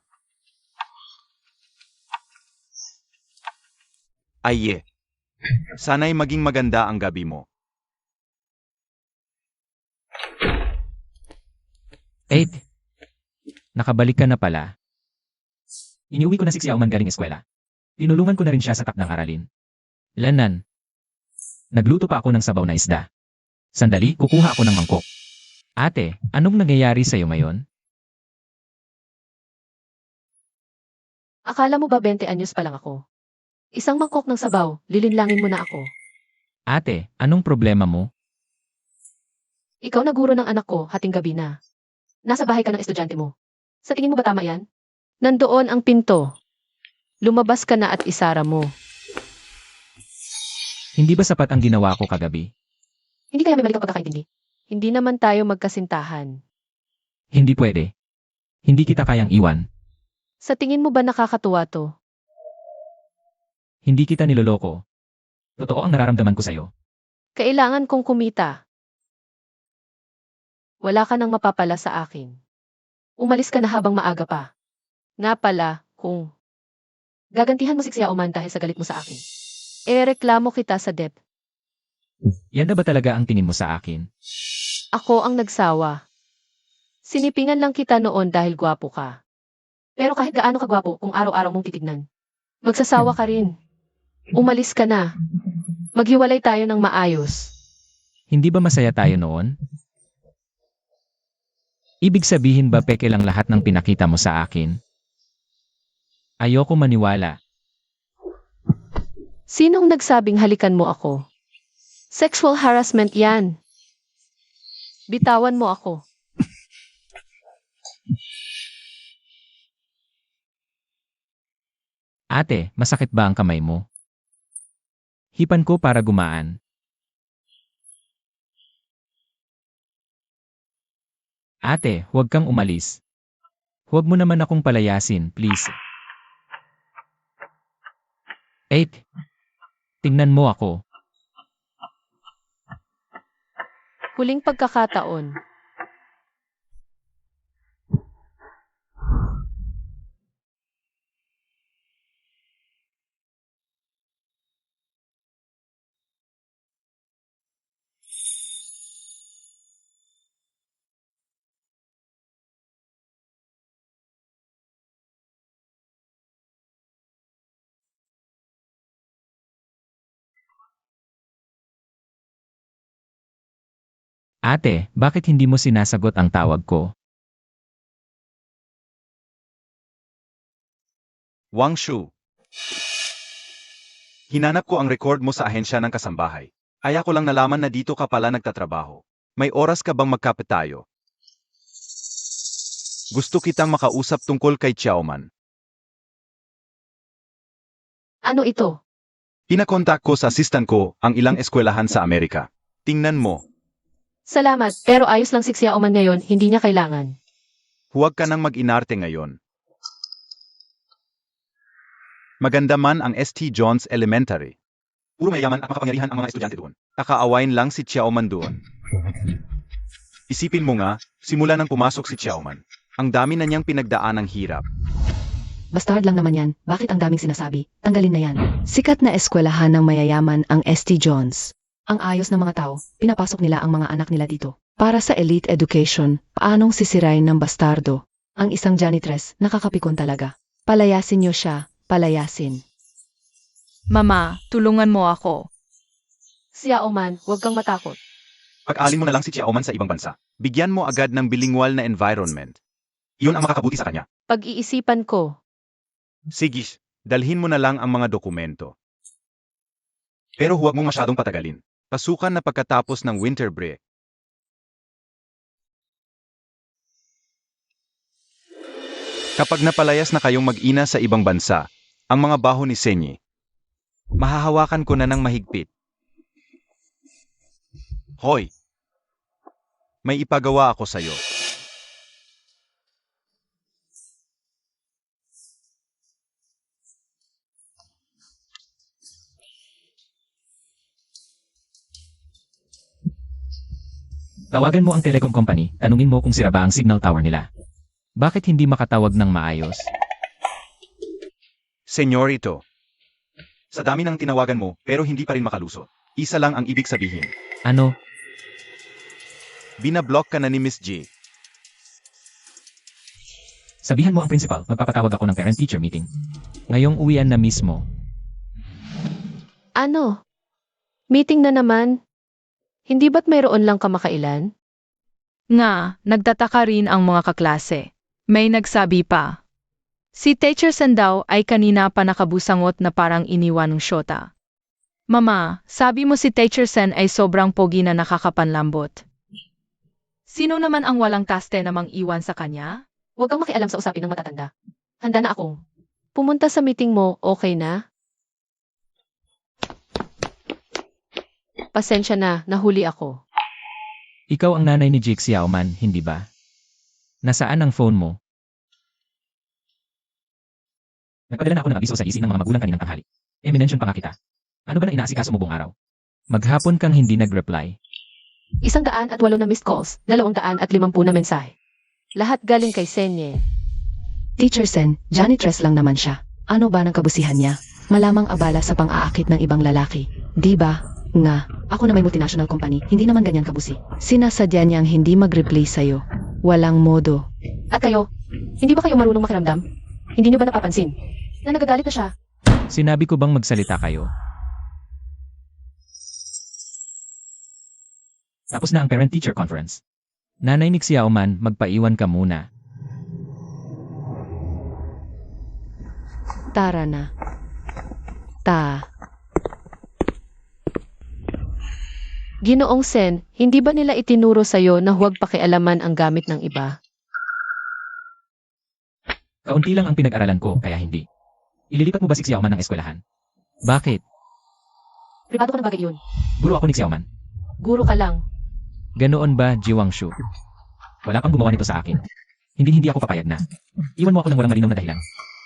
Sana'y maging maganda ang gabi mo. 8. Nakabalik ka na pala. Iniuwi ko na si Xiaoman galing eskwela. Tinulungan ko na rin siya sa takdang aralin. Lanan. Nagluto pa ako ng sabaw na isda. Sandali, kukuha ako ng mangkok. Ate, anong nangyayari sa'yo ngayon? Akala mo ba 20 anyos pa lang ako? Isang mangkok ng sabaw, lilinlangin mo na ako. Ate, anong problema mo? Ikaw na guro ng anak ko, hating gabi na. Nasa bahay ka ng estudyante mo. Sa tingin mo ba tama yan? Nandoon ang pinto. Lumabas ka na at isara mo. Hindi ba sapat ang ginawa ko kagabi? Hindi kaya may mali kang pagkakaintindi? Hindi naman tayo magkasintahan. Hindi pwede. Hindi kita kayang iwan. Sa tingin mo ba nakakatuwa to? Hindi kita niloloko. Totoo ang nararamdaman ko sa'yo. Kailangan kong kumita. Wala ka nang mapapala sa akin. Umalis ka na habang maaga pa. Nga pala, kung gagantihan mo si Xiaoman dahil sa galit mo sa akin. Reklamo kita sa DEP. Yan na ba talaga ang tingin mo sa akin? Ako ang nagsawa. Sinipingan lang kita noon dahil gwapo ka. Pero kahit gaano ka gwapo kung araw-araw mong titignan, magsasawa ka rin. Umalis ka na. Maghiwalay tayo ng maayos. Hindi ba masaya tayo noon? Ibig sabihin ba peke lang lahat ng pinakita mo sa akin? Ayoko maniwala. Sinong nagsabing halikan mo ako? Sexual harassment yan. Bitawan mo ako. Ate, masakit ba ang kamay mo? Hipan ko para gumaan. Ate, huwag kang umalis. Huwag mo naman akong palayasin, please. 8. Tingnan mo ako. Huling pagkakataon. Ate, bakit hindi mo sinasagot ang tawag ko? Wang Shu. Hinanap ko ang record mo sa ahensya ng kasambahay. Kaya ko lang nalaman na dito ka pala nagtatrabaho. May oras ka bang magkape tayo? Gusto kitang makausap tungkol kay Xiaoman. Ano ito? Pinakontak ko sa assistant ko ang ilang eskwelahan sa Amerika. Tingnan mo. Salamat, pero ayos lang si Xiaoman ngayon, hindi niya kailangan. Huwag ka nang mag-inarte ngayon. Maganda man ang St. John's Elementary. Puro mayayaman at makapangyarihan ang mga estudyante doon. Kakaawain lang si Xiaoman doon. Isipin mo nga, simula nang pumasok si Xiaoman, ang dami na niyang pinagdaan ng hirap. Bastard lang naman yan. Bakit ang daming sinasabi? Tanggalin na yan. Sikat na eskwelahan ng mayayaman ang St. John's. Ang ayos ng mga tao, pinapasok nila ang mga anak nila dito. Para sa elite education, paanong sisirain ng bastardo? Ang isang janitress, nakakapikon talaga. Palayasin niyo siya, palayasin. Mama, tulungan mo ako. Xiaoman, huwag kang matakot. Pag-alin mo na lang si Xiaoman sa ibang bansa. Bigyan mo agad ng bilingual na environment. Iyon ang makakabuti sa kanya. Pag-iisipan ko. Sige, dalhin mo na lang ang mga dokumento. Pero huwag mong masyadong patagalin. Pasukan na pagkatapos ng winter break. Kapag napalayas na kayong mag-ina sa ibang bansa, ang mga baho ni Senyi, mahahawakan ko na ng mahigpit. Hoy! May ipagawa ako sa'yo. Tawagan mo ang telecom company, tanungin mo kung sira ba ang signal tower nila. Bakit hindi makatawag ng maayos? Senyorito, sa dami ng tinawagan mo pero hindi pa rin makalusot. Isa lang ang ibig sabihin. Ano? Binablock ka na ni Miss J. Sabihan mo ang principal, magpapatawag ako ng parent-teacher meeting. Ngayong uwian na mismo. Ano? Meeting na naman? Hindi ba't mayroon lang kamakailan? Nga, nagtataka rin ang mga kaklase. May nagsabi pa. Si Teacher Sen daw ay kanina pa nakabusangot na parang iniwan ng syota. Mama, sabi mo si Teacher Sen ay sobrang pogi na nakakapanlambot. Sino naman ang walang taste namang iwan sa kanya? Huwag kang makialam sa usapin ng matatanda. Handa na ako. Pumunta sa meeting mo, okay na? Pasensya na, nahuli ako. Ikaw ang nanay ni Jake Xiaoman, hindi ba? Nasaan ang phone mo? Nagpadala na ako ng abiso sa ising ng mga magulang kaninang tanghali. Minention pa nga kita. Ano ba na inaasikaso mo buong araw? Maghapon kang hindi nag-reply. 108 na missed calls, 250 na mensahe. Lahat galing kay Senye. Teacher Sen, janitress lang naman siya. Ano ba ng kabusihan niya? Malamang abala sa pang-aakit ng ibang lalaki. Di ba? Nga, ako na may multinational company, hindi naman ganyan kabusi. Sinasadya niyang hindi mag-reply sa'yo. Walang modo. At kayo, hindi ba kayo marunong makiramdam? Hindi niyo ba napapansin na nagagalit na siya? Sinabi ko bang magsalita kayo? Tapos na ang parent-teacher conference. Nanay ni Xiaoman, magpaiwan ka muna. Tara na. Ginoong Sen, hindi ba nila itinuro sa'yo na huwag pakialaman ang gamit ng iba? Kaunti lang ang pinag-aralan ko, kaya hindi. Ililipat mo ba si Xiaoman ng eskwelahan? Bakit? Pribado ko ng bagay yun. Guro ako ni Xiaoman. Guro ka lang. Ganoon ba, Jiwangshu? Wala pang gumawa nito sa akin. Hindi ako papayag na. Iwan mo ako ng walang malinaw na dahilan.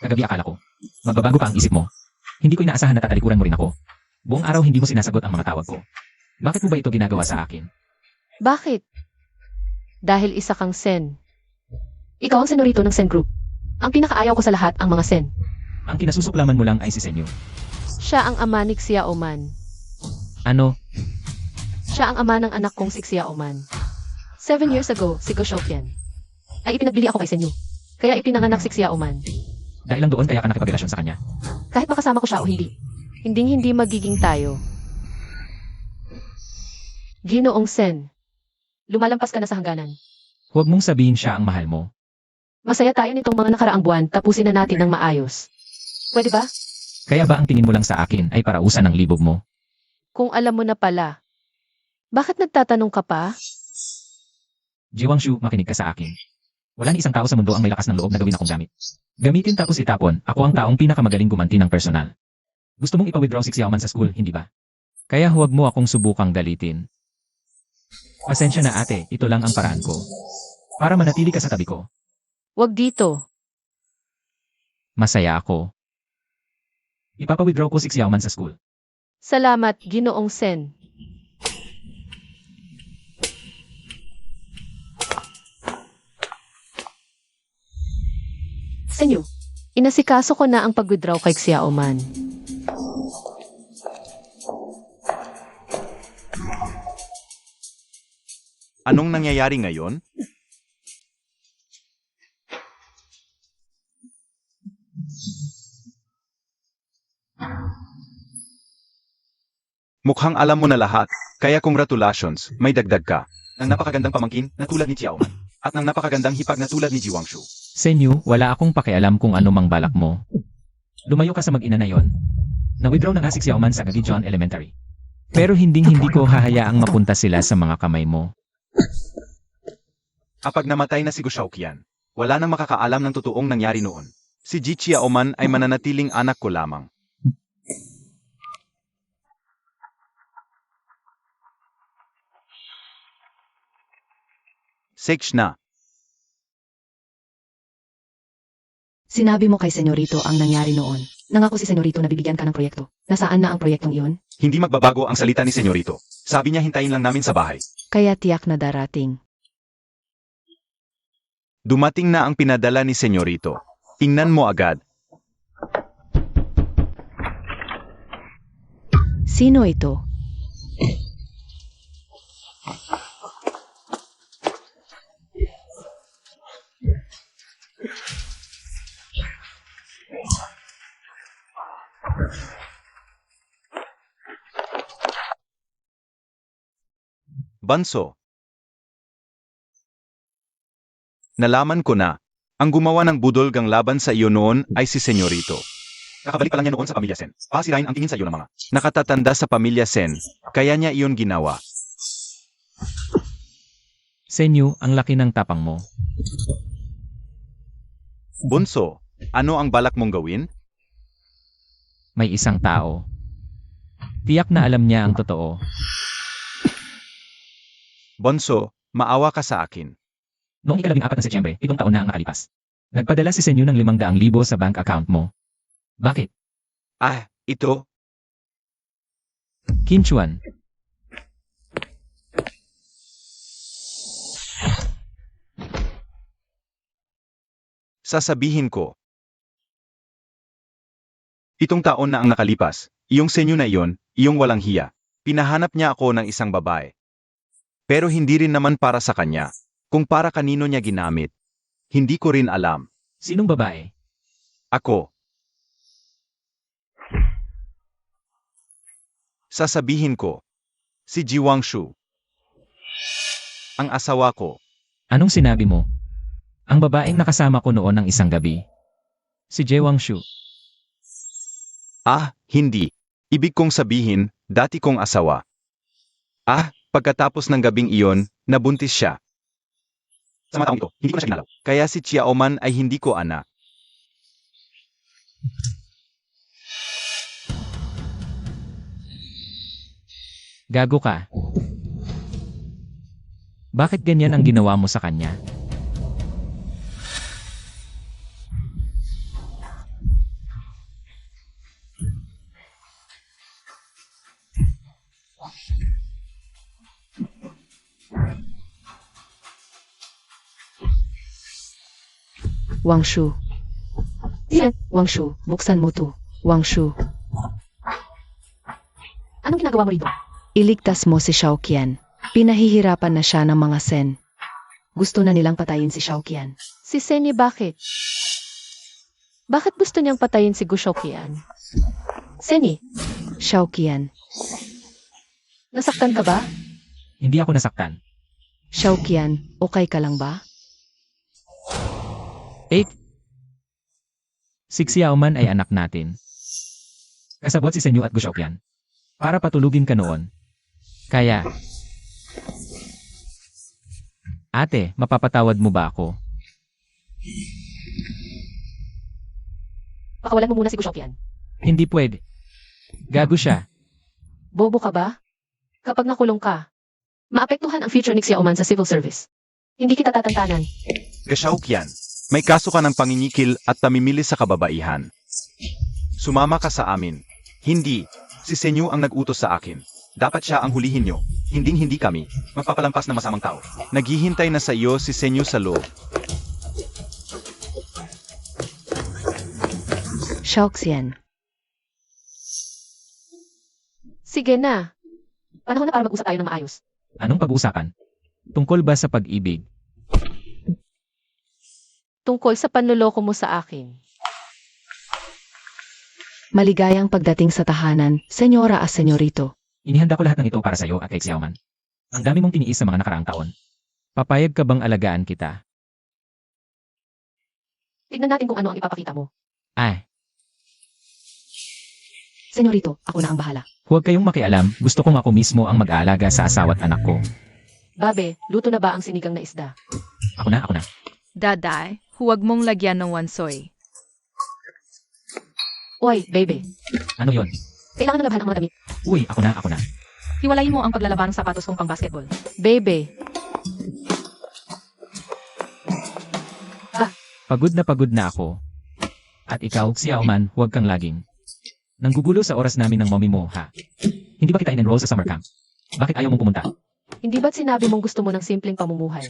Kagabi akala ko, magbabago pa ang isip mo. Hindi ko inaasahan na tatalikuran mo rin ako. Buong araw hindi mo sinasagot ang mga tawag ko. Bakit mo ba ito ginagawa sa akin? Bakit? Dahil isa kang Sen. Ikaw ang senorito ng Sen Group. Ang pinakaayaw ko sa lahat ang mga Sen. Ang kinasusuklaman mo lang ay si Senyo. Siya ang ama ni Xiaoman. Ano? Siya ang ama ng anak kong si Xiaoman. 7 years ago, si Go Shouqian ay ipinagbili ako kay Senyo. Kaya ipinanganak si Xiaoman. Dahil lang doon kaya ka nakipagrelasyon sa kanya. Kahit makasama ko siya o hindi. Hindi magiging tayo. Ginoong Sen, lumalampas ka na sa hangganan. Huwag mong sabihin siya ang mahal mo. Masaya tayo nitong mga nakaraang buwan, tapusin na natin ng maayos. Pwede ba? Kaya ba ang tingin mo lang sa akin ay parausan ng libog mo? Kung alam mo na pala. Bakit nagtatanong ka pa? Jiwangshu, makinig ka sa akin. Wala ni isang tao sa mundo ang may lakas ng loob na gawin akong gamit. Gamitin tapos itapon, ako ang taong pinakamagaling gumanti ng personal. Gusto mong ipa-withdraw si Xiaoman sa school, hindi ba? Kaya huwag mo akong subukang galitin. Pasensya na ate, ito lang ang paraan ko. Para manatili ka sa tabi ko. Wag dito. Masaya ako. Ipapa-withdraw ko si Xiaoman sa school. Salamat, Ginoong Sen. Senyo, inasikaso ko na ang pag-withdraw kay Xiaoman. Anong nangyayari ngayon? Mukhang alam mo na lahat, kaya congratulations, may dagdag ka. Ng napakagandang pamangkin na tulad ni Xiaoman, at ng napakagandang hipag na tulad ni Jiwangshu. Senyu, wala akong pakialam kung ano mang balak mo. Lumayo ka sa mag-ina na yon. Na-withdraw na nga si Xiaoman sa Gagijon Elementary. Pero hindi ko hahayaang mapunta sila sa mga kamay mo. Kapag namatay na si Gu Shouqian, wala nang makakaalam ng totoong nangyari noon. Si Ji Xiaoman ay mananatiling anak ko lamang. Six na. Sinabi mo kay senyorito ang nangyari noon. Nangako si senyorito na bibigyan ka ng proyekto. Nasaan na ang proyektong iyon? Hindi magbabago ang salita ni Senyorito. Sabi niya hintayin lang namin sa bahay. Kaya tiyak na darating. Dumating na ang pinadala ni Senyorito. Tingnan mo agad. Sino ito? Banso. Nalaman ko na, ang gumawa ng budolgang laban sa iyo noon ay si Senyorito. Kakabalik pa lang niya noon sa pamilya Sen. Pasirain ang tingin sa iyo ng mga nakatatanda sa pamilya Sen, kaya niya iyon ginawa. Senyu, ang laki ng tapang mo. Bunso, ano ang balak mong gawin? May isang tao. Tiyak na alam niya ang totoo. Bonso, maawa ka sa akin. Noong ika-14 na Setyembre, 7 taon na ang nakalipas. Nagpadala si Senyu ng 500,000 sa bank account mo. Bakit? Ah, ito, Kim Chuan, sasabihin ko. Itong taon na ang nakalipas, iyong senyo na iyon, iyong walang hiya. Pinahanap niya ako ng isang babae. Pero hindi rin naman para sa kanya. Kung para kanino niya ginamit. Hindi ko rin alam. sinong babae? Ako. Sasabihin ko. Si Jiwang Shu. Ang asawa ko. Anong sinabi mo? Ang babaeng nakasama ko noon ng isang gabi. Si Jaewang Shu. Ah, hindi. Ibig kong sabihin, dati kong asawa. Ah, pagkatapos ng gabing iyon, nabuntis siya. Sa mga taong ito, hindi ko na siya ginalaw. Kaya si Chiaoman ay hindi ko anak. Gago ka. Bakit ganyan ang ginawa mo sa kanya? Wang Shu. Wang Shu, buksan mo to. Wang Shu. Anong ginagawa mo rito? Iligtas mo si Xiao Qian. Pinahihirapan na siya ng mga Sen. Gusto na nilang patayin si Xiao Qian. Si Senny bakit? Bakit gusto niyang patayin si Gushokian? Senny, Xiao Qian. nasaktan ka ba? Hindi ako nasaktan. Xiao Qian, okay ka lang ba? 8. Si Xiaoman ay anak natin. Kasabot si Senyu at Gushokian. Para patulugin ka noon. Kaya, ate, mapapatawad mo ba ako? Pakawalan mo muna si Gushokian. Hindi pwede. Gago siya. Bobo ka ba? Kapag nakulong ka, maapektuhan ang future ni Xiaoman sa civil service. Hindi kita tatantanan. Gashaukyan, may kaso ka ng panginikil at pamimili sa kababaihan. Sumama ka sa amin. Hindi, si Senyu ang nag-utos sa akin. Dapat siya ang hulihin nyo. Hinding-hindi kami. Magpapalampas na masamang tao. Naghihintay na sa iyo si Senyu sa loob. Xiao Qian. Sige na. Panahon na para mag-usap tayo ng maayos. Anong pag-uusapan? Tungkol ba sa pag-ibig? Tungkol sa panloloko mo sa akin. Maligayang pagdating sa tahanan, Senyora at Senyorito. Inihanda ko lahat ng ito para sa iyo at kay Xiaoman. Ang dami mong tiniis sa mga nakaraang taon. Papayag ka bang alagaan kita? Tignan natin kung ano ang ipapakita mo. Ay, Senyorito, ako na ang bahala. huwag kayong makialam. Gusto kong ako mismo ang mag-aalaga sa asawa at anak ko. Babe, luto na ba ang sinigang na isda? Ako na. Daday, huwag mong lagyan ng wansoy. Oy, babe. Ano yon? Kailangan na labahan ang mga damit. Uy, ako na. Hiwalayin mo ang paglalaba ng sapatos kong pang basketball. Babe. Pagod na ako. At ikaw, Xiaoman, huwag kang laging nanggugulo sa oras namin ng mommy mo, ha? Hindi ba kita in-enroll sa summer camp? Bakit ayaw mong pumunta? Hindi ba't sinabi mong gusto mo ng simpleng pamumuhay?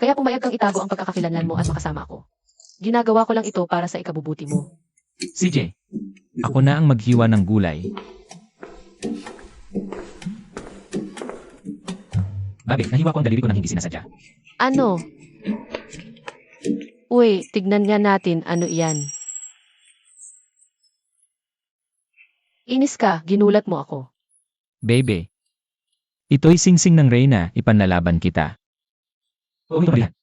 Kaya pumayag kang itago ang pagkakakilanlan mo at makasama ko. Ginagawa ko lang ito para sa ikabubuti mo. CJ, ako na ang maghiwa ng gulay. Babe, nahiwa ko ang daliri ko nang hindi sinasadya. Ano? Uy, tignan nga natin ano iyan. Inis ka, ginulat mo ako. Babe, Ito'y singsing ng Reyna, ipanlalaban kita. Oo, ito yan.